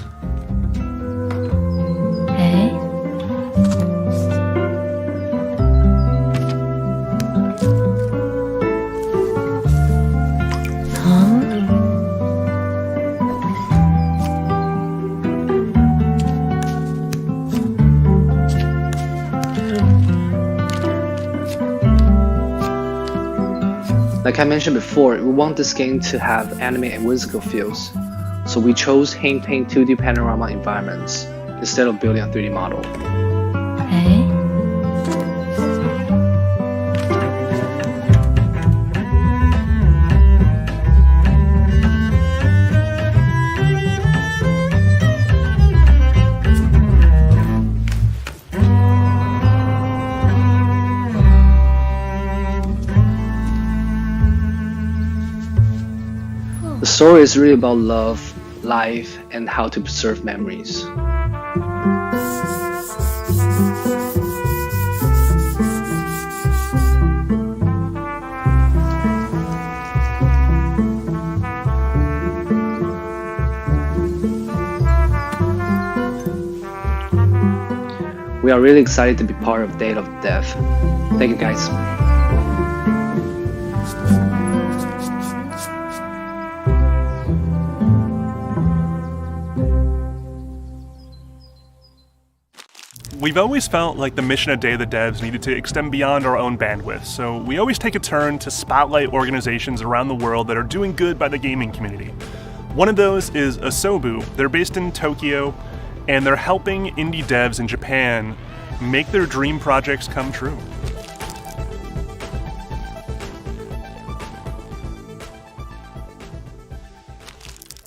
Like I mentioned before, we want this game to have anime and whimsical feels, so we chose hand-paint 2D panorama environments instead of building a 3D model. The story is really about love, life, and how to preserve memories. We are really excited to be part of Day of Dev. Thank you guys. We've always felt like the mission of Day of the Devs needed to extend beyond our own bandwidth, so we always take a turn to spotlight organizations around the world that are doing good by the gaming community. One of those is Asobu. They're based in Tokyo, and they're helping indie devs in Japan make their dream projects come true.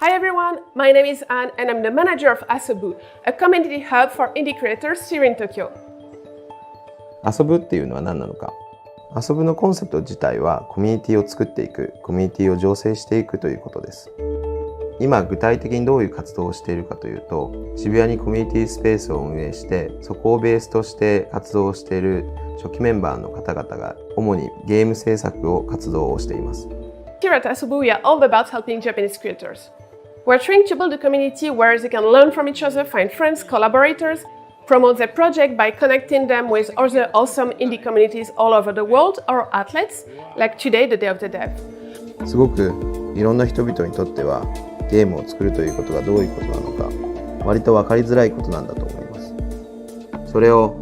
Hi everyone, my name is Anne and I'm the manager of Asobu, a community hub for indie creators here in Tokyo. 遊ぶっていうのは何なのか。遊ぶのコンセプト自体はコミュニティを作っていく、コミュニティを醸成していくということです。今具体的にどういう活動をしているかというと、渋谷にコミュニティスペースを運営して、そこをベースとして活動をしている初期メンバーの方々が主にゲーム制作を活動をしています。Here at Asobu, we are all about helping Japanese creators. We're trying to build a community where they can learn from each other, find friends, collaborators, promote their project by connecting them with other awesome indie communities all over the world or outlets, like today, the Day of the Dev. すごくいろんな人々にとってはゲームを作るということがどういうことなのか割と分かりづらいことなんだと思います。それを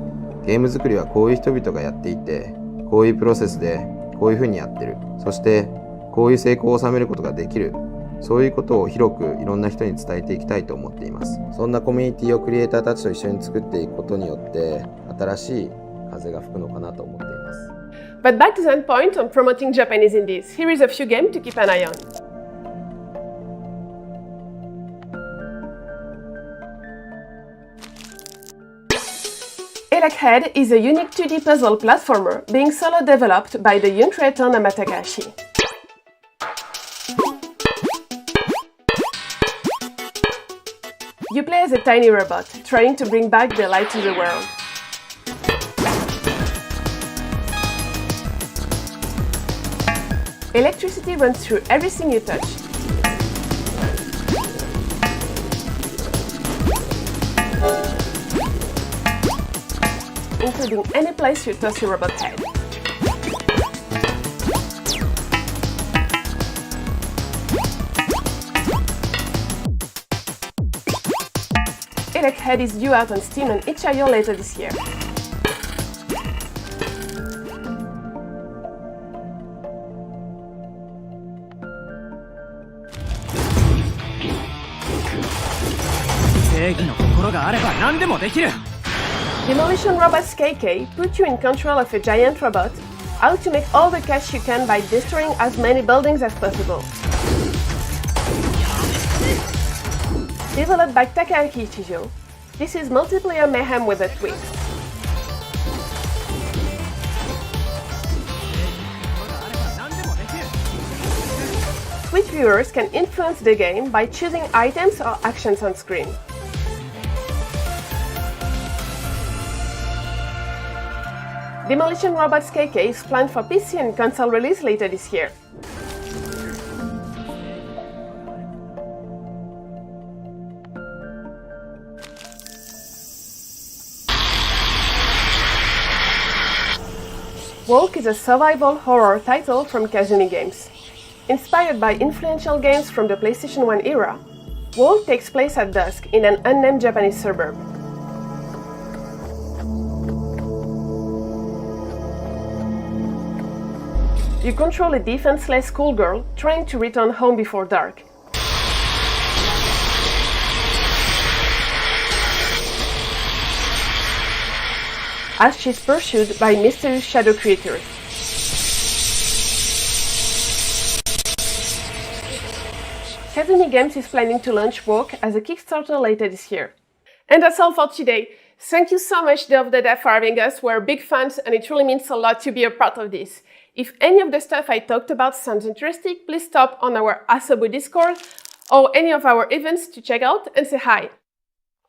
ゲーム作りはこういう人々がやっていて、こういうプロセスでこういうふうにやってる、そしてこういう成功を収めることができる、そういうことを広くいろんな人に伝えていきたいと思っています。そんなコミュニティをクリエイターたちと一緒に作っていくことによって新しい風が吹くのかなと思っています。 But back to that point on promoting Japanese indies, here is a few games to keep an eye on. Electhead is a unique 2D puzzle platformer being solo developed by the young creator Namatakashi. You play as a tiny robot, trying to bring back the light to the world. Electricity runs through everything you touch. Including any place you toss your robot head. Electhead is due out on Steam and itch.io later this year. Demolition Robots KK put you in control of a giant robot, how to make all the cash you can by destroying as many buildings as possible. Developed by Takaaki Ichijo, this is multiplayer mayhem with a twist. Switch viewers can influence the game by choosing items or actions on screen. Demolition Robots KK is planned for PC and console release later this year. Walk is a survival horror title from Kazumi Games. Inspired by influential games from the PlayStation 1 era, Walk takes place at dusk in an unnamed Japanese suburb. You control a defenseless schoolgirl trying to return home before dark. As she's pursued by mysterious shadow creatures. Kazumi Games is planning to launch Walk as a Kickstarter later this year. And that's all for today. Thank you so much, Day of the Dead, for having us. We're big fans and it really means a lot to be a part of this. If any of the stuff I talked about sounds interesting, please stop on our Asobu Discord or any of our events to check out and say hi.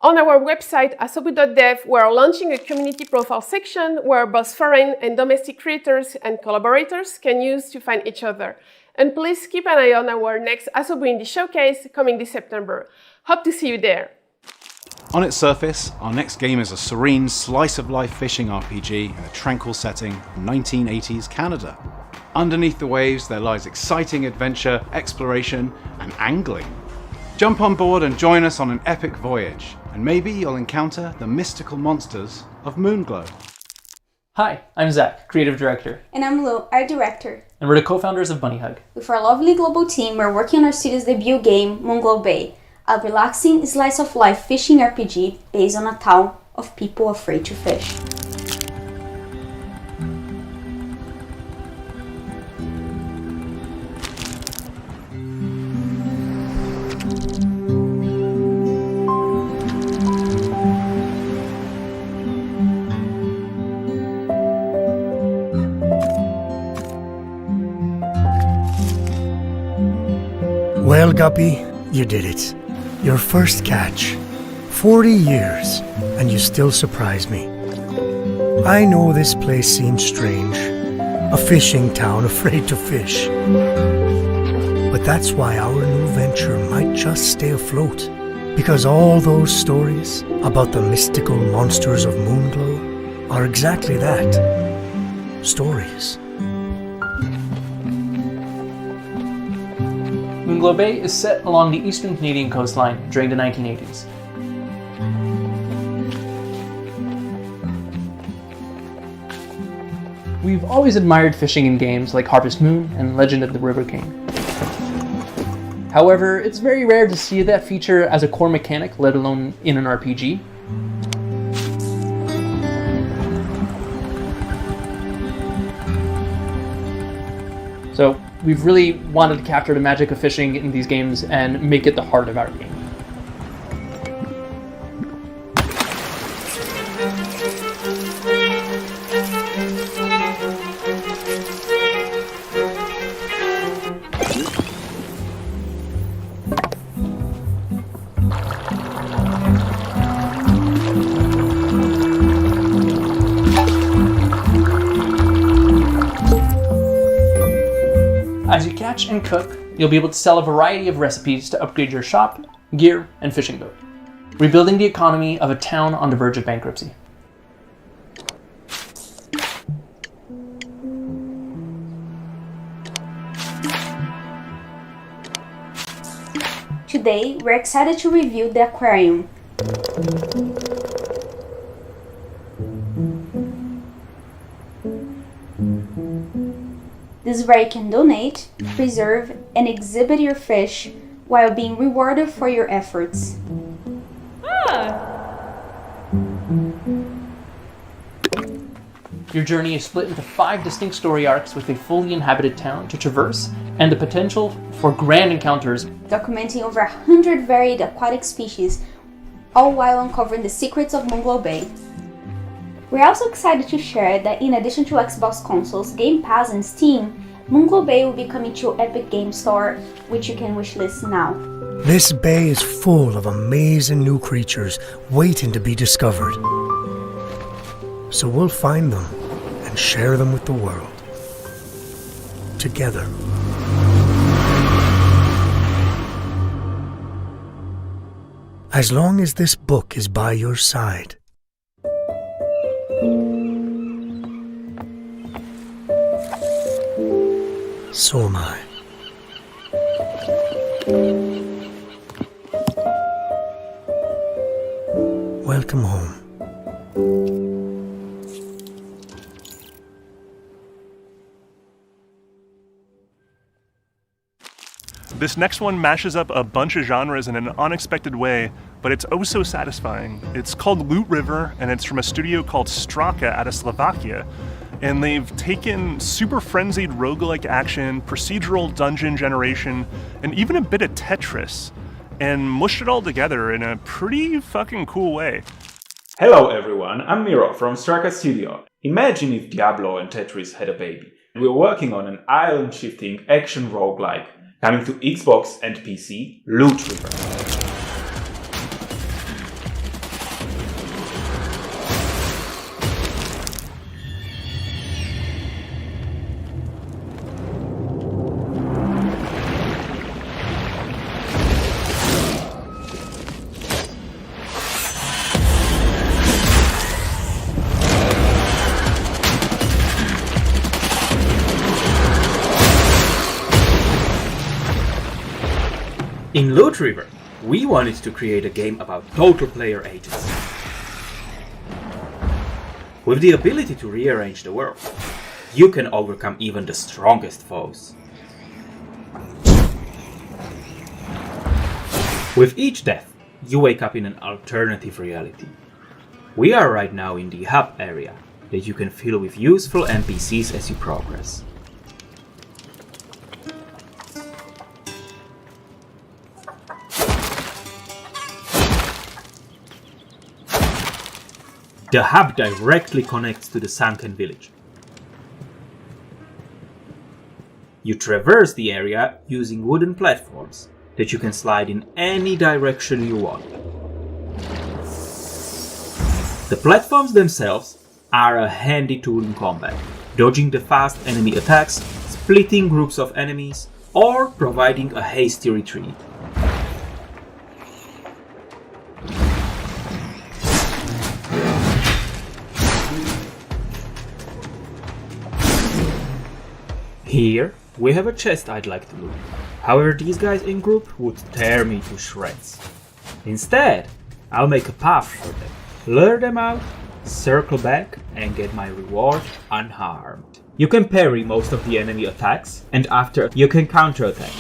On our website, asobu.dev, we're launching a community profile section where both foreign and domestic creators and collaborators can use to find each other. And please keep an eye on our next Asobu Indie Showcase coming this September. Hope to see you there. On its surface, our next game is a serene slice-of-life fishing RPG in a tranquil setting in 1980s Canada. Underneath the waves, there lies exciting adventure, exploration, and angling. Jump on board and join us on an epic voyage, and maybe you'll encounter the mystical monsters of Moonglow. Hi, I'm Zach, Creative Director. And I'm Lou, Art Director. And we're the co-founders of Bunny Hug. With our lovely global team, we're working on our studio's debut game, Moonglow Bay, a relaxing slice-of-life fishing RPG based on a town of people afraid to fish. Well, Guppy, you did it. Your first catch. 40 years, and you still surprise me. I know this place seems strange. A fishing town afraid to fish. But that's why our new venture might just stay afloat. Because all those stories about the mystical monsters of Moonglow are exactly that. Stories. Moonglow Bay is set along the eastern Canadian coastline during the 1980s. We've always admired fishing in games like Harvest Moon and Legend of the River King. However, it's very rare to see that feature as a core mechanic, let alone in an RPG. So we've really wanted to capture the magic of fishing in these games and make it the heart of our game. As you catch and cook, you'll be able to sell a variety of recipes to upgrade your shop, gear, and fishing boat, rebuilding the economy of a town on the verge of bankruptcy. Today, we're excited to review the aquarium. This is where you can donate, preserve, and exhibit your fish while being rewarded for your efforts. Your journey is split into 5 distinct story arcs with a fully inhabited town to traverse and the potential for grand encounters. Documenting over 100 varied aquatic species, all while uncovering the secrets of Moonglow Bay. We're also excited to share that in addition to Xbox consoles, Game Pass, and Steam, Moonglow Bay will be coming to Epic Game Store, which you can wishlist now. This bay is full of amazing new creatures waiting to be discovered. So we'll find them and share them with the world. Together. As long as this book is by your side. So am I. Welcome home. This next one mashes up a bunch of genres in an unexpected way, but it's oh so satisfying. It's called Loot River, and it's from a studio called Straka out of Slovakia. And they've taken super frenzied roguelike action, procedural dungeon generation, and even a bit of Tetris, and mushed it all together in a pretty fucking cool way. Hello everyone, I'm Miro from Straka Studio. Imagine if Diablo and Tetris had a baby. We're working on an island-shifting action roguelike, coming to Xbox and PC, Loot River. In Loot River, we wanted to create a game about total player agency. With the ability to rearrange the world, you can overcome even the strongest foes. With each death, you wake up in an alternative reality. We are right now in the hub area that you can fill with useful NPCs as you progress. The hub directly connects to the sunken village. You traverse the area using wooden platforms that you can slide in any direction you want. The platforms themselves are a handy tool in combat, dodging the fast enemy attacks, splitting groups of enemies, or providing a hasty retreat. Here, we have a chest I'd like to loot. However, these guys in group would tear me to shreds. Instead, I'll make a path for them, lure them out, circle back, and get my reward unharmed. You can parry most of the enemy attacks, and after you can counterattack.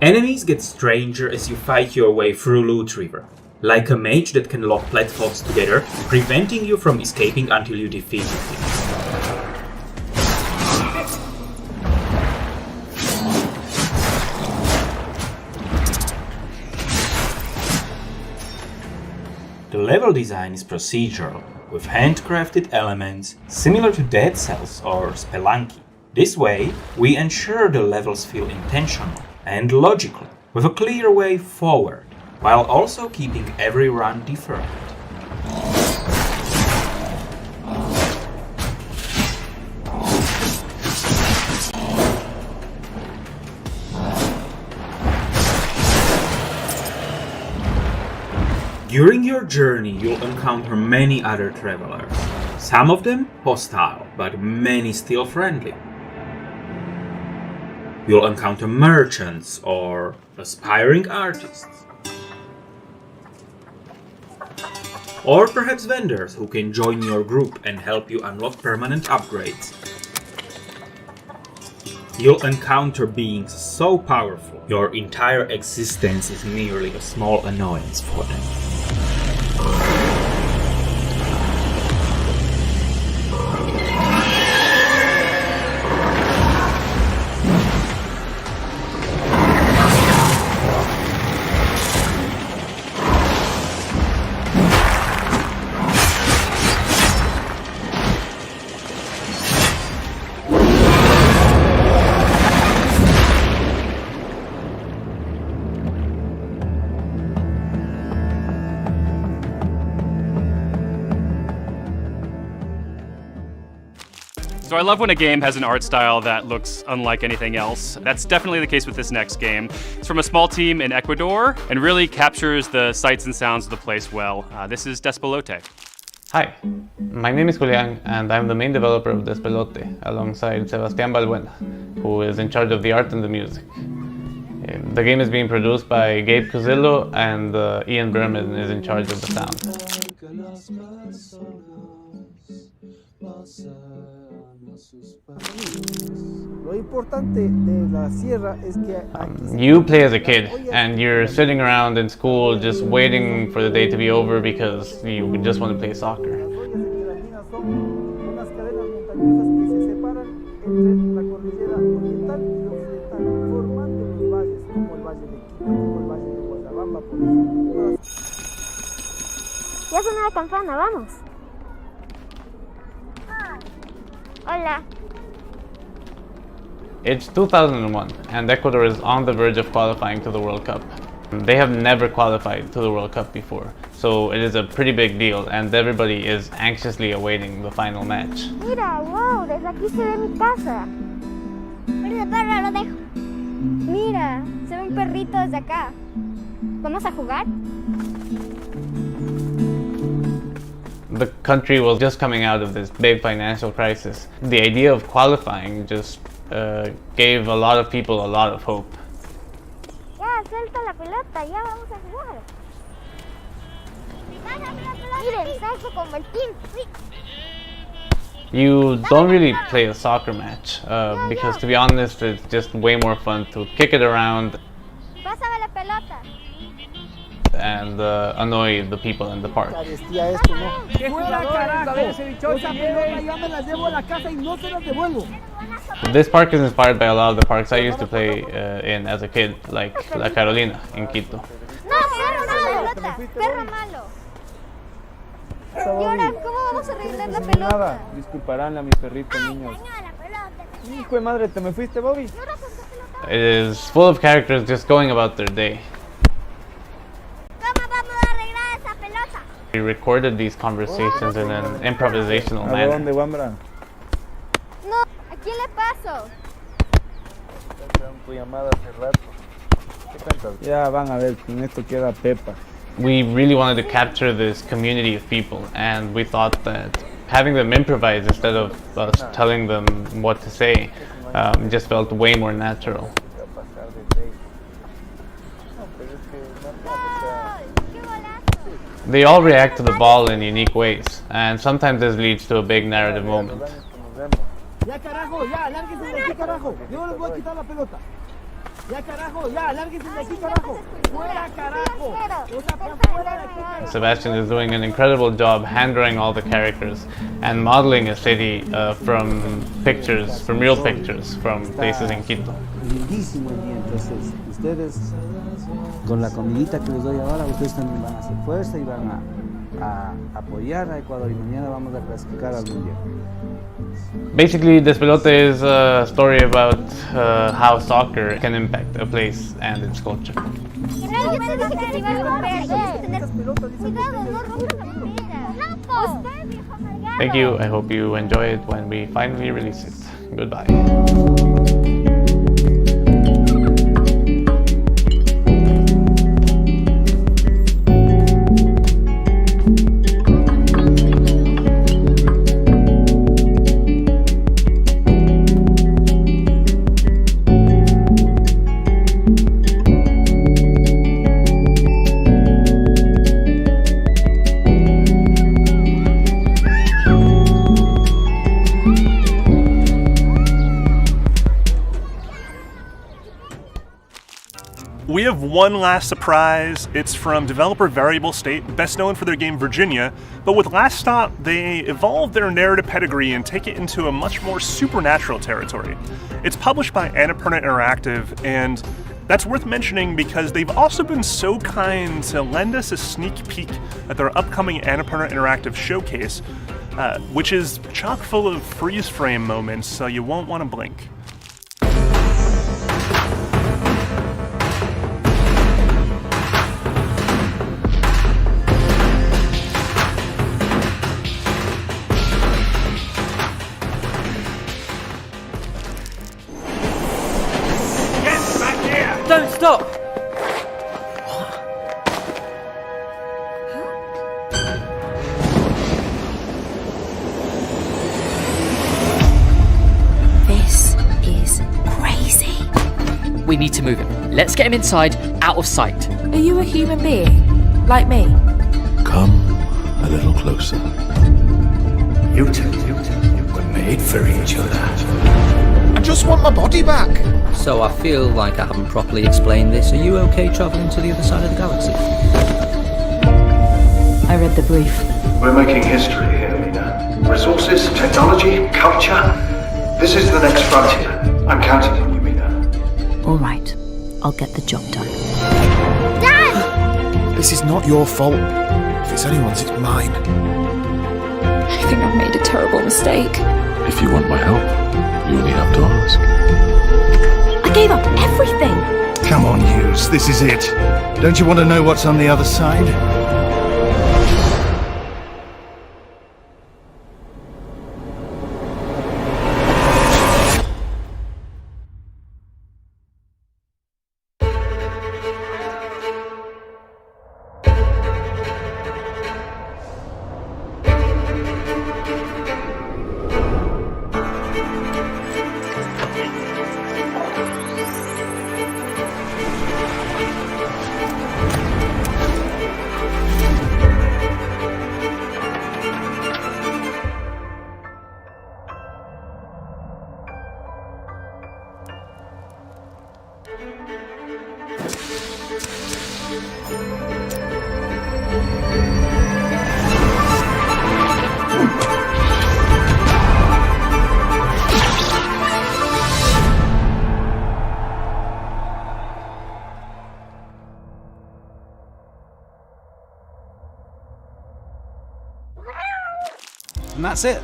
Enemies get stranger as you fight your way through Loot River, like a mage that can lock platforms together, preventing you from escaping until you defeat things. The level design is procedural, with handcrafted elements similar to Dead Cells or Spelunky. This way, we ensure the levels feel intentional and logical, with a clear way forward, while also keeping every run different. During your journey, you'll encounter many other travelers. Some of them hostile, but many still friendly. You'll encounter merchants or aspiring artists. Or perhaps vendors who can join your group and help you unlock permanent upgrades. You'll encounter beings so powerful, your entire existence is merely a small annoyance for them. So I love when a game has an art style that looks unlike anything else. That's definitely the case with this next game. It's from a small team in Ecuador and really captures the sights and sounds of the place well. This is Despelote. Hi, my name is Julian and I'm the main developer of Despelote alongside Sebastián Balbuena, who is in charge of the art and the music. The game is being produced by Gabe Cusillo and Ian Berman is in charge of the sound. You play as a kid and you're sitting around in school just waiting for the day to be over because you just want to play soccer. Ya sonó la campana, vamos. Hola. It's 2001 and Ecuador is on the verge of qualifying to the World Cup. They have never qualified to the World Cup before, so it is a pretty big deal and everybody is anxiously awaiting the final match. Mira, wow, desde aquí se ve mi casa. Pero perro, lo dejo. Mira, se ve un perrito desde acá. ¿Vamos a jugar? The country was just coming out of this big financial crisis. The idea of qualifying just gave a lot of people a lot of hope. Ya, suelta la pelota, ya vamos a jugar. Miren, salgo como el team. You don't really play a soccer match because, to be honest, it's just way more fun to kick it around Pásame la pelota. and annoy the people in the park. This park is inspired by a lot of the parks I used to play in as a kid, like La Carolina in Quito. No, perro malo. Perro malo. Y ahora, ¿cómo vamos a arreglar la pelota? Nada, disculparán a mi perrito, niños. Hijo de madre, ¿te me fuiste, Bobby? It is full of characters just going about their day. We recorded these conversations in an improvisational manner. ¿A dónde, Wambra? No, ¿a quién le paso? Tu llamada hace rato. ¿Qué cuentas? Ya van a ver, con esto queda Pepa. We really wanted to capture this community of people, and we thought that having them improvise instead of us telling them what to say just felt way more natural. They all react to the ball in unique ways, and sometimes this leads to a big narrative moment. Ya carajo, ya, lárguense de aquí, carajo. Yo les voy a quitar la pelota. Ya carajo, ya, lárguense de aquí, carajo. Fuera, carajo. Fuera de aquí. Sebastian is doing an incredible job hand-drawing all the characters and modeling a city from pictures, from real pictures, from places in Quito. Lindísimo el día, entonces ustedes con la comidita que les doy ahora, ustedes también van a hacer fuerza y van a apoyar a Ecuador y mañana vamos a clasificar al mundial. Basically, Despelote is a story about how soccer can impact a place and its culture. Thank you. I hope you enjoy it when we finally release it. Goodbye. We have one last surprise. It's from developer Variable State, best known for their game Virginia, but with Last Stop, they evolved their narrative pedigree and take it into a much more supernatural territory. It's published by Annapurna Interactive, and that's worth mentioning because they've also been so kind to lend us a sneak peek at their upcoming Annapurna Interactive showcase, which is chock full of freeze frame moments, so you won't want to blink. Don't stop! This is crazy. We need to move him. Let's get him inside, out of sight. Are you a human being? Like me? Come a little closer. You two were made for each other. I just want my body back. So I feel like I haven't properly explained this. Are you okay travelling to the other side of the galaxy? I read the brief. We're making history here, Mina. Resources, technology, culture. This is the next frontier. I'm counting on you, Mina. All right, I'll get the job done. Dad! This is not your fault. If it's anyone's, it's mine. I think I've made a terrible mistake. If you want my help, you only have to ask. I gave up everything! Come on, Hughes, this is it. Don't you want to know what's on the other side? And that's it.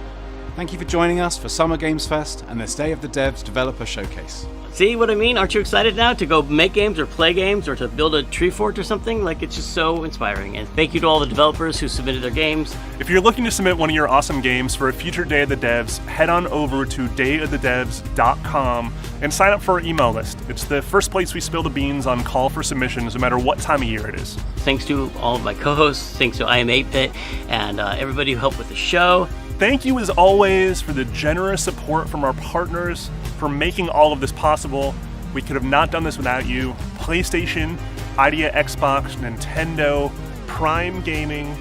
Thank you for joining us for Summer Games Fest and this Day of the Devs Developer Showcase. See what I mean? Aren't you excited now to go make games or play games or to build a tree fort or something? Like, it's just so inspiring. And thank you to all the developers who submitted their games. If you're looking to submit one of your awesome games for a future Day of the Devs, head on over to dayofthedevs.com and sign up for our email list. It's the first place we spill the beans on call for submissions, no matter what time of year it is. Thanks to all of my co-hosts, thanks to I Am 8-Bit, and everybody who helped with the show. Thank you as always for the generous support from our partners for making all of this possible. We could have not done this without you. PlayStation, Idea Xbox, Nintendo, Prime Gaming,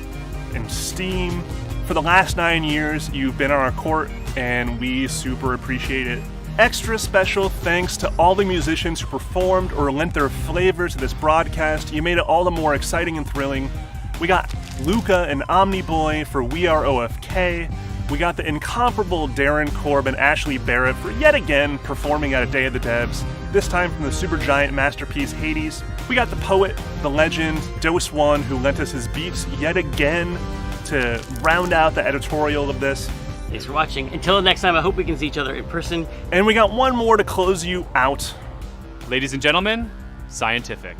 and Steam. For the last 9 years, you've been on our court, and we super appreciate it. Extra special thanks to all the musicians who performed or lent their flavor to this broadcast. You made it all the more exciting and thrilling. We got Luca and Omniboy for We Are OFK. We got the incomparable Darren Korb and Ashley Barrett for yet again performing at a Day of the Devs, this time from the supergiant masterpiece Hades. We got the poet, the legend, Dose One, who lent us his beats yet again to round out the editorial of this. Thanks for watching. Until next time, I hope we can see each other in person. And we got one more to close you out. Ladies and gentlemen, Scientific.